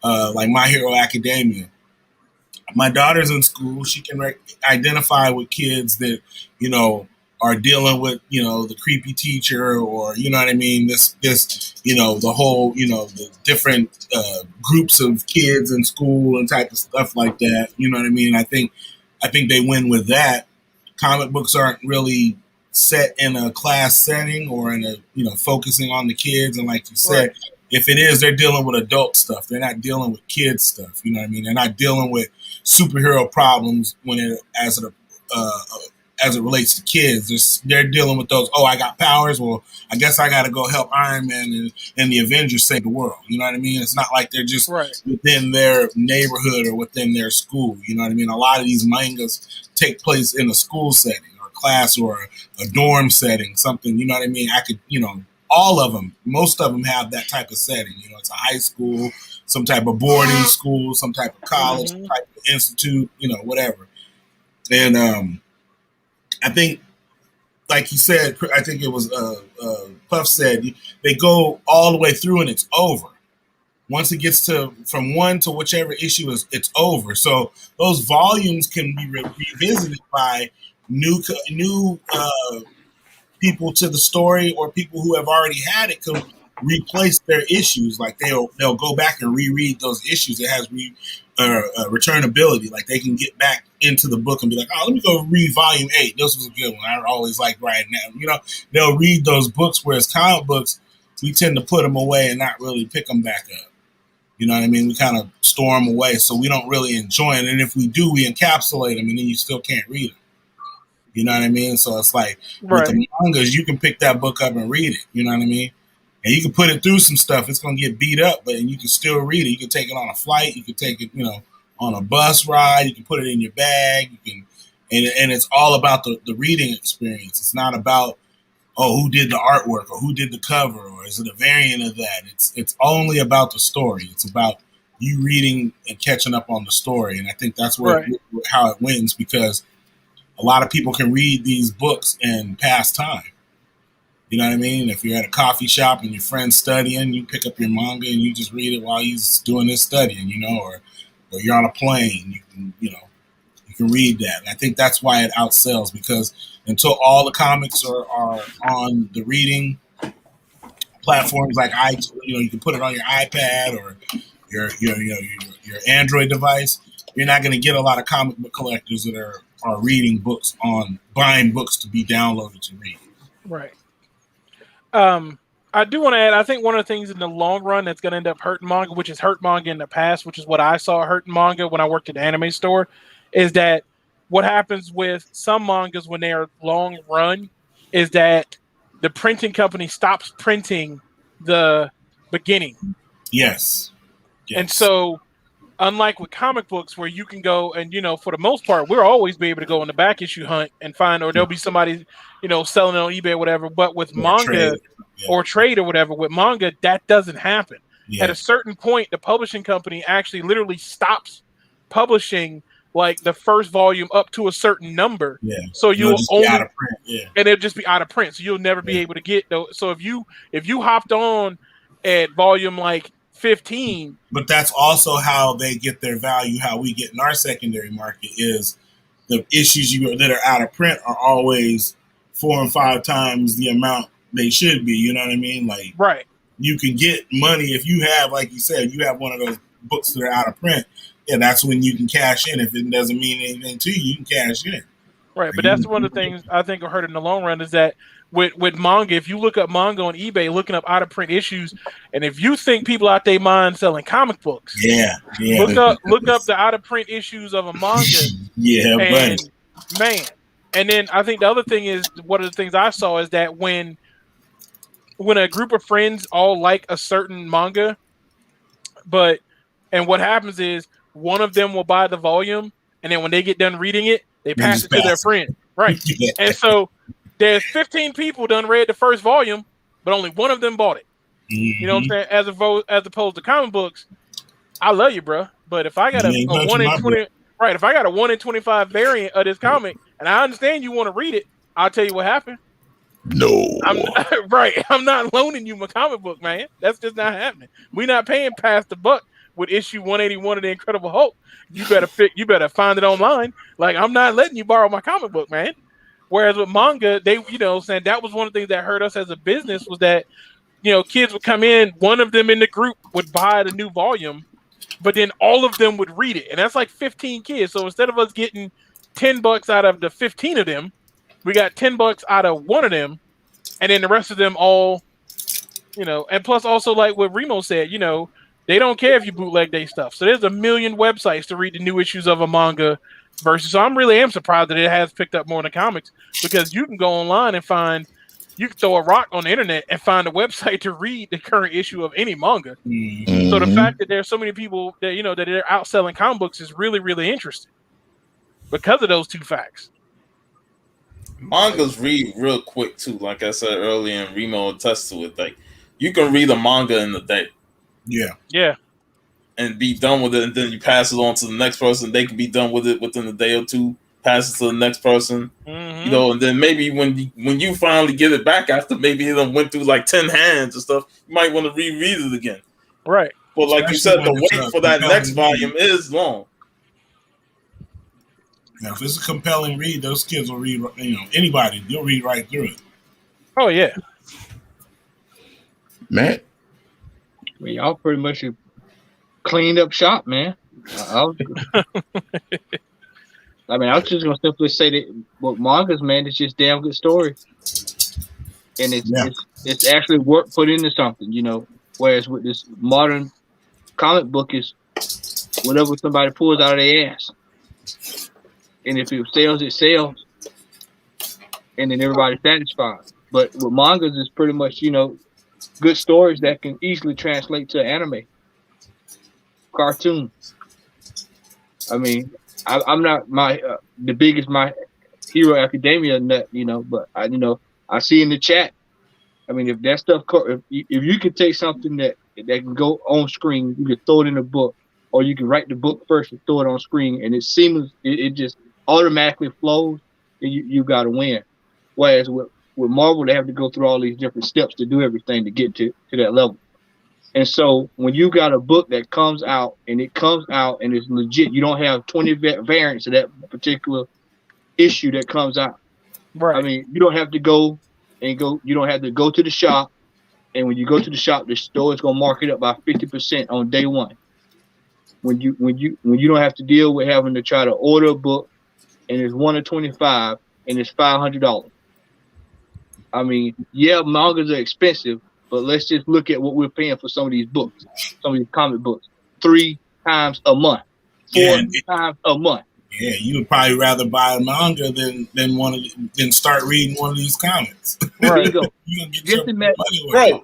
[SPEAKER 4] like My Hero Academia. My daughter's in school. She can identify with kids that, are dealing with, the creepy teacher, or, you know what I mean? This, the whole, the different groups of kids in school and type of stuff like that. You know what I mean? I think they win with that. Comic books aren't really set in a class setting or in a, focusing on the kids. And like you said,
[SPEAKER 3] Right.
[SPEAKER 4] if it is, they're dealing with adult stuff. They're not dealing with kids stuff. You know what I mean? They're not dealing with superhero problems as it relates to kids. They're dealing with those. Oh, I got powers. Well, I guess I got to go help Iron Man and the Avengers save the world. You know what I mean? It's not like they're just
[SPEAKER 3] Right.
[SPEAKER 4] within their neighborhood or within their school. You know what I mean? A lot of these mangas take place in a school setting or class or a dorm setting, something. You know what I mean? I could, all of them, most of them have that type of setting. It's a high school, some type of boarding school, some type of college, some type of institute, whatever. And I think, like you said, I think it was Puff said, they go all the way through and it's over. Once it gets from one to whichever issue it's over. So those volumes can be revisited by new people to the story, or people who have already had it can replace their issues. Like they'll go back and reread those issues. It has returnability. Like they can get back into the book and be like, oh, let me go read volume 8. This was a good one. I always like writing that. They'll read those books, whereas comic books, we tend to put them away and not really pick them back up. You know what I mean? We kind of store them away, so we don't really enjoy it. And if we do, we encapsulate them, and then you still can't read them. You know what I mean? So it's like with the mangas, you can pick that book up and read it. You know what I mean? And you can put it through some stuff. It's going to get beat up, but you can still read it. You can take it on a flight. You can take it, on a bus ride. You can put it in your bag. You can, and it's all about the reading experience. It's not about, oh, who did the artwork or who did the cover or is it a variant of that? It's only about the story. It's about you reading and catching up on the story. And I think that's how it wins, because a lot of people can read these books and pass time. You know what I mean? If you're at a coffee shop and your friend's studying, you pick up your manga and you just read it while he's doing his studying, or you're on a plane, you can read that. And I think that's why it outsells, because until all the comics are on the reading platforms, like you can put it on your iPad or your Android device, you're not going to get a lot of comic book collectors that are reading books buying books to be downloaded to read.
[SPEAKER 3] Right. I do want to add, I think one of the things in the long run that's going to end up hurting manga, which has hurt manga in the past, which is what I saw hurting manga when I worked at the anime store, is that what happens with some mangas when they are long run is that the printing company stops printing the beginning.
[SPEAKER 4] Yes.
[SPEAKER 3] And so, unlike with comic books where you can go and, for the most part, we'll always be able to go on the back issue hunt and find, or there'll be somebody, selling it on eBay or whatever. But with manga or trade or whatever, with manga, that doesn't happen. Yeah. At a certain point, the publishing company actually literally stops publishing like the first volume up to a certain number. Yeah. So you'll only out of print. Yeah. And it'll just be out of print. So you'll never be able to get those. So if you hopped on at volume like 15.
[SPEAKER 4] But that's also how they get their value. How we get in our secondary market is the issues that are out of print are always 4 and 5 times the amount they should be. You know what I mean? Like,
[SPEAKER 3] right.
[SPEAKER 4] You can get money if you have, like you said, you have one of those books that are out of print. Yeah, that's when you can cash in. If it doesn't mean anything to you, you can cash in.
[SPEAKER 3] Right, but that's one of the things I think will hurt in the long run is that with manga, if you look up manga on eBay, looking up out of print issues, and if you think people out their mind selling comic books, look up the out of print issues of a manga.
[SPEAKER 4] Buddy.
[SPEAKER 3] Man. And then I think the other thing is, one of the things I saw is that when a group of friends all like a certain manga, and what happens is one of them will buy the volume, and then when they get done reading it, they pass it to their friend. Right. Yeah. And so there's 15 people done read the first volume, but only one of them bought it. Mm-hmm. You know what I'm saying? As opposed to comic books, I love you, bro. But if I got a 1 in 20, right? If I got a 1 in 25 variant of this comic, and I understand you want to read it, I'll tell you what happened.
[SPEAKER 1] No.
[SPEAKER 3] I'm not loaning you my comic book, man. That's just not happening. We're not paying past the buck with issue 181 of the Incredible Hulk. You better find it online. Like, I'm not letting you borrow my comic book, man. Whereas with manga, they, saying that was one of the things that hurt us as a business was that, kids would come in, one of them in the group would buy the new volume, but then all of them would read it. And that's like 15 kids. So instead of us getting $10 out of the 15 of them, we got $10 out of one of them, and then the rest of them all, and plus also like what Remo said, they don't care if you bootleg their stuff. So there's a million websites to read the new issues of a manga versus. So I'm really surprised that it has picked up more in the comics, because you can go online and you can throw a rock on the internet and find a website to read the current issue of any manga.
[SPEAKER 1] Mm-hmm.
[SPEAKER 3] So the fact that there's so many people that that they're outselling comic books is really, really interesting because of those two facts.
[SPEAKER 5] Mangas read real quick too, like I said earlier, and Remo attests to it. Like, you can read a manga in a day.
[SPEAKER 3] Yeah.
[SPEAKER 5] And be done with it, and then you pass it on to the next person. They can be done with it within a day or two. Pass it to the next person, and then maybe when you finally get it back after maybe it went through like 10 hands and stuff, you might want to reread it again.
[SPEAKER 3] Right.
[SPEAKER 5] But like you said, the wait for that next volume is long.
[SPEAKER 4] Now, if it's a compelling read, those kids will read. Anybody, you'll read right through it.
[SPEAKER 3] Oh yeah.
[SPEAKER 1] Matt,
[SPEAKER 6] Well, y'all pretty much cleaned up shop, man. I was just gonna simply say that mangas, man, it's just damn good story, and it's actually work put into something, Whereas with this modern comic book is whatever somebody pulls out of their ass, and if it sells, it sells, and then everybody's satisfied. But with mangas, it's pretty much good stories that can easily translate to anime, cartoon. I mean, I'm not the biggest My Hero Academia nut, but I see in the chat. I mean, if that stuff, if you could take something that can go on screen, you could throw it in a book, or you can write the book first and throw it on screen, and it's seamless. It just automatically flows, and you got to win. Whereas with Marvel, they have to go through all these different steps to do everything to get to that level. And so when you got a book that comes out and it's legit, you don't have 20 variants of that particular issue that comes out.
[SPEAKER 3] Right.
[SPEAKER 6] I mean, you don't have to you don't have to go to the shop. And when you go to the shop, the store is going to mark it up by 50% on day one. When you don't have to deal with having to try to order a book and it's 1 of 25 and it's $500. I mean, yeah, mangas are expensive, but let's just look at what we're paying for some of these books, some of these comic books, 3 times a month, 4 times a month.
[SPEAKER 4] Yeah, you would probably rather buy a manga than start reading one of these comics.
[SPEAKER 6] There you go.
[SPEAKER 4] You gonna get your money
[SPEAKER 5] Bro,
[SPEAKER 4] worth.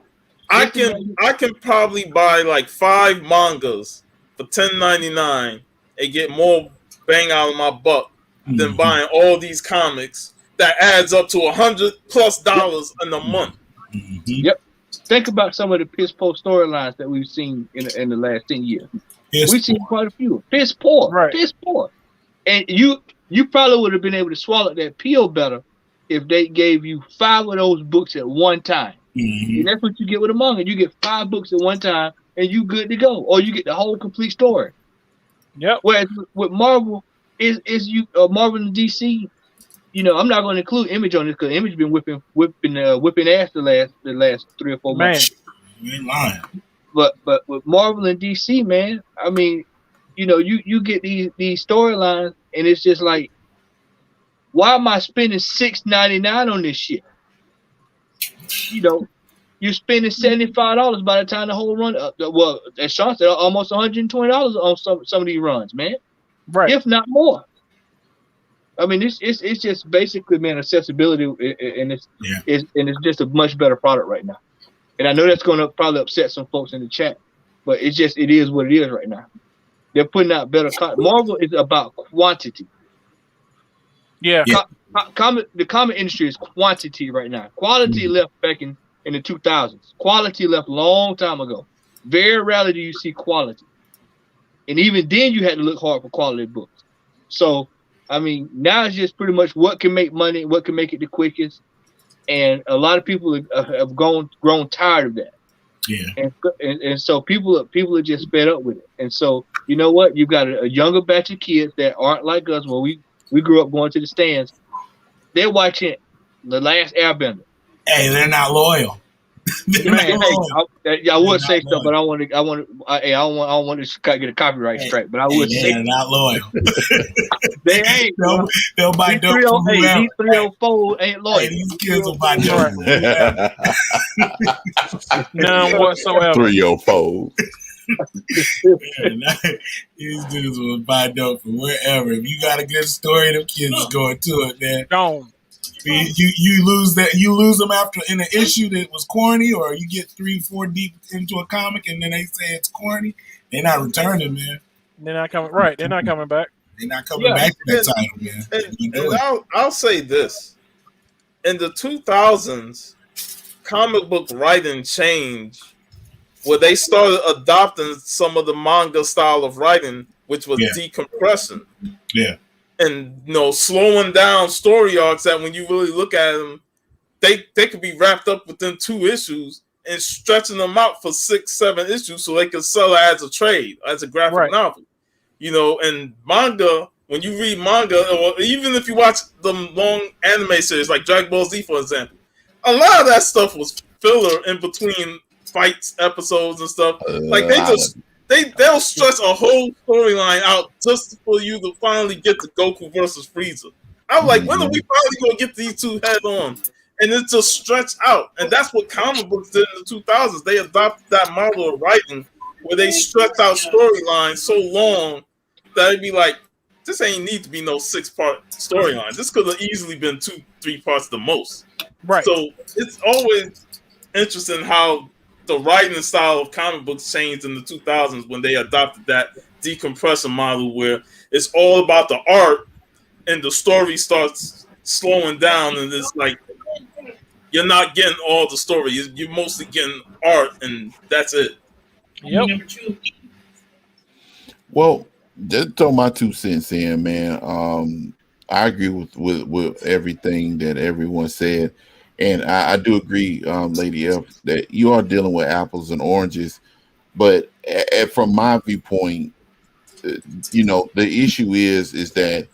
[SPEAKER 5] I can probably buy like 5 mangas for $10.99 and get more bang out of my buck than buying all these comics that adds up to $100+ in a month.
[SPEAKER 4] Mm-hmm.
[SPEAKER 6] Yep. Think about some of the piss poor storylines that we've seen in the last 10 years. We've seen quite a few. Piss poor.
[SPEAKER 3] Right.
[SPEAKER 6] Piss poor. And you probably would have been able to swallow that pill better if they gave you 5 of those books at one time.
[SPEAKER 4] Mm-hmm.
[SPEAKER 6] And that's what you get with a manga. You get 5 books at one time and you good to go. Or you get the whole complete story.
[SPEAKER 3] Yep.
[SPEAKER 6] Whereas with Marvel, Marvel and DC, I'm not going to include Image on this because Image been whipping ass the last 3 or 4 months.
[SPEAKER 4] You ain't lying.
[SPEAKER 6] But with Marvel and DC, man, I mean, you get these storylines, and it's just like, why am I spending $6.99 on this shit? You're spending $75 by the time the whole run. Well, as Sean said, almost $120 on some of these runs, man.
[SPEAKER 3] Right.
[SPEAKER 6] If not more. I mean, it's just basically, man, accessibility, and it's just a much better product right now. And I know that's going to probably upset some folks in the chat, but it is what it is right now. They're putting out better content. Marvel is about quantity.
[SPEAKER 3] Yeah.
[SPEAKER 6] The comic industry is quantity right now. Quality left back in the 2000s. Quality left a long time ago. Very rarely do you see quality. And even then, you had to look hard for quality books. So, I mean, now it's just pretty much what can make money, what can make it the quickest. And a lot of people have grown tired of that.
[SPEAKER 4] Yeah.
[SPEAKER 6] And so people are just fed up with it. And so, you know what? You've got a younger batch of kids that aren't like us. Well, we grew up going to the stands. They're watching The Last Airbender.
[SPEAKER 4] Hey, they're not loyal.
[SPEAKER 3] Man.
[SPEAKER 6] I would say stuff, but I don't want to get a copyright strike. But I would say
[SPEAKER 4] they're not loyal.
[SPEAKER 6] they ain't.
[SPEAKER 4] They'll buy dope from whoever.
[SPEAKER 6] These 304 ain't loyal.
[SPEAKER 4] Hey, these kids will buy dope from whoever.
[SPEAKER 3] None whatsoever.
[SPEAKER 1] 304.
[SPEAKER 4] These dudes will buy dope from wherever. If you got a good story, them kids is going to it, man.
[SPEAKER 3] Gone.
[SPEAKER 4] You lose that. You lose them after in an issue that was corny, or you get 3-4 deep into a comic and then they say it's corny. They're not returning, man.
[SPEAKER 3] They're not coming. Right, they're not coming back.
[SPEAKER 4] They're not coming back to that title, man.
[SPEAKER 5] And I'll say this: in the 2000s, comic book writing changed, where they started adopting some of the manga style of writing, which was decompression.
[SPEAKER 4] Yeah.
[SPEAKER 5] And slowing down story arcs that when you really look at them, they could be wrapped up within 2 issues and stretching them out for 6-7 issues so they could sell it as a trade, as a graphic novel. And manga, when you read manga, or even if you watch the long anime series like Dragon Ball Z, for example, a lot of that stuff was filler in between fights, episodes, and stuff. Like they'll stretch a whole storyline out just for you to finally get to Goku versus Frieza. I'm like, when are we finally gonna get these two head on? And it's just stretched out. And that's what comic books did in the 2000s. They adopted that model of writing where they stretched out storylines so long that it'd be like, this ain't need to be no 6-part storyline. This could have easily been 2-3 parts the most.
[SPEAKER 3] Right.
[SPEAKER 5] So it's always interesting how the writing style of comic books changed in the 2000s when they adopted that decompression model where it's all about the art and the story starts slowing down and it's like you're not getting all the story. You're mostly getting art and that's it.
[SPEAKER 3] Yep.
[SPEAKER 1] Well, just throw my 2 cents in, man. I agree with everything that everyone said. And I do agree, Lady F, that you are dealing with apples and oranges. But from my viewpoint, the issue is that,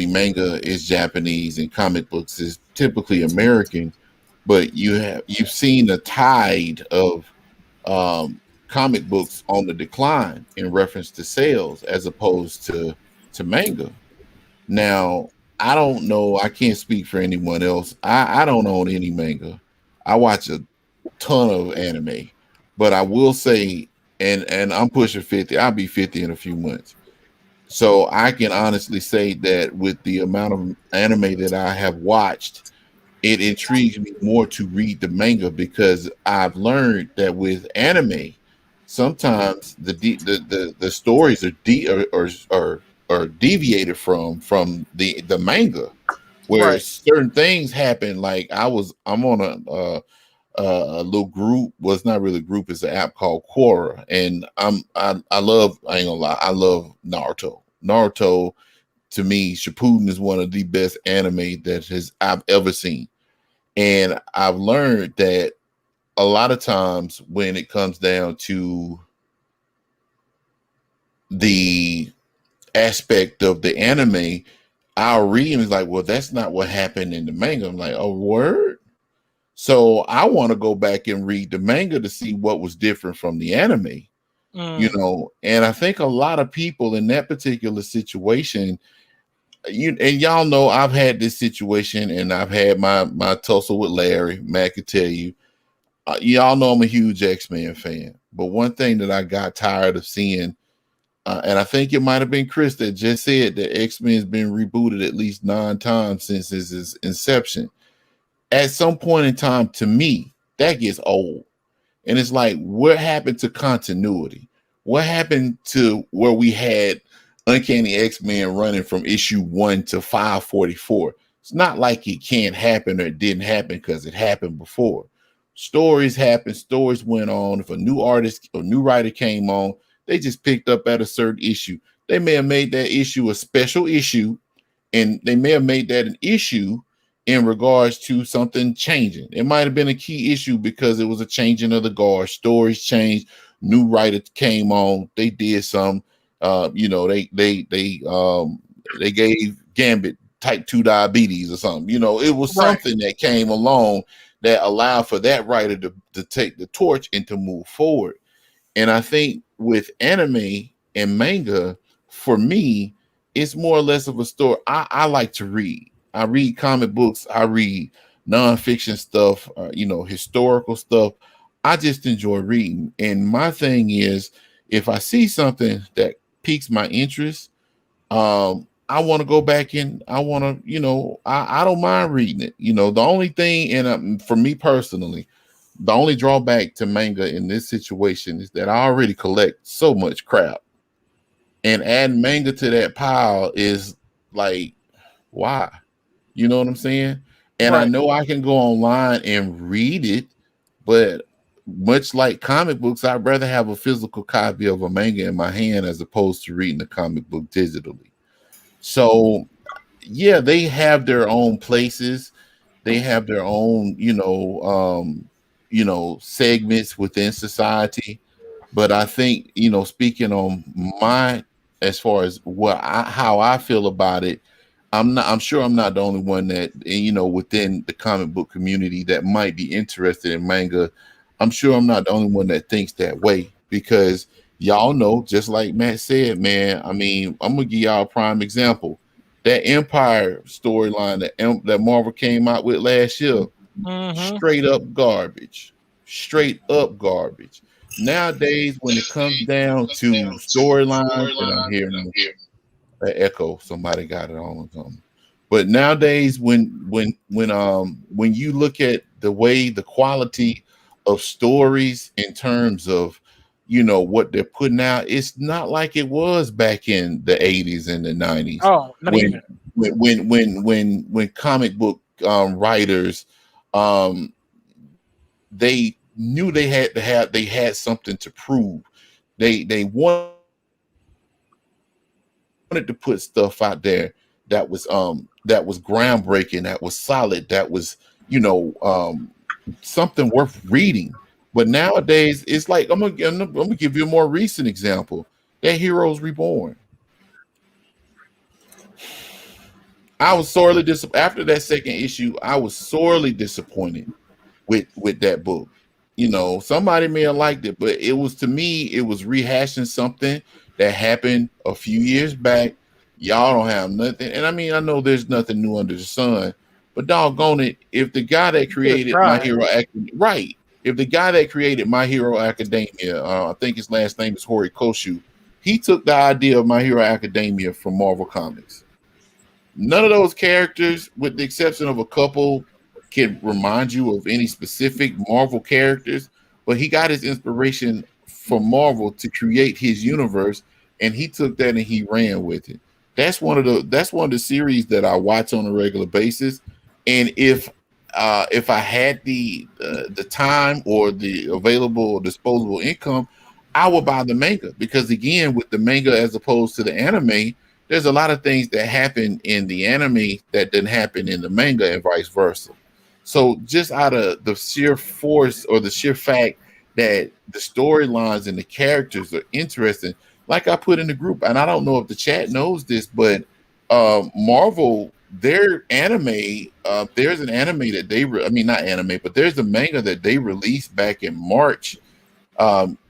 [SPEAKER 1] manga is Japanese and comic books is typically American. But you've seen the tide of comic books on the decline in reference to sales as opposed to manga. Now, I don't know. I can't speak for anyone else. I don't own any manga. I watch a ton of anime, but I will say, and I'm pushing 50. I'll be 50 in a few months. So I can honestly say that with the amount of anime that I have watched, it intrigues me more to read the manga because I've learned that with anime, sometimes the stories are deviated from the manga, where certain things happen. Like I'm on a little group. Well, it's not really a group. It's an app called Quora, and I ain't gonna lie, I love Naruto. Naruto, to me, Shippuden is one of the best anime I've ever seen, and I've learned that a lot of times when it comes down to the aspect of the anime, I'll read and it's like, well, that's not what happened in the manga. I'm like, oh, word. So I want to go back and read the manga to see what was different from the anime, and I think a lot of people in that particular situation, y'all know I've had this situation and I've had my tussle with Larry. Matt could tell you, y'all know I'm a huge X-Men fan, but one thing that I got tired of seeing, and I think it might have been Chris that just said that X-Men has been rebooted at least 9 times since its inception. At some point in time, to me, that gets old. And it's like, what happened to continuity? What happened to where we had Uncanny X-Men running from issue 1 to 544? It's not like it can't happen or it didn't happen because it happened before. Stories happened, stories went on. If a new artist or new writer came on, they just picked up at a certain issue. They may have made that issue a special issue, and they may have made that an issue in regards to something changing. It might have been a key issue because it was a changing of the guard. Stories changed. New writer came on. They did some. They gave Gambit type 2 diabetes or something. You know, it was
[SPEAKER 3] Right.
[SPEAKER 1] something that came along that allowed for that writer to take the torch and to move forward. And I think with anime and manga, for me, it's more or less of a story. I like to read. I read comic books. I read nonfiction stuff, you know, historical stuff. I just enjoy reading. And my thing is, if I see something that piques my interest, I want to go back in. I want to, you know, I don't mind reading it. You know, the only thing, and for me personally, the only drawback to manga in this situation is that I already collect so much crap, and adding manga to that pile is like, why? You know what I'm saying? And I
[SPEAKER 3] Right.
[SPEAKER 1] know I can go online and read it, but much like comic books, I'd rather have a physical copy of a manga in my hand as opposed to reading the comic book digitally. So yeah, they have their own places. They have their own, you know, segments within society. But I think, you know, speaking on my, as far as how I feel about it, I'm sure I'm not the only one that, you know, within the comic book community that might be interested in manga. I'm sure I'm not the only one that thinks that way, because y'all know, just like Matt said, man. I mean, I'm gonna give y'all a prime example. That Empire storyline that Marvel came out with last year,
[SPEAKER 3] Mm-hmm.
[SPEAKER 1] straight up garbage. Straight up garbage. Nowadays, when it comes down to storylines, and I'm hearing an echo, somebody got it on or something. But nowadays, when you look at the way the quality of stories in terms of, you know, what they're putting out, it's not like it was back in the 80s and the 90s
[SPEAKER 3] Oh, not
[SPEAKER 1] when
[SPEAKER 3] even.
[SPEAKER 1] when comic book writers, um they knew they had something to prove. They wanted to put stuff out there that was groundbreaking, that was solid, that was, you know, something worth reading. But nowadays, it's like, I'm gonna give you a more recent example. That Heroes Reborn. I was sorely disappointed after that second issue. I was sorely disappointed with that book. You know, somebody may have liked it, but it was, to me, it was rehashing something that happened a few years back. Y'all don't have nothing, and I mean, I know there's nothing new under the sun, but doggone it, if the guy that
[SPEAKER 3] You could have
[SPEAKER 1] created My
[SPEAKER 3] tried.
[SPEAKER 1] Hero right, if the guy that created My Hero Academia, I think his last name is Horikoshu, he took the idea of My Hero Academia from Marvel Comics. None of those characters, with the exception of a couple, can remind you of any specific Marvel characters, but he got his inspiration from Marvel to create his universe, and he took that and he ran with it. That's one of the series that I watch on a regular basis. And if I had the time or the available disposable income, I would buy the manga, because again, with the manga as opposed to the anime, there's a lot of things that happen in the anime that didn't happen in the manga, and vice versa. So just out of the sheer force or the sheer fact that the storylines and the characters are interesting, like I put in the group, and I don't know if the chat knows this, but Marvel, their anime, there's an anime that I mean, not anime, but there's a manga that they released back in March.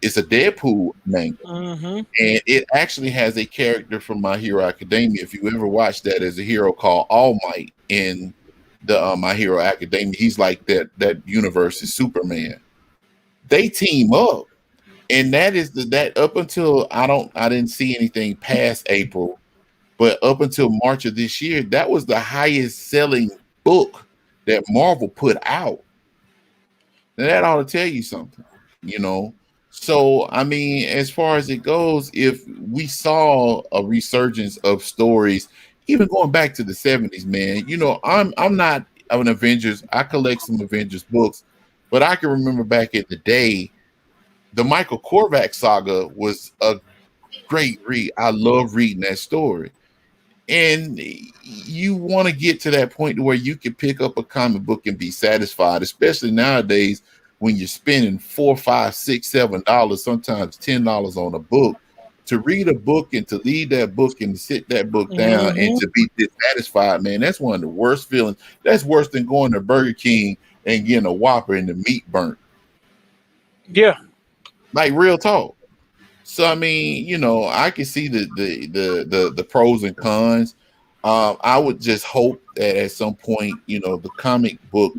[SPEAKER 1] It's a Deadpool manga,
[SPEAKER 3] Mm-hmm.
[SPEAKER 1] and it actually has a character from My Hero Academia. If you ever watched that, as a hero called All Might in the My Hero Academia, he's like that universe is Superman. They team up, and that is that up until I didn't see anything past April, but up until March of this year, that was the highest selling book that Marvel put out. And that ought to tell you something, you know. So, I mean, as far as it goes, if we saw a resurgence of stories, even going back to the 70s, man, you know, I'm not an Avengers. I collect some Avengers books, but I can remember back in the day, the Michael Korvac saga was a great read. I love reading that story. And you want to get to that point to where you can pick up a comic book and be satisfied, especially nowadays when you're spending $4, $5, $6, $7, sometimes $10 on a book. to read a book and to leave that book and to sit that book down and
[SPEAKER 3] Mhm.
[SPEAKER 1] to be dissatisfied, man, that's one of the worst feelings. That's worse than going to Burger King and getting a Whopper and the meat burnt.
[SPEAKER 3] Yeah.
[SPEAKER 1] Like real talk. So I mean, you know, I can see the pros and cons. I would just hope that at some point, you know, the comic book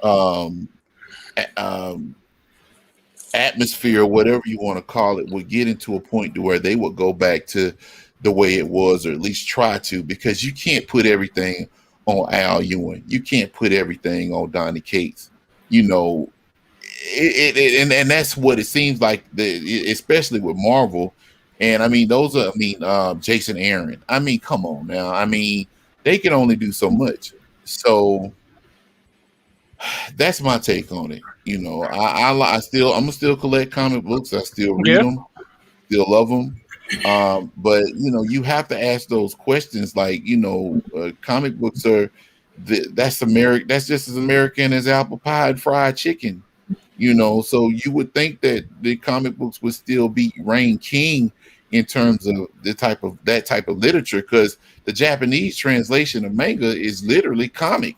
[SPEAKER 1] um, atmosphere, whatever you want to call it, would get into a point to where they would go back to the way it was, or at least try to, because you can't put everything on Al Ewing. You can't put everything on Donny Cates. You know, and that's what it seems like, especially with Marvel. And I mean, Jason Aaron. I mean, come on now. I mean, they can only do so much. So that's my take on it. You know, I'm gonna still collect comic books. I still read them, still love them. But you know, you have to ask those questions. Like, you know, comic books are that's American. That's just as American as apple pie and fried chicken. You know, so you would think that the comic books would still be reign king in terms of that type of literature, because the Japanese translation of manga is literally comic.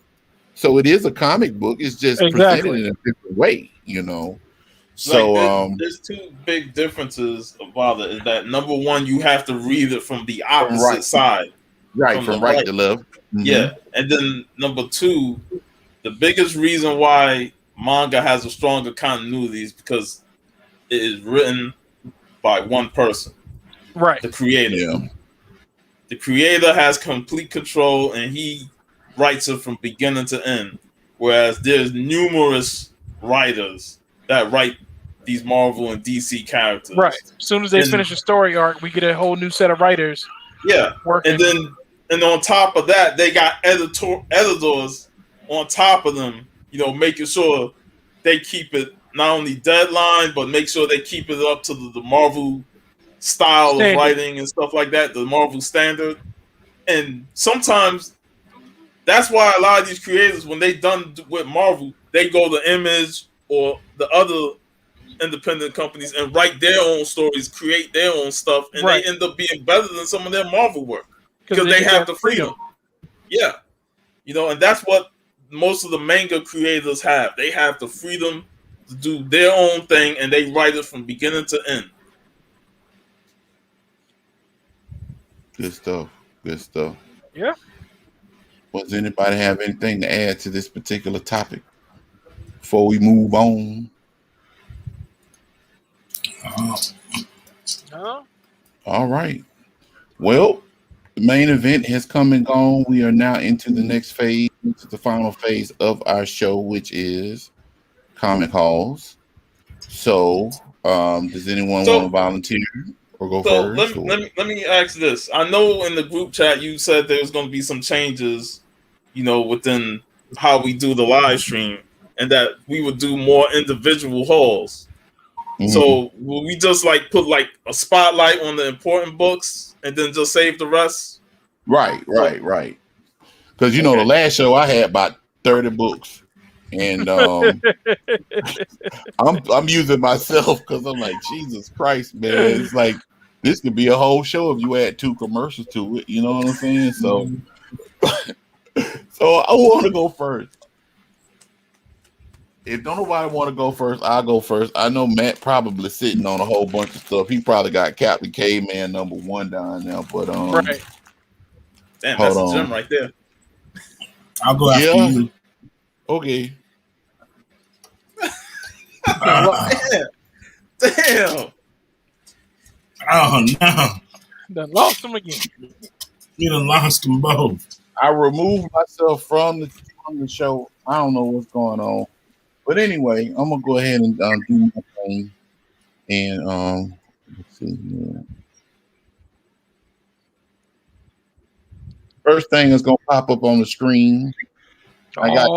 [SPEAKER 1] So it is a comic book. It's just presented in a different way, you know. So
[SPEAKER 5] there's two big differences about it. Is that number one, you have to read it from the opposite side,
[SPEAKER 1] from right to left. Mm-hmm.
[SPEAKER 5] Yeah, and then number two, the biggest reason why manga has a stronger continuity is because it is written by one person,
[SPEAKER 3] right?
[SPEAKER 5] The creator.
[SPEAKER 1] Yeah.
[SPEAKER 5] The creator has complete control, and he writes it from beginning to end. Whereas there's numerous writers that write these Marvel and DC characters.
[SPEAKER 3] Right. As soon as they finish a story arc, we get a whole new set of writers.
[SPEAKER 5] Yeah.
[SPEAKER 3] Working.
[SPEAKER 5] And on top of that, they got editors on top of them, you know, making sure they keep it not only deadline, but make sure they keep it up to the Marvel style of writing and stuff like that, the Marvel standard. And sometimes that's why a lot of these creators, when they done with Marvel, they go to Image or the other independent companies and write their own stories, create their own stuff, and they end up being better than some of their Marvel work because they have the freedom. Yeah. You know, and that's what most of the manga creators have. They have the freedom to do their own thing, and they write it from beginning to end.
[SPEAKER 1] Good stuff. Good stuff.
[SPEAKER 3] Yeah.
[SPEAKER 1] Does anybody have anything to add to this particular topic before we move on?
[SPEAKER 3] No.
[SPEAKER 1] All right. Well, the main event has come and gone. We are now into the next phase, into the final phase of our show, which is comic halls. So, does anyone want to volunteer or go first?
[SPEAKER 5] Let me ask this. I know in the group chat you said there was going to be some changes, you know, within how we do the live stream, and that we would do more individual hauls. Mm-hmm. So will we just like put like a spotlight on the important books and then just save the rest?
[SPEAKER 1] Right. Because you know, the last show I had about 30 books, and I'm using myself because I'm like, Jesus Christ, man! It's like this could be a whole show if you add 2 commercials to it. You know what I'm saying? So, so I want to go first. If don't nobody want to go first, I'll go first. I know Matt probably sitting on a whole bunch of stuff. He probably got Captain Caveman #1 down now, but
[SPEAKER 5] right. Damn, that's a gem right there.
[SPEAKER 4] I'll go after you.
[SPEAKER 1] Okay.
[SPEAKER 5] Damn.
[SPEAKER 4] Oh no.
[SPEAKER 3] Done lost them again.
[SPEAKER 4] You done lost them both.
[SPEAKER 1] I removed myself from the show. I don't know what's going on. But anyway, I'm gonna go ahead and do my thing, and let's see here. First thing is gonna pop up on the screen. I got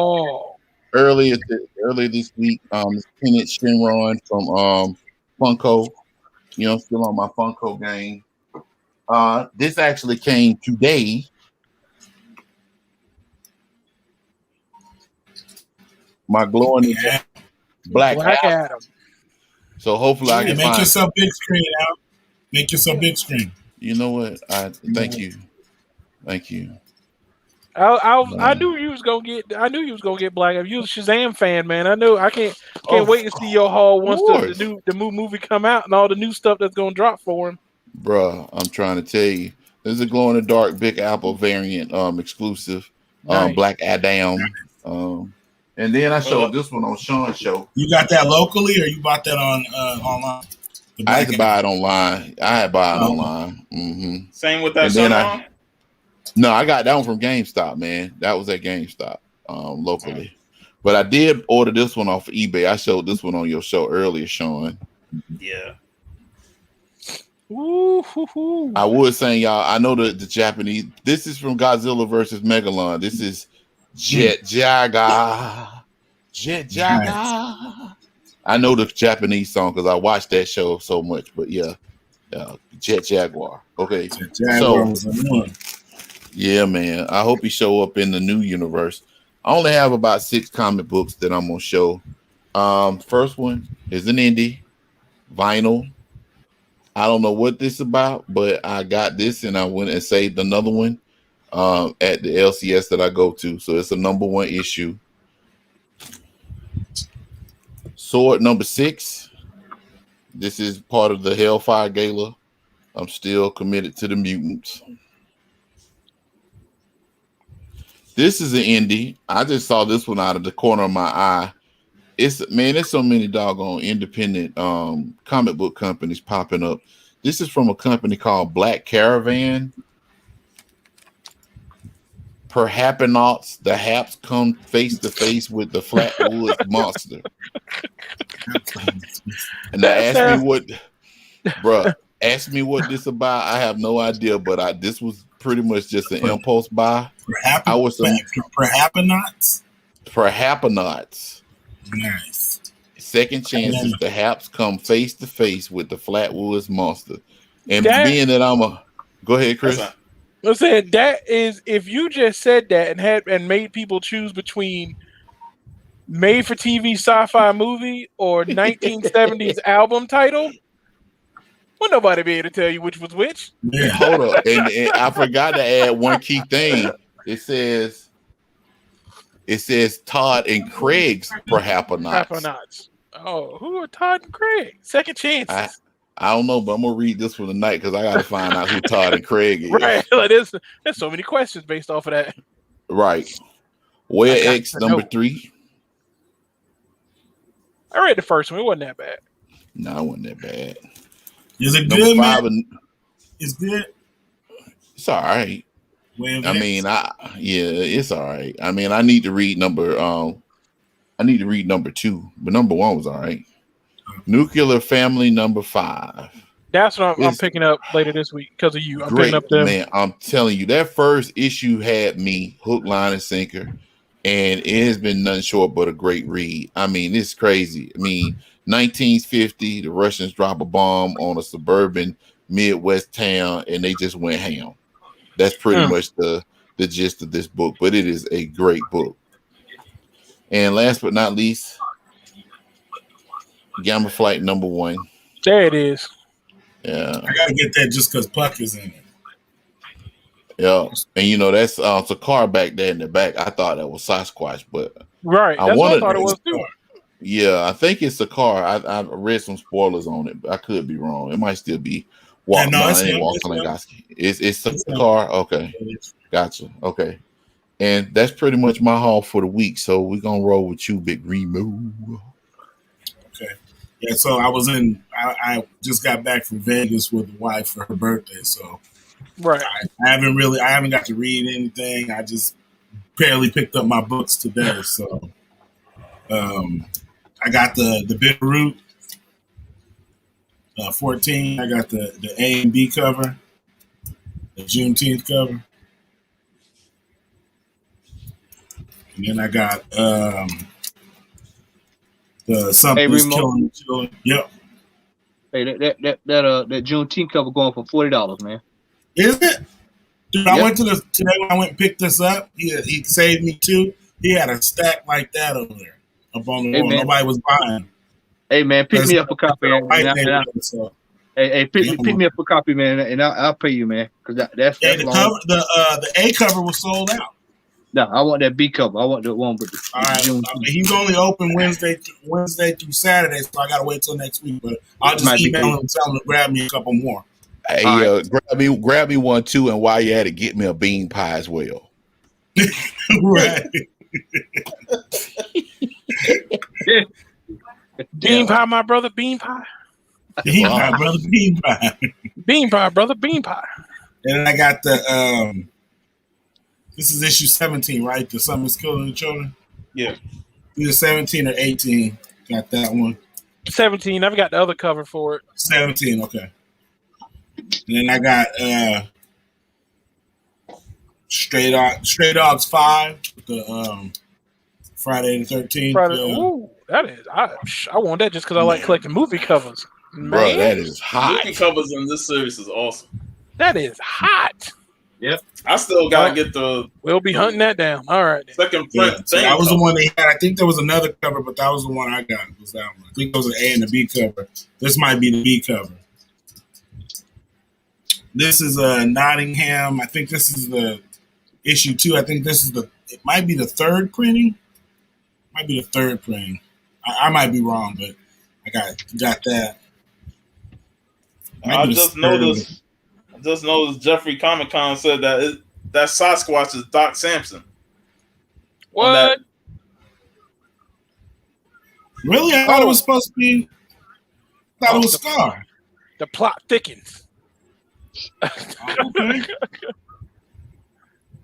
[SPEAKER 1] earlier this week. Kenneth Shinron from Funko. You know, still on my Funko game. This actually came today. My glowing Black Adam. So hopefully I can
[SPEAKER 4] make yourself big screen out. Make yourself big screen.
[SPEAKER 1] You know what? Thank you.
[SPEAKER 3] I knew you was gonna get. I knew you was gonna get Black. If you was a Shazam fan, man, I know. I can't wait to see your haul once the new movie come out and all the new stuff that's gonna drop for him.
[SPEAKER 1] Bruh, I'm trying to tell you, there's a glow in the dark Big Apple variant exclusive,
[SPEAKER 3] Nice.
[SPEAKER 1] Black Adam. And then I showed this one on Sean's show.
[SPEAKER 4] You got that locally, or you bought that on online?
[SPEAKER 1] I had to buy it online. Online. Mm-hmm.
[SPEAKER 5] Same with that Sean.
[SPEAKER 1] No, I got that one from GameStop, man. That was at GameStop, locally. But I did order this one off of eBay. I showed this one on your show earlier, Sean.
[SPEAKER 5] Yeah.
[SPEAKER 3] Ooh,
[SPEAKER 1] I was saying, y'all, I know the Japanese. This is from Godzilla versus Megalon. This is Jet Jaga. Jet Jaga. Nice. I know the Japanese song because I watched that show so much. But yeah, Jet Jaguar. Okay.
[SPEAKER 4] Jet Jaguar was one.
[SPEAKER 1] Yeah, man. I hope he show up in the new universe. I only have about 6 comic books that I'm gonna show. First one is an indie vinyl. I don't know what this is about, but I got this and I went and saved another one at the LCS that I go to. So it's a #1 issue. Sword #6. This is part of the Hellfire Gala. I'm still committed to the mutants. This is an indie. I just saw this one out of the corner of my eye. There's so many doggone independent comic book companies popping up. This is from a company called Black Caravan. Perhapanauts, the Haps come face to face with the Flatwoods monster. And now ask me what this about. I have no idea, but this was pretty much just an impulse buy.
[SPEAKER 4] Perhapanauts.
[SPEAKER 1] Nice. Second chances, the Haps come face to face with the Flatwoods monster. And being that go ahead, Chris.
[SPEAKER 3] I'm saying that is, if you just said that and made people choose between made for TV sci-fi movie or 1970s album title, well, nobody be able to tell you which was which.
[SPEAKER 1] Yeah. Hold up, and I forgot to add one key thing. It says Todd and Craig's Perhapanauts.
[SPEAKER 3] Oh, who are Todd and Craig? Second chances.
[SPEAKER 1] I don't know, but I'm gonna read this for the night because I gotta find out who Todd and Craig is.
[SPEAKER 3] Right, like there's so many questions based off of that.
[SPEAKER 1] Right. Where X #3.
[SPEAKER 3] I read the first one. It wasn't that bad.
[SPEAKER 1] No, it wasn't that bad.
[SPEAKER 4] Is it good, man?
[SPEAKER 1] It's good. It's all right. It's all right. I mean, I need to read number 2, but #1 was all right. Nuclear Family #5.
[SPEAKER 3] That's what I'm picking up later this week because of you. I'm picking up them.
[SPEAKER 1] Man, I'm telling you, that first issue had me hook, line, and sinker, and it has been nothing short but a great read. I mean, it's crazy. I mean, 1950, the Russians drop a bomb on a suburban Midwest town, and they just went ham. That's pretty much the gist of this book, but it is a great book. And last but not least, Gamma Flight #1.
[SPEAKER 3] There it is.
[SPEAKER 1] Yeah,
[SPEAKER 4] I gotta get that just because Puck is in it.
[SPEAKER 1] Yeah, and that's it's a car back there in the back. I thought that was Sasquatch, but
[SPEAKER 3] right, that's what I thought it was too.
[SPEAKER 1] Yeah, I think it's a car. I read some spoilers on it, but I could be wrong. It might still be Walter Langowski. It's a car. Okay, gotcha. Okay, and that's pretty much my haul for the week. So we're gonna roll with you, Big Remo.
[SPEAKER 4] Okay. Yeah, so I just got back from Vegas with the wife for her birthday, so
[SPEAKER 3] right.
[SPEAKER 4] I haven't got to read anything. I just barely picked up my books today, so I got the Bitterroot 14. I got the A and B cover, the Juneteenth cover, and then I got the Something's Killing Children. Yep.
[SPEAKER 6] Hey, that Juneteenth cover going for $40, man.
[SPEAKER 4] Is it? Dude, I went today when I went and picked this up. He saved me too. He had a stack like that over there up on the wall. Nobody was buying.
[SPEAKER 6] Hey man, pick me up a copy. Hey, pick me up a copy, man, and I'll pay you, man, because that's
[SPEAKER 4] the
[SPEAKER 6] long.
[SPEAKER 4] cover, the A cover was sold out.
[SPEAKER 6] No, I want that B cover. I want the one with the.
[SPEAKER 4] All right, he's only open Wednesday through Saturday, so I gotta wait till next week. But I'll just email him and tell him to grab me a couple more.
[SPEAKER 1] Hey, grab me one too, and while you're at it, get me a bean pie as well.
[SPEAKER 4] Right.
[SPEAKER 3] Bean pie, my brother. Bean pie.
[SPEAKER 4] Bean pie, brother. Bean pie.
[SPEAKER 3] Bean pie, brother. Bean pie.
[SPEAKER 4] And I got the this is issue 17, right? The Something's Killing the Children.
[SPEAKER 5] Yeah.
[SPEAKER 4] Either 17 or 18. Got that one.
[SPEAKER 3] 17. I've got the other cover for it.
[SPEAKER 4] 17. Okay. And then I got Stray Dogs 5. The Friday the 13th.
[SPEAKER 3] Friday. Ooh, that is. I want that just because I like collecting movie covers. Man.
[SPEAKER 1] Bro, that is hot.
[SPEAKER 5] Movie covers in this series is awesome.
[SPEAKER 3] That is hot.
[SPEAKER 5] Yep. I still gotta get the.
[SPEAKER 3] We'll be hunting that down. All right.
[SPEAKER 5] Second print.
[SPEAKER 4] So that was the one they had. I think there was another cover, but that was the one I got. Was that one? I think there was an A and a B cover. This might be the B cover. This is Nottingham. I think this is the issue 2. I think this is it might be the third printing. Might be the third printing. I might be wrong, but I got that.
[SPEAKER 5] I just noticed Jeffrey Comic Con said that Sasquatch is Doc Samson.
[SPEAKER 3] What?
[SPEAKER 4] Really? I thought it was supposed to be. I thought it was Scar.
[SPEAKER 3] The plot thickens.
[SPEAKER 4] Okay.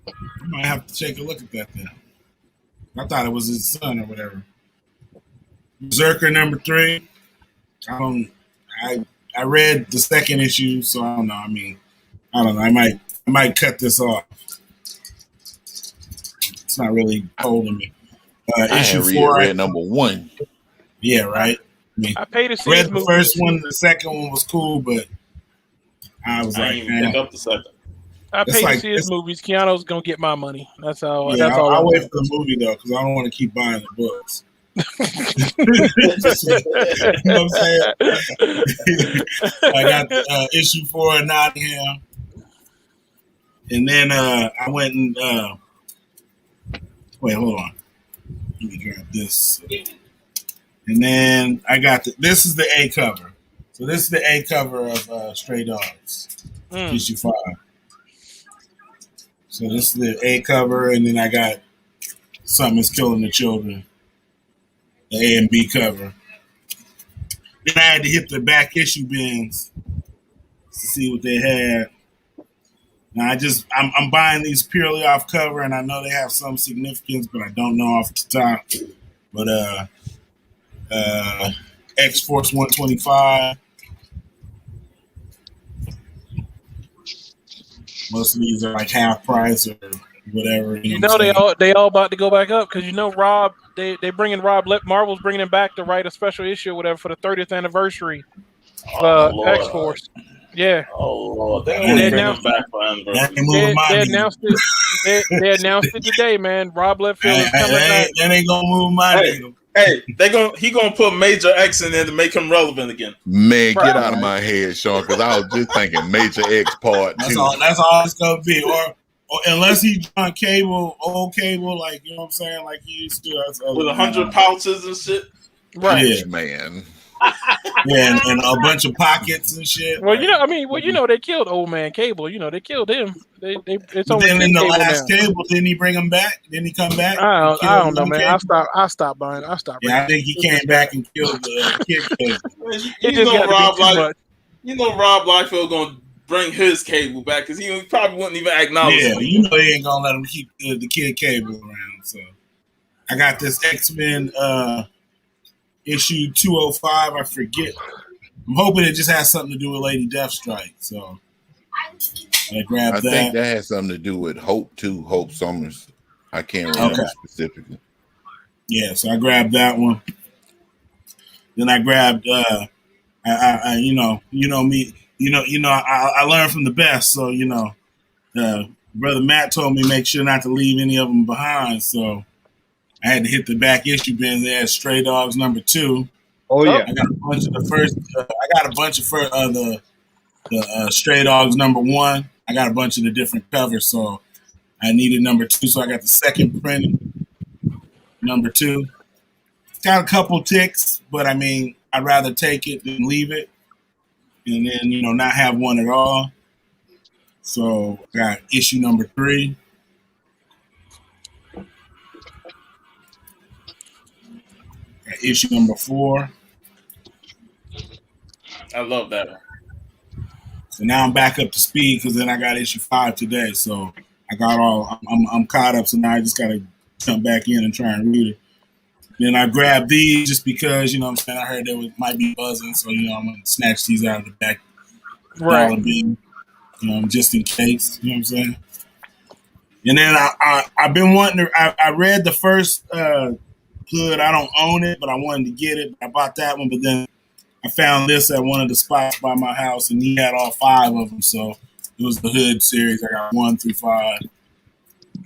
[SPEAKER 4] I might have to take a look at that then. I thought it was his son or whatever. Berserker number 3. I read the second issue, so I don't know. I mean, I don't know. I might cut this off. It's not really holding me. Issue 4.
[SPEAKER 1] Read number 1.
[SPEAKER 4] Yeah, right.
[SPEAKER 3] I paid to see
[SPEAKER 4] read the
[SPEAKER 3] movie.
[SPEAKER 4] first one. The second one was cool, but I was like,
[SPEAKER 5] man. Pick up the second.
[SPEAKER 3] I paid to see his movies. Keanu's gonna get my money. That's all.
[SPEAKER 4] Yeah,
[SPEAKER 3] that's all.
[SPEAKER 4] I'll wait for the movie though, because I don't want to keep buying the books. You know what I'm saying? I got issue 4 in Nottingham, and then I went and wait. Hold on. Let me grab this. And then I got this is the A cover. So this is the A cover of Stray Dogs, issue 5. So this is the A cover, and then I got Something's Killing the Children, the A and B cover. Then I had to hit the back issue bins to see what they had. Now I'm buying these purely off cover, and I know they have some significance, but I don't know off the top. But X-Force 125. Most of these are like half price or whatever.
[SPEAKER 3] You know they all about to go back up because Rob they bringing Marvel's bringing him back to write a special issue or whatever for the 30th anniversary of X-Force. Yeah.
[SPEAKER 5] Oh Lord, they
[SPEAKER 3] announced
[SPEAKER 5] back for anniversary.
[SPEAKER 3] They announced it today, man. Rob Liefeld is coming back.
[SPEAKER 4] That ain't gonna move my needle.
[SPEAKER 5] Hey, he gonna put Major X in there to make him relevant again.
[SPEAKER 1] Man, get out of my head, Sean, because I was just thinking Major X Part 2.
[SPEAKER 4] That's all it's gonna be. Or unless he's on old cable, like, you know what I'm saying, like he used to.
[SPEAKER 5] With 100 pouches and shit.
[SPEAKER 3] Right.
[SPEAKER 1] Yeah, man.
[SPEAKER 4] Yeah, and a bunch of pockets and shit.
[SPEAKER 3] Well, they killed old man Cable. They killed him. It's
[SPEAKER 4] but
[SPEAKER 3] only
[SPEAKER 4] then in the last
[SPEAKER 3] now.
[SPEAKER 4] Cable, didn't he bring him back? Didn't he come back?
[SPEAKER 3] I don't know, man. I stopped buying.
[SPEAKER 4] Yeah, I think he came back and killed the kid Cable.
[SPEAKER 5] Rob Liefeld gonna bring his Cable back because he probably wouldn't even acknowledge.
[SPEAKER 4] Yeah,
[SPEAKER 5] him.
[SPEAKER 4] he ain't gonna let him keep the kid Cable around. So I got this X-Men issue 205. I forget. I'm hoping it just has something to do with Lady Deathstrike. So I grabbed that.
[SPEAKER 1] I think that has something to do with Hope too. Hope Summers. I can't remember specifically.
[SPEAKER 4] Yeah, so I grabbed that one. Then I grabbed. I learned from the best. So Brother Matt told me make sure not to leave any of them behind. So I had to hit the back issue bin. They had Stray Dogs number 2.
[SPEAKER 6] Oh yeah.
[SPEAKER 4] I got a bunch of the first. I got a bunch of the Stray Dogs #1. I got a bunch of the different covers, so I needed #2. So I got the second print, #2. Got a couple ticks, but I mean, I'd rather take it than leave it, and then not have one at all. So I got issue #3. Got issue #4.
[SPEAKER 5] I love that one.
[SPEAKER 4] So now I'm back up to speed because then I got issue 5 today. So I got I'm caught up. So now I just got to jump back in and try and read it. Then I grabbed these just because, what I'm saying, I heard they might be buzzing. So, I'm going to snatch these out of the back.
[SPEAKER 3] Right.
[SPEAKER 4] Just in case. You know what I'm saying? And then I've been wanting to, I read the first Hood. I don't own it, but I wanted to get it. I bought that one, but then I found this at one of the spots by my house, and he had all 5 of them. So it was the Hood series. I got 1 through 5.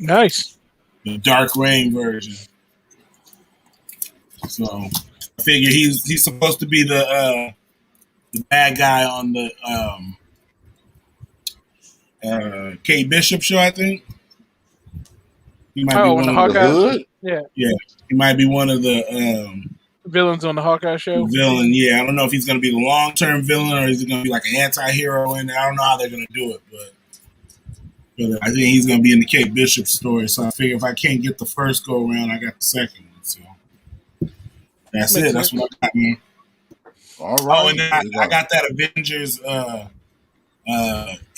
[SPEAKER 3] Nice.
[SPEAKER 4] The Dark Reign version. So I figure he's supposed to be the bad guy on the Kate Bishop show, I think. He might be one of the
[SPEAKER 3] Hawkeye. Yeah,
[SPEAKER 4] he might be one of the
[SPEAKER 3] villains on the Hawkeye show.
[SPEAKER 4] Villain, yeah. I don't know if he's going to be the long-term villain or is he going to be like an anti-hero in there. I don't know how they're going to do it, but I think he's going to be in the Kate Bishop story. So I figure if I can't get the first go-around, I got the second one. So that's it. That's what I got, man.
[SPEAKER 1] All right.
[SPEAKER 4] Oh, and then I got that Avengers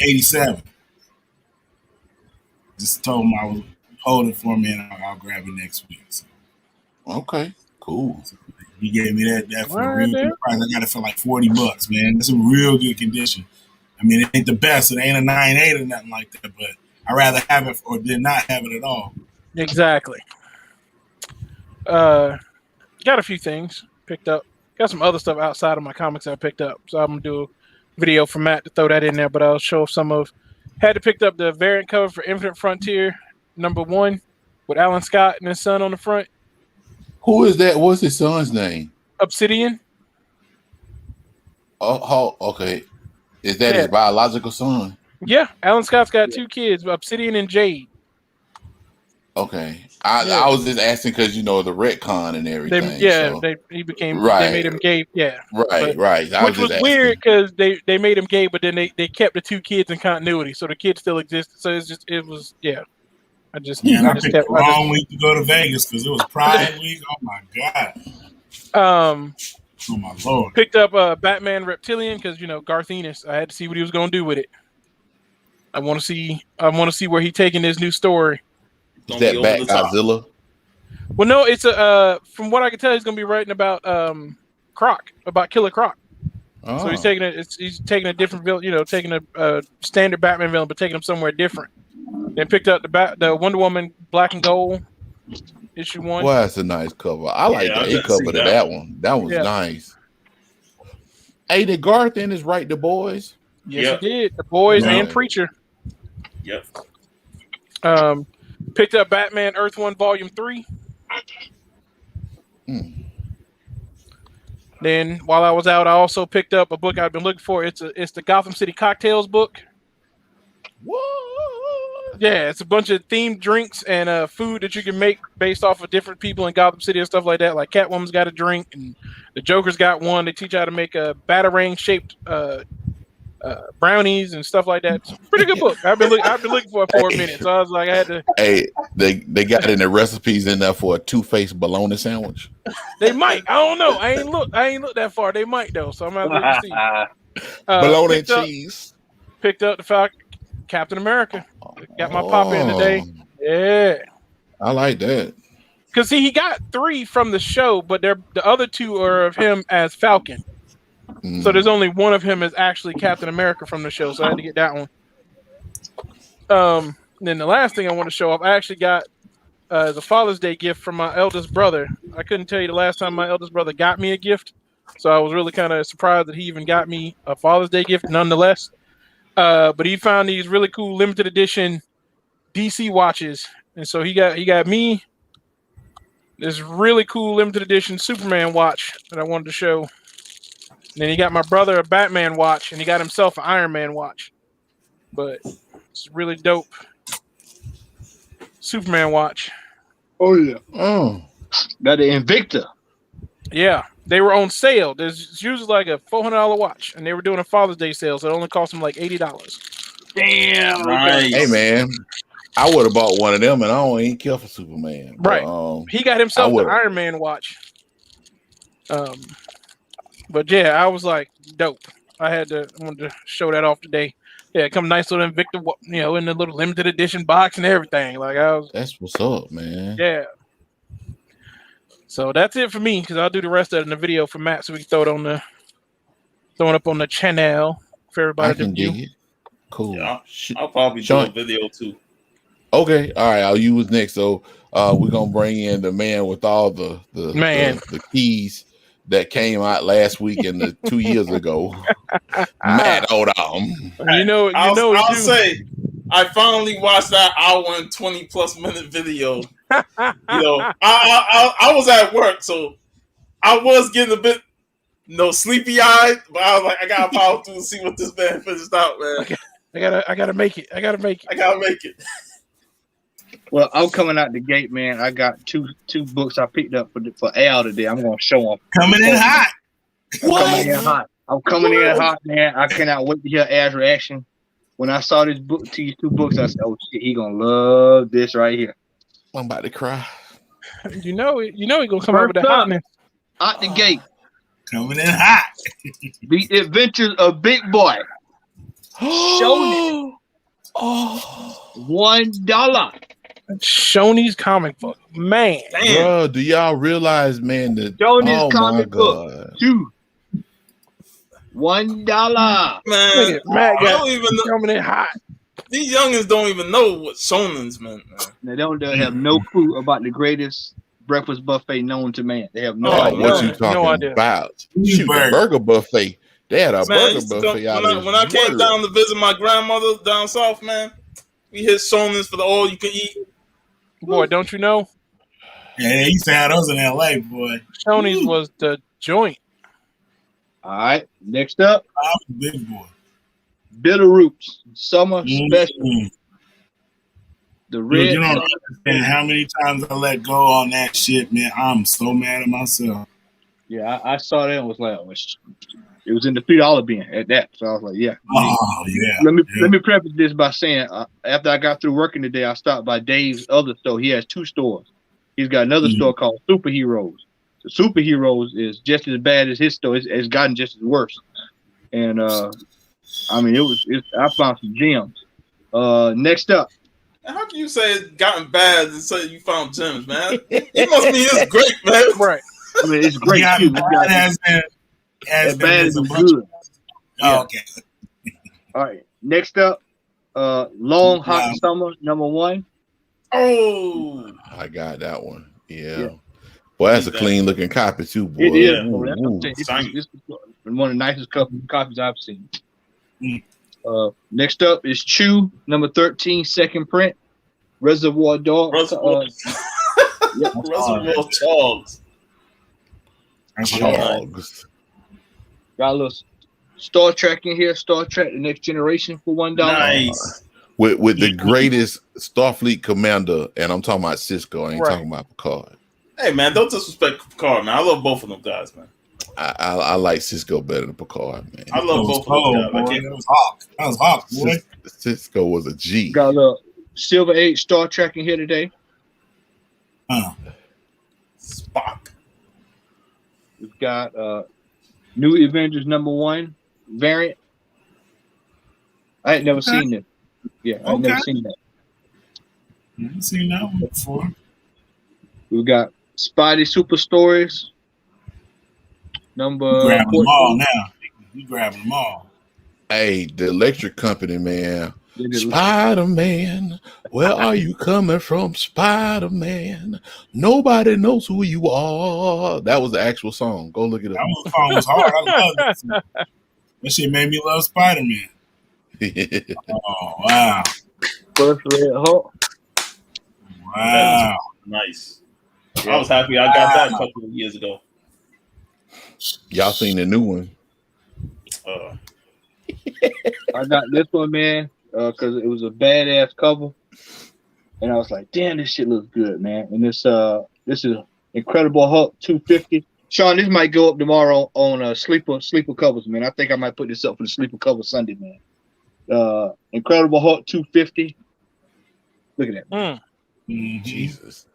[SPEAKER 4] 87. Just told him I would hold it for me and I'll grab it next week. So.
[SPEAKER 1] Okay, cool.
[SPEAKER 4] So he gave me that for a real good price. I got it for like $40, man. It's in real good condition. I mean, it ain't the best. It ain't a 9.8 or nothing like that, but I'd rather have it or than not have it at all.
[SPEAKER 3] Exactly. Got a few things picked up. Got some other stuff outside of my comics I picked up. So I'm going to do a video for Matt to throw that in there, but I'll show some of. Had to pick up the variant cover for Infinite Frontier #1 with Alan Scott and his son on the front.
[SPEAKER 1] Who is that? What's his son's name?
[SPEAKER 3] Obsidian.
[SPEAKER 1] Oh, okay. Is that his biological son?
[SPEAKER 3] Yeah, Alan Scott's got 2 kids, Obsidian and Jade.
[SPEAKER 1] Okay, I was just asking because the retcon and everything.
[SPEAKER 3] He became
[SPEAKER 1] right.
[SPEAKER 3] They made him gay. Yeah,
[SPEAKER 1] right.
[SPEAKER 3] Which was weird because they made him gay, but then they kept the 2 kids in continuity, so the kids still existed. So it was. I picked
[SPEAKER 4] the wrong week to go to Vegas because it was Pride week. Oh my god. Oh my lord.
[SPEAKER 3] Picked up Batman Reptilian because Garth Ennis. I had to see what he was going to do with it. I want to see where he's taking this new story.
[SPEAKER 1] Is that Bat Godzilla?
[SPEAKER 3] Well, no, it's from what I can tell, he's going to be writing about Croc, about Killer Croc. Oh. So he's taking a different villain, taking a standard Batman villain, but taking him somewhere different. Then picked up the Wonder Woman Black and Gold issue 1.
[SPEAKER 1] Well, that's a nice cover. I like the cover to that one. That was nice. Hey, did Garth Ennis write The Boys?
[SPEAKER 3] Yes, he did. The Boys and Preacher.
[SPEAKER 5] Yep.
[SPEAKER 3] Picked up Batman Earth 1 Volume 3. Then while I was out, I also picked up a book I've been looking for. It's the Gotham City Cocktails book.
[SPEAKER 1] What?
[SPEAKER 3] Yeah, it's a bunch of themed drinks and food that you can make based off of different people in Gotham City and stuff like that. Like Catwoman's got a drink and the Joker's got one. They teach you how to make a batarang shaped brownies and stuff like that. It's a pretty good book. I've been looking for it for a minute, so I was like, I had to.
[SPEAKER 1] Hey, they got in the recipes in there for a 2-faced bologna sandwich.
[SPEAKER 3] They might. I don't know. I ain't looked that far. They might though. So I'm gonna see.
[SPEAKER 1] Bologna and cheese.
[SPEAKER 3] Picked up the Falcon, Captain America. Got my pop in today. Yeah,
[SPEAKER 1] I like that.
[SPEAKER 3] Because he got 3 from the show, but the other 2 are of him as Falcon. So there's only one of him as actually Captain America from the show. So I had to get that one. Then the last thing I want to show off, I actually got as a Father's Day gift from my eldest brother. I couldn't tell you the last time my eldest brother got me a gift. So I was really kind of surprised that he even got me a Father's Day gift nonetheless. But he found these really cool limited edition DC watches. And so he got me this really cool limited edition Superman watch that I wanted to show. And then he got my brother a Batman watch, and he got himself an Iron Man watch. But it's really dope Superman watch.
[SPEAKER 6] Oh yeah.
[SPEAKER 1] Oh,
[SPEAKER 6] Got the Invicta.
[SPEAKER 3] Yeah, they were on sale. There's usually like a $400 watch, and they were doing a Father's Day sale, so it only cost them like $80.
[SPEAKER 6] Damn.
[SPEAKER 5] Nice.
[SPEAKER 1] hey man, I would have bought one of them, and I don't even care for Superman.
[SPEAKER 3] Right.
[SPEAKER 1] But,
[SPEAKER 3] He got himself
[SPEAKER 1] I
[SPEAKER 3] the
[SPEAKER 1] would've-
[SPEAKER 3] Iron Man watch. But yeah, I was like, dope. I wanted to show that off today. Yeah, it come nice little Invicta, in the little limited edition box and everything. Like
[SPEAKER 1] that's what's up, man.
[SPEAKER 3] yeah. So that's it for me, because I'll do the rest of it in the video for Matt, so we can throw it up on the channel for everybody
[SPEAKER 1] I
[SPEAKER 3] to
[SPEAKER 1] can
[SPEAKER 3] view.
[SPEAKER 1] dig it. Cool.
[SPEAKER 5] Yeah, I'll probably do
[SPEAKER 1] Sean-
[SPEAKER 5] a video too.
[SPEAKER 1] Okay, all right. You was next, so we're gonna bring in the man with all the keys that came out last week and 2 years ago. Matt, hold on.
[SPEAKER 5] I'll say, I finally watched that hour and 20+ minute video. I was at work, so I was getting a bit, sleepy eyed, but I was like, I gotta power through and see what this man finished out, man.
[SPEAKER 3] Okay. I gotta make it.
[SPEAKER 5] I gotta make it.
[SPEAKER 6] Well, I'm coming out the gate, man. I got two books I picked up for Al today. I'm gonna show them.
[SPEAKER 4] Coming in hot.
[SPEAKER 6] I'm coming in hot, man. I cannot wait to hear Al's reaction. When I saw these two books, I said, "Oh shit, he gonna love this right here."
[SPEAKER 1] I'm about to cry.
[SPEAKER 3] You know he gonna come out with that hotness.
[SPEAKER 6] Out the gate,
[SPEAKER 4] Coming in hot.
[SPEAKER 6] The Adventures of Big Boy. Shoney. $1.
[SPEAKER 3] Shoney's comic book, man.
[SPEAKER 5] Damn.
[SPEAKER 1] Bro, do y'all realize, man, that
[SPEAKER 6] Shoney's
[SPEAKER 1] my
[SPEAKER 6] comic book.
[SPEAKER 1] God.
[SPEAKER 6] $1.
[SPEAKER 5] Man,
[SPEAKER 3] Look at Matt
[SPEAKER 5] I don't even know.
[SPEAKER 3] coming in hot.
[SPEAKER 5] These youngins don't even know what shonens meant, man.
[SPEAKER 6] They have no clue about the greatest breakfast buffet known to man. They have no
[SPEAKER 1] Oh,
[SPEAKER 6] idea.
[SPEAKER 1] what you talking
[SPEAKER 3] No idea.
[SPEAKER 1] about? Shoot, the burger buffet. They had a
[SPEAKER 5] Man, I
[SPEAKER 1] burger
[SPEAKER 5] used to
[SPEAKER 1] buffet
[SPEAKER 5] go-
[SPEAKER 1] out
[SPEAKER 5] when I,
[SPEAKER 1] of
[SPEAKER 5] when I came down to visit my grandmother down south, man, we hit shonens for the all you can eat.
[SPEAKER 3] Boy, don't you know?
[SPEAKER 4] Yeah, they used to have those in LA, boy.
[SPEAKER 3] Shoney's was the joint.
[SPEAKER 6] All right. Next up,
[SPEAKER 4] I'm a big boy.
[SPEAKER 6] Bitter Roots Summer Special.
[SPEAKER 4] Mm.
[SPEAKER 6] The
[SPEAKER 4] Dude,
[SPEAKER 6] red.
[SPEAKER 4] you don't understand how many times I let go on that shit, man. I'm so mad at myself.
[SPEAKER 6] Yeah, I saw that and was like, it was in the $3 bin at that. So I was like, yeah.
[SPEAKER 4] Oh, yeah.
[SPEAKER 6] Let me preface this by saying, after I got through working today, I stopped by Dave's other store. He has 2 stores. He's got another store called Superheroes. The Superheroes is just as bad as his store. It's gotten just as worse. And I mean, I found some gems. Next up.
[SPEAKER 5] And how can you say it's gotten bad and say you found gems, man? It must mean it's great, man.
[SPEAKER 3] Right.
[SPEAKER 6] I mean, it's great
[SPEAKER 4] Yeah,
[SPEAKER 6] too.
[SPEAKER 4] as
[SPEAKER 6] bad as
[SPEAKER 4] a
[SPEAKER 6] it's
[SPEAKER 4] bunch
[SPEAKER 6] good.
[SPEAKER 4] Oh, okay.
[SPEAKER 6] All right. Next up, Long Hot Summer #1.
[SPEAKER 5] Oh,
[SPEAKER 1] I got that one. Yeah. Boy, that's a clean looking copy too, boy.
[SPEAKER 6] It is.
[SPEAKER 1] Ooh,
[SPEAKER 6] Bro.
[SPEAKER 1] ooh.
[SPEAKER 6] It's one of the nicest copies I've seen.
[SPEAKER 4] Mm.
[SPEAKER 6] Next up is Chew #13, second print. Reservoir Dogs.
[SPEAKER 5] Reservoir Dogs.
[SPEAKER 4] That's hard.
[SPEAKER 1] Dogs.
[SPEAKER 6] Got a little Star Trek in here. Star Trek: The Next Generation for $1.
[SPEAKER 5] Nice.
[SPEAKER 1] With the greatest Starfleet commander, and I'm talking about Cisco. I ain't
[SPEAKER 3] Right.
[SPEAKER 1] talking about Picard.
[SPEAKER 5] Hey, man, don't disrespect Picard, man. I love both of them guys, man.
[SPEAKER 1] I like Cisco better than Picard, man.
[SPEAKER 5] I love both of them guys. I
[SPEAKER 4] Boy.
[SPEAKER 5] can't-
[SPEAKER 4] That was hot. That was hot, boy.
[SPEAKER 1] Cisco was a G.
[SPEAKER 6] Got a little Silver Age Star Trek in here today.
[SPEAKER 5] Spock.
[SPEAKER 6] We've got New Avengers #1 variant. I had never seen this. Yeah, I've never seen that.
[SPEAKER 4] I haven't seen that one before.
[SPEAKER 6] We've got Spidey Super Stories.
[SPEAKER 4] You grabbing them
[SPEAKER 6] 14.
[SPEAKER 4] all now. You grabbing them all.
[SPEAKER 1] Hey, the electric company, man.
[SPEAKER 6] It is-
[SPEAKER 1] Spider-Man, where are you coming from, Spider-Man? Nobody knows who you are. That was the actual song. Go look it
[SPEAKER 4] That
[SPEAKER 1] up.
[SPEAKER 4] song was hard. I love that song. That shit made me love Spider-Man. Oh, wow.
[SPEAKER 6] First Red Hulk.
[SPEAKER 4] Wow.
[SPEAKER 5] Nice. I was happy I got that a couple of years ago.
[SPEAKER 1] Y'all seen the new one?
[SPEAKER 6] I got this one, man, because it was a badass cover, and I was like, "Damn, this shit looks good, man." And this is Incredible Hulk 250. Sean, this might go up tomorrow on sleeper covers, man. I think I might put this up for the sleeper cover Sunday, man. Incredible Hulk 250. Look at that, man.
[SPEAKER 1] Jesus,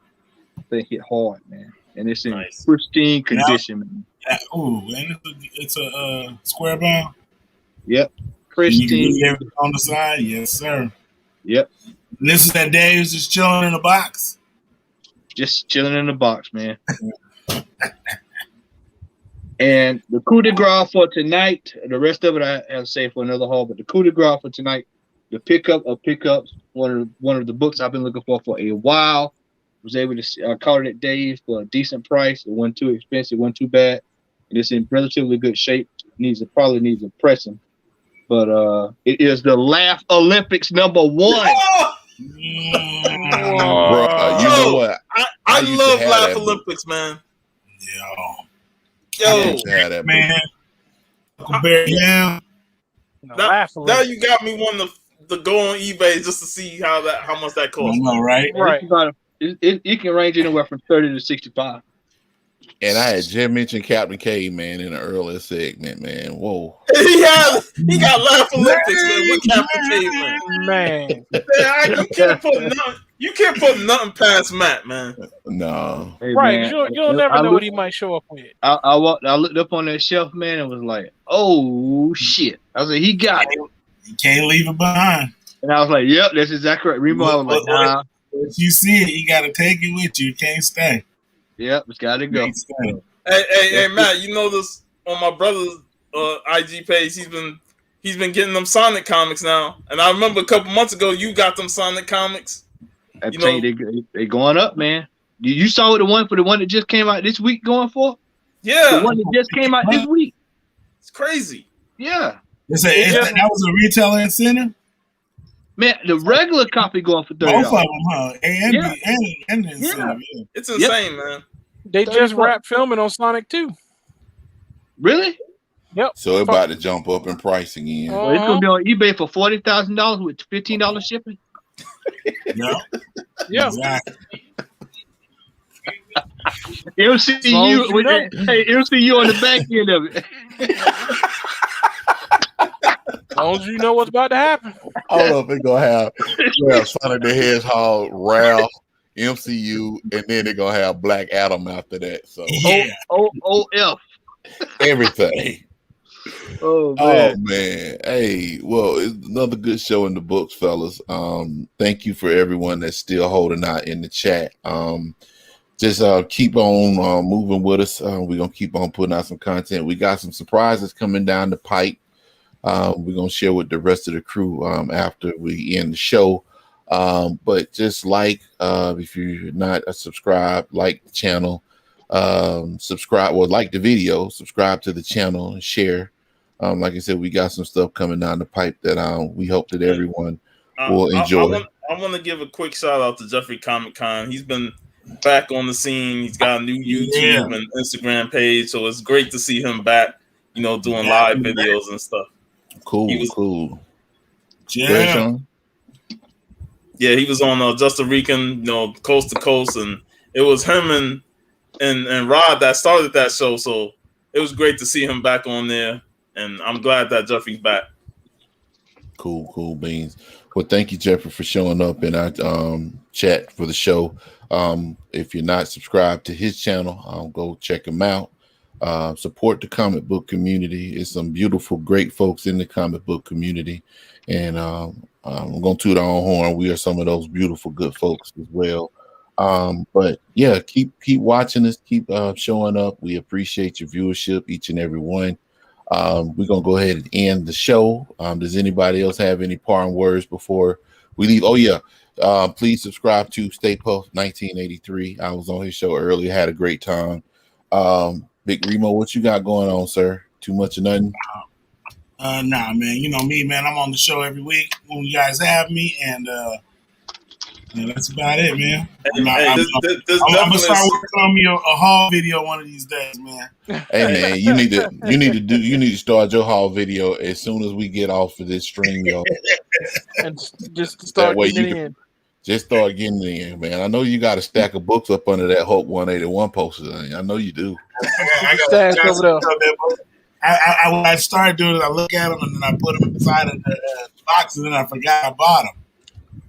[SPEAKER 6] they hit hard, man, and it's in
[SPEAKER 5] Nice.
[SPEAKER 6] pristine condition, man.
[SPEAKER 4] And it's a square bound.
[SPEAKER 6] Yep,
[SPEAKER 4] You can
[SPEAKER 6] pristine.
[SPEAKER 4] read everything on the side, yes, sir.
[SPEAKER 6] Yep,
[SPEAKER 4] And this is that Dave's just chilling in a box.
[SPEAKER 6] just chilling in the box, man. And the coup de grace for tonight, the rest of it I have to say for another haul, but the coup de grace for tonight, the pickup of pickups, one of the books I've been looking for a while. Was able to caught it at Dave's for a decent price. It wasn't too expensive, it wasn't too bad. And it's in relatively good shape. Probably needs a pressing. But it is the Laugh Olympics #1.
[SPEAKER 1] Bruh, you know what?
[SPEAKER 5] I
[SPEAKER 1] used to
[SPEAKER 5] love
[SPEAKER 1] have
[SPEAKER 5] Laugh
[SPEAKER 1] that book.
[SPEAKER 5] Olympics, man.
[SPEAKER 4] Yo,
[SPEAKER 5] Yo,
[SPEAKER 1] Had that
[SPEAKER 4] man. Uncle Barry down.
[SPEAKER 5] now you got me wanting to go on eBay just to see how much that
[SPEAKER 4] I
[SPEAKER 5] costs.
[SPEAKER 4] know, right?
[SPEAKER 3] Right.
[SPEAKER 6] It can range anywhere from 30 to 65.
[SPEAKER 1] And I had Jim mentioned Captain K, man, in an earlier segment, man. Whoa.
[SPEAKER 5] he got Laugh Olympics, man, with Captain Caveman.
[SPEAKER 3] Man.
[SPEAKER 5] You can't put nothing past Matt, man.
[SPEAKER 1] No.
[SPEAKER 6] Hey,
[SPEAKER 3] Right.
[SPEAKER 6] man,
[SPEAKER 3] You'll never know what he might show up with.
[SPEAKER 6] I looked up on that shelf, man, and was like, "Oh shit!" I was like, "He got it,"
[SPEAKER 4] You can't leave it behind.
[SPEAKER 6] and I was like, "Yep, that's exactly right." Remo, I was like, "Nah,
[SPEAKER 4] If you see it, you got to take it with you. You can't stay.
[SPEAKER 6] yep, it's got to
[SPEAKER 4] You
[SPEAKER 6] go."
[SPEAKER 4] can't stay.
[SPEAKER 5] Hey, Matt, you know this on my brother's IG page. He's been getting them Sonic comics now, and I remember a couple months ago you got them Sonic comics.
[SPEAKER 6] I'm telling you, they going up, man. You saw the one that just came out this week going for?
[SPEAKER 5] Yeah,
[SPEAKER 6] The one that just came out this week.
[SPEAKER 5] it's crazy.
[SPEAKER 6] Yeah.
[SPEAKER 4] That was a retail incentive?
[SPEAKER 6] Man, the regular copy going for $30.
[SPEAKER 4] Both of them, huh? And
[SPEAKER 6] Yeah.
[SPEAKER 4] the incentive, yeah.
[SPEAKER 5] It's insane, man.
[SPEAKER 3] They just wrapped filming on Sonic 2.
[SPEAKER 6] Really?
[SPEAKER 3] Yep.
[SPEAKER 1] So it's about to jump up in price again.
[SPEAKER 6] Well, it's gonna be on eBay for $40,000 with $15 shipping.
[SPEAKER 4] Yeah.
[SPEAKER 3] Yeah.
[SPEAKER 4] Exactly.
[SPEAKER 6] MCU with that, hey, MCU on the back end of it.
[SPEAKER 3] As long as you know what's about to happen.
[SPEAKER 1] Hold up, it's gonna have Sonic the Hedgehog, Ralph, MCU, and then they're gonna have Black Adam after that. So
[SPEAKER 4] Yeah.
[SPEAKER 6] OF.
[SPEAKER 1] everything.
[SPEAKER 6] Oh
[SPEAKER 1] Oh
[SPEAKER 6] man.
[SPEAKER 1] man. Hey, well, it's another good show in the books, fellas. Thank you for everyone that's still holding out in the chat. Just keep on moving with us. We're gonna keep on putting out some content. We got some surprises coming down the pipe. We're gonna share with the rest of the crew after we end the show. But just if you're not a subscribe, like the channel, subscribe or like the video, subscribe to the channel and share. Like I said, we got some stuff coming down the pipe that we hope that everyone will enjoy.
[SPEAKER 5] I want to give a quick shout out to Jeffrey Comic Con. He's been back on the scene. He's got a new YouTube and Instagram page, so it's great to see him back. Doing live videos and stuff.
[SPEAKER 1] Cool.
[SPEAKER 4] Yeah.
[SPEAKER 1] Go ahead, Sean.
[SPEAKER 5] Yeah, he was on Just a Rican, coast to coast, and it was him and Rod that started that show. So it was great to see him back on there, and I'm glad that Jeffrey's back.
[SPEAKER 1] Cool beans. Well, thank you, Jeffrey, for showing up in our chat for the show. If you're not subscribed to his channel, go check him out. Support the comic book community. It's some beautiful, great folks in the comic book community, and I'm gonna toot our own horn. We are some of those beautiful, good folks as well. But yeah, keep watching us, keep showing up. We appreciate your viewership, each and every one. We're gonna go ahead and end the show. Does anybody else have any parting words before we leave? Oh yeah, please subscribe to Stay Puft 1983. I was on his show earlier, had a great time. Big Remo, what you got going on, sir? Too much of nothing?
[SPEAKER 4] Nah, man. You know me, man. I'm on the show every week when you guys have me, and Yeah, that's about it, man.
[SPEAKER 5] This
[SPEAKER 4] I'm gonna start working on me a haul video one of these days, man.
[SPEAKER 1] Hey man, you need to start your haul video as soon as we get off of this stream, y'all.
[SPEAKER 3] And just start getting it in.
[SPEAKER 1] Just start getting it in, man. I know you got a stack of books up under that Hulk 181 poster. I know you do.
[SPEAKER 4] I got over there. When I started doing it, I look at them and then I put them inside of the box, and then I forgot I bought them.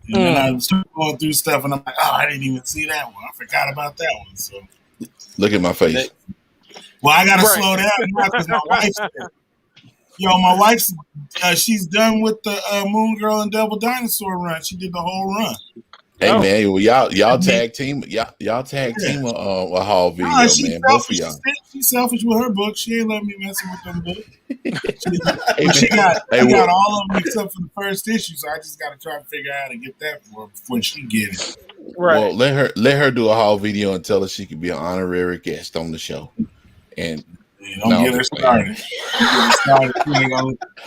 [SPEAKER 4] And then I started going through stuff, and I'm like, oh, I didn't even see that one. I forgot about that one. So
[SPEAKER 1] look at my face.
[SPEAKER 4] Well, I gotta slow down because my wife's there. Yo, my wife's she's done with the Moon Girl and Devil Dinosaur run. She did the whole run.
[SPEAKER 1] Hey man, well, y'all tag team y'all tag team a haul video, man. Both of y'all.
[SPEAKER 4] She's selfish with her books. She ain't letting me messing with them books. She got all of them except for the first issue, so I just got to try to figure out how to get that for her before she get it.
[SPEAKER 1] Right. Well, let her do a haul video and tell her she could be an honorary guest on the show. And
[SPEAKER 4] don't get her started. She's gonna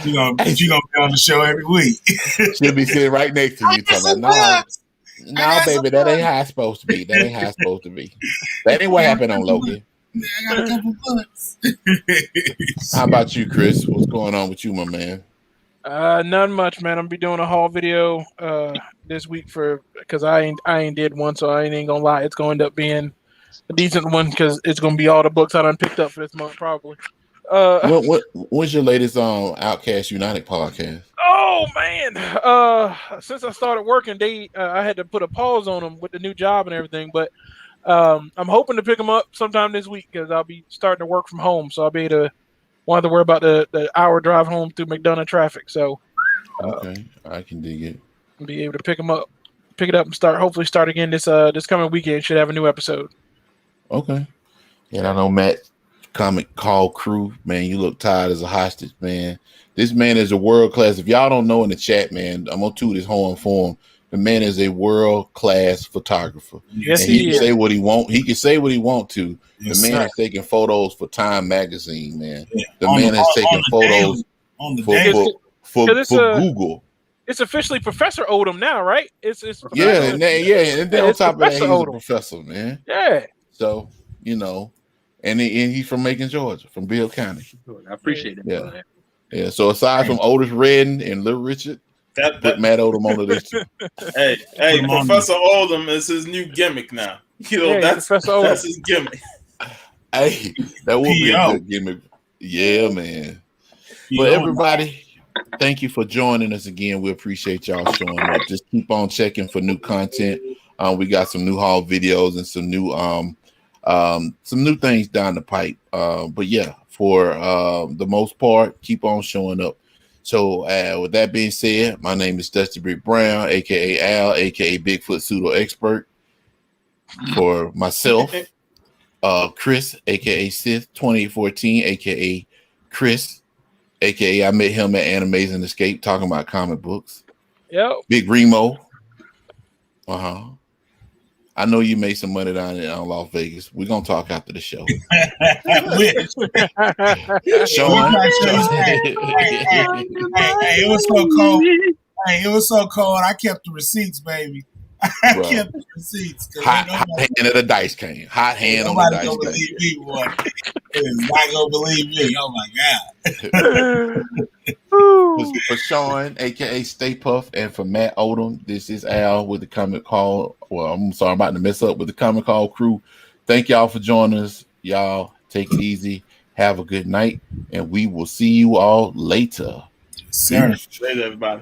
[SPEAKER 4] be on the show every week.
[SPEAKER 1] She'll be sitting right next to you, telling her, no, baby, that ain't how it's supposed to be. That ain't how it's supposed to be. That ain't what happened on Loki.
[SPEAKER 4] I got a couple books.
[SPEAKER 1] How about you, Chris? What's going on with you, my man?
[SPEAKER 3] None much, man. I'm gonna be doing a haul video this week because I ain't did one, so I ain't gonna lie. It's going to end up being a decent one because it's gonna be all the books I done picked up for this month, probably.
[SPEAKER 1] What's your latest Outcast United podcast?
[SPEAKER 3] Oh man! Since I started working, I had to put a pause on them with the new job and everything. But I'm hoping to pick them up sometime this week because I'll be starting to work from home, so I'll be able to won't have to worry about the hour drive home through McDonough traffic. So
[SPEAKER 1] okay, I can dig it.
[SPEAKER 3] Be able to pick it up, and hopefully start again this coming weekend. Should have a new episode.
[SPEAKER 1] Okay, and I know Matt. Comic Call Crew, man, you look tired as a hostage, man. This man is a world class. If y'all don't know in the chat, man, I'm gonna toot his horn for him. The man is a world class photographer.
[SPEAKER 3] Yes,
[SPEAKER 1] and he can say what he want. He can say what he want to.
[SPEAKER 4] Yes,
[SPEAKER 1] the man is taking photos for Time Magazine, man. Yeah. The man is taking photos for Google.
[SPEAKER 3] It's officially Professor Odom now, right? It's
[SPEAKER 1] and then on top of that, he's a professor, man.
[SPEAKER 3] Yeah.
[SPEAKER 1] So And he's from Macon, Georgia, from Bill County.
[SPEAKER 6] I appreciate it.
[SPEAKER 1] Yeah. So aside from Otis Redden and Little Richard, put Matt Odom on the list.
[SPEAKER 5] Hey, Professor Odom is his new gimmick now. That's his gimmick.
[SPEAKER 1] Hey, that would be a good gimmick. Yeah, man. But everybody, thank you for joining us again. We appreciate y'all showing up. Just keep on checking for new content. We got some new haul videos and some new things down the pipe. But yeah, for the most part, keep on showing up. So with that being said, my name is Dusty Brick Brown, aka Al, aka Bigfoot Pseudo Expert. For myself, Chris, aka Sith 2014, aka Chris, aka I met him at Animazing Escape talking about comic books.
[SPEAKER 3] Yep.
[SPEAKER 1] Big Remo. I know you made some money down in Las Vegas. We're gonna talk after the show. Sean,
[SPEAKER 4] it was so cold. Hey, it was so cold. I kept the receipts, baby. I kept the receipts.
[SPEAKER 1] Hot hand of the dice cane. Hot hand on the dice cane.
[SPEAKER 4] Believe me, boy. It is not gonna believe me. Oh my
[SPEAKER 1] God. For Sean, aka Stay Puff, and for Matt Odom, this is Al with the Comic Call. Well, I'm sorry, I'm about to mess up with the Comic Call crew. Thank y'all for joining us. Y'all take it easy. Have a good night, and we will see you all later.
[SPEAKER 4] Sir.
[SPEAKER 5] Later, everybody.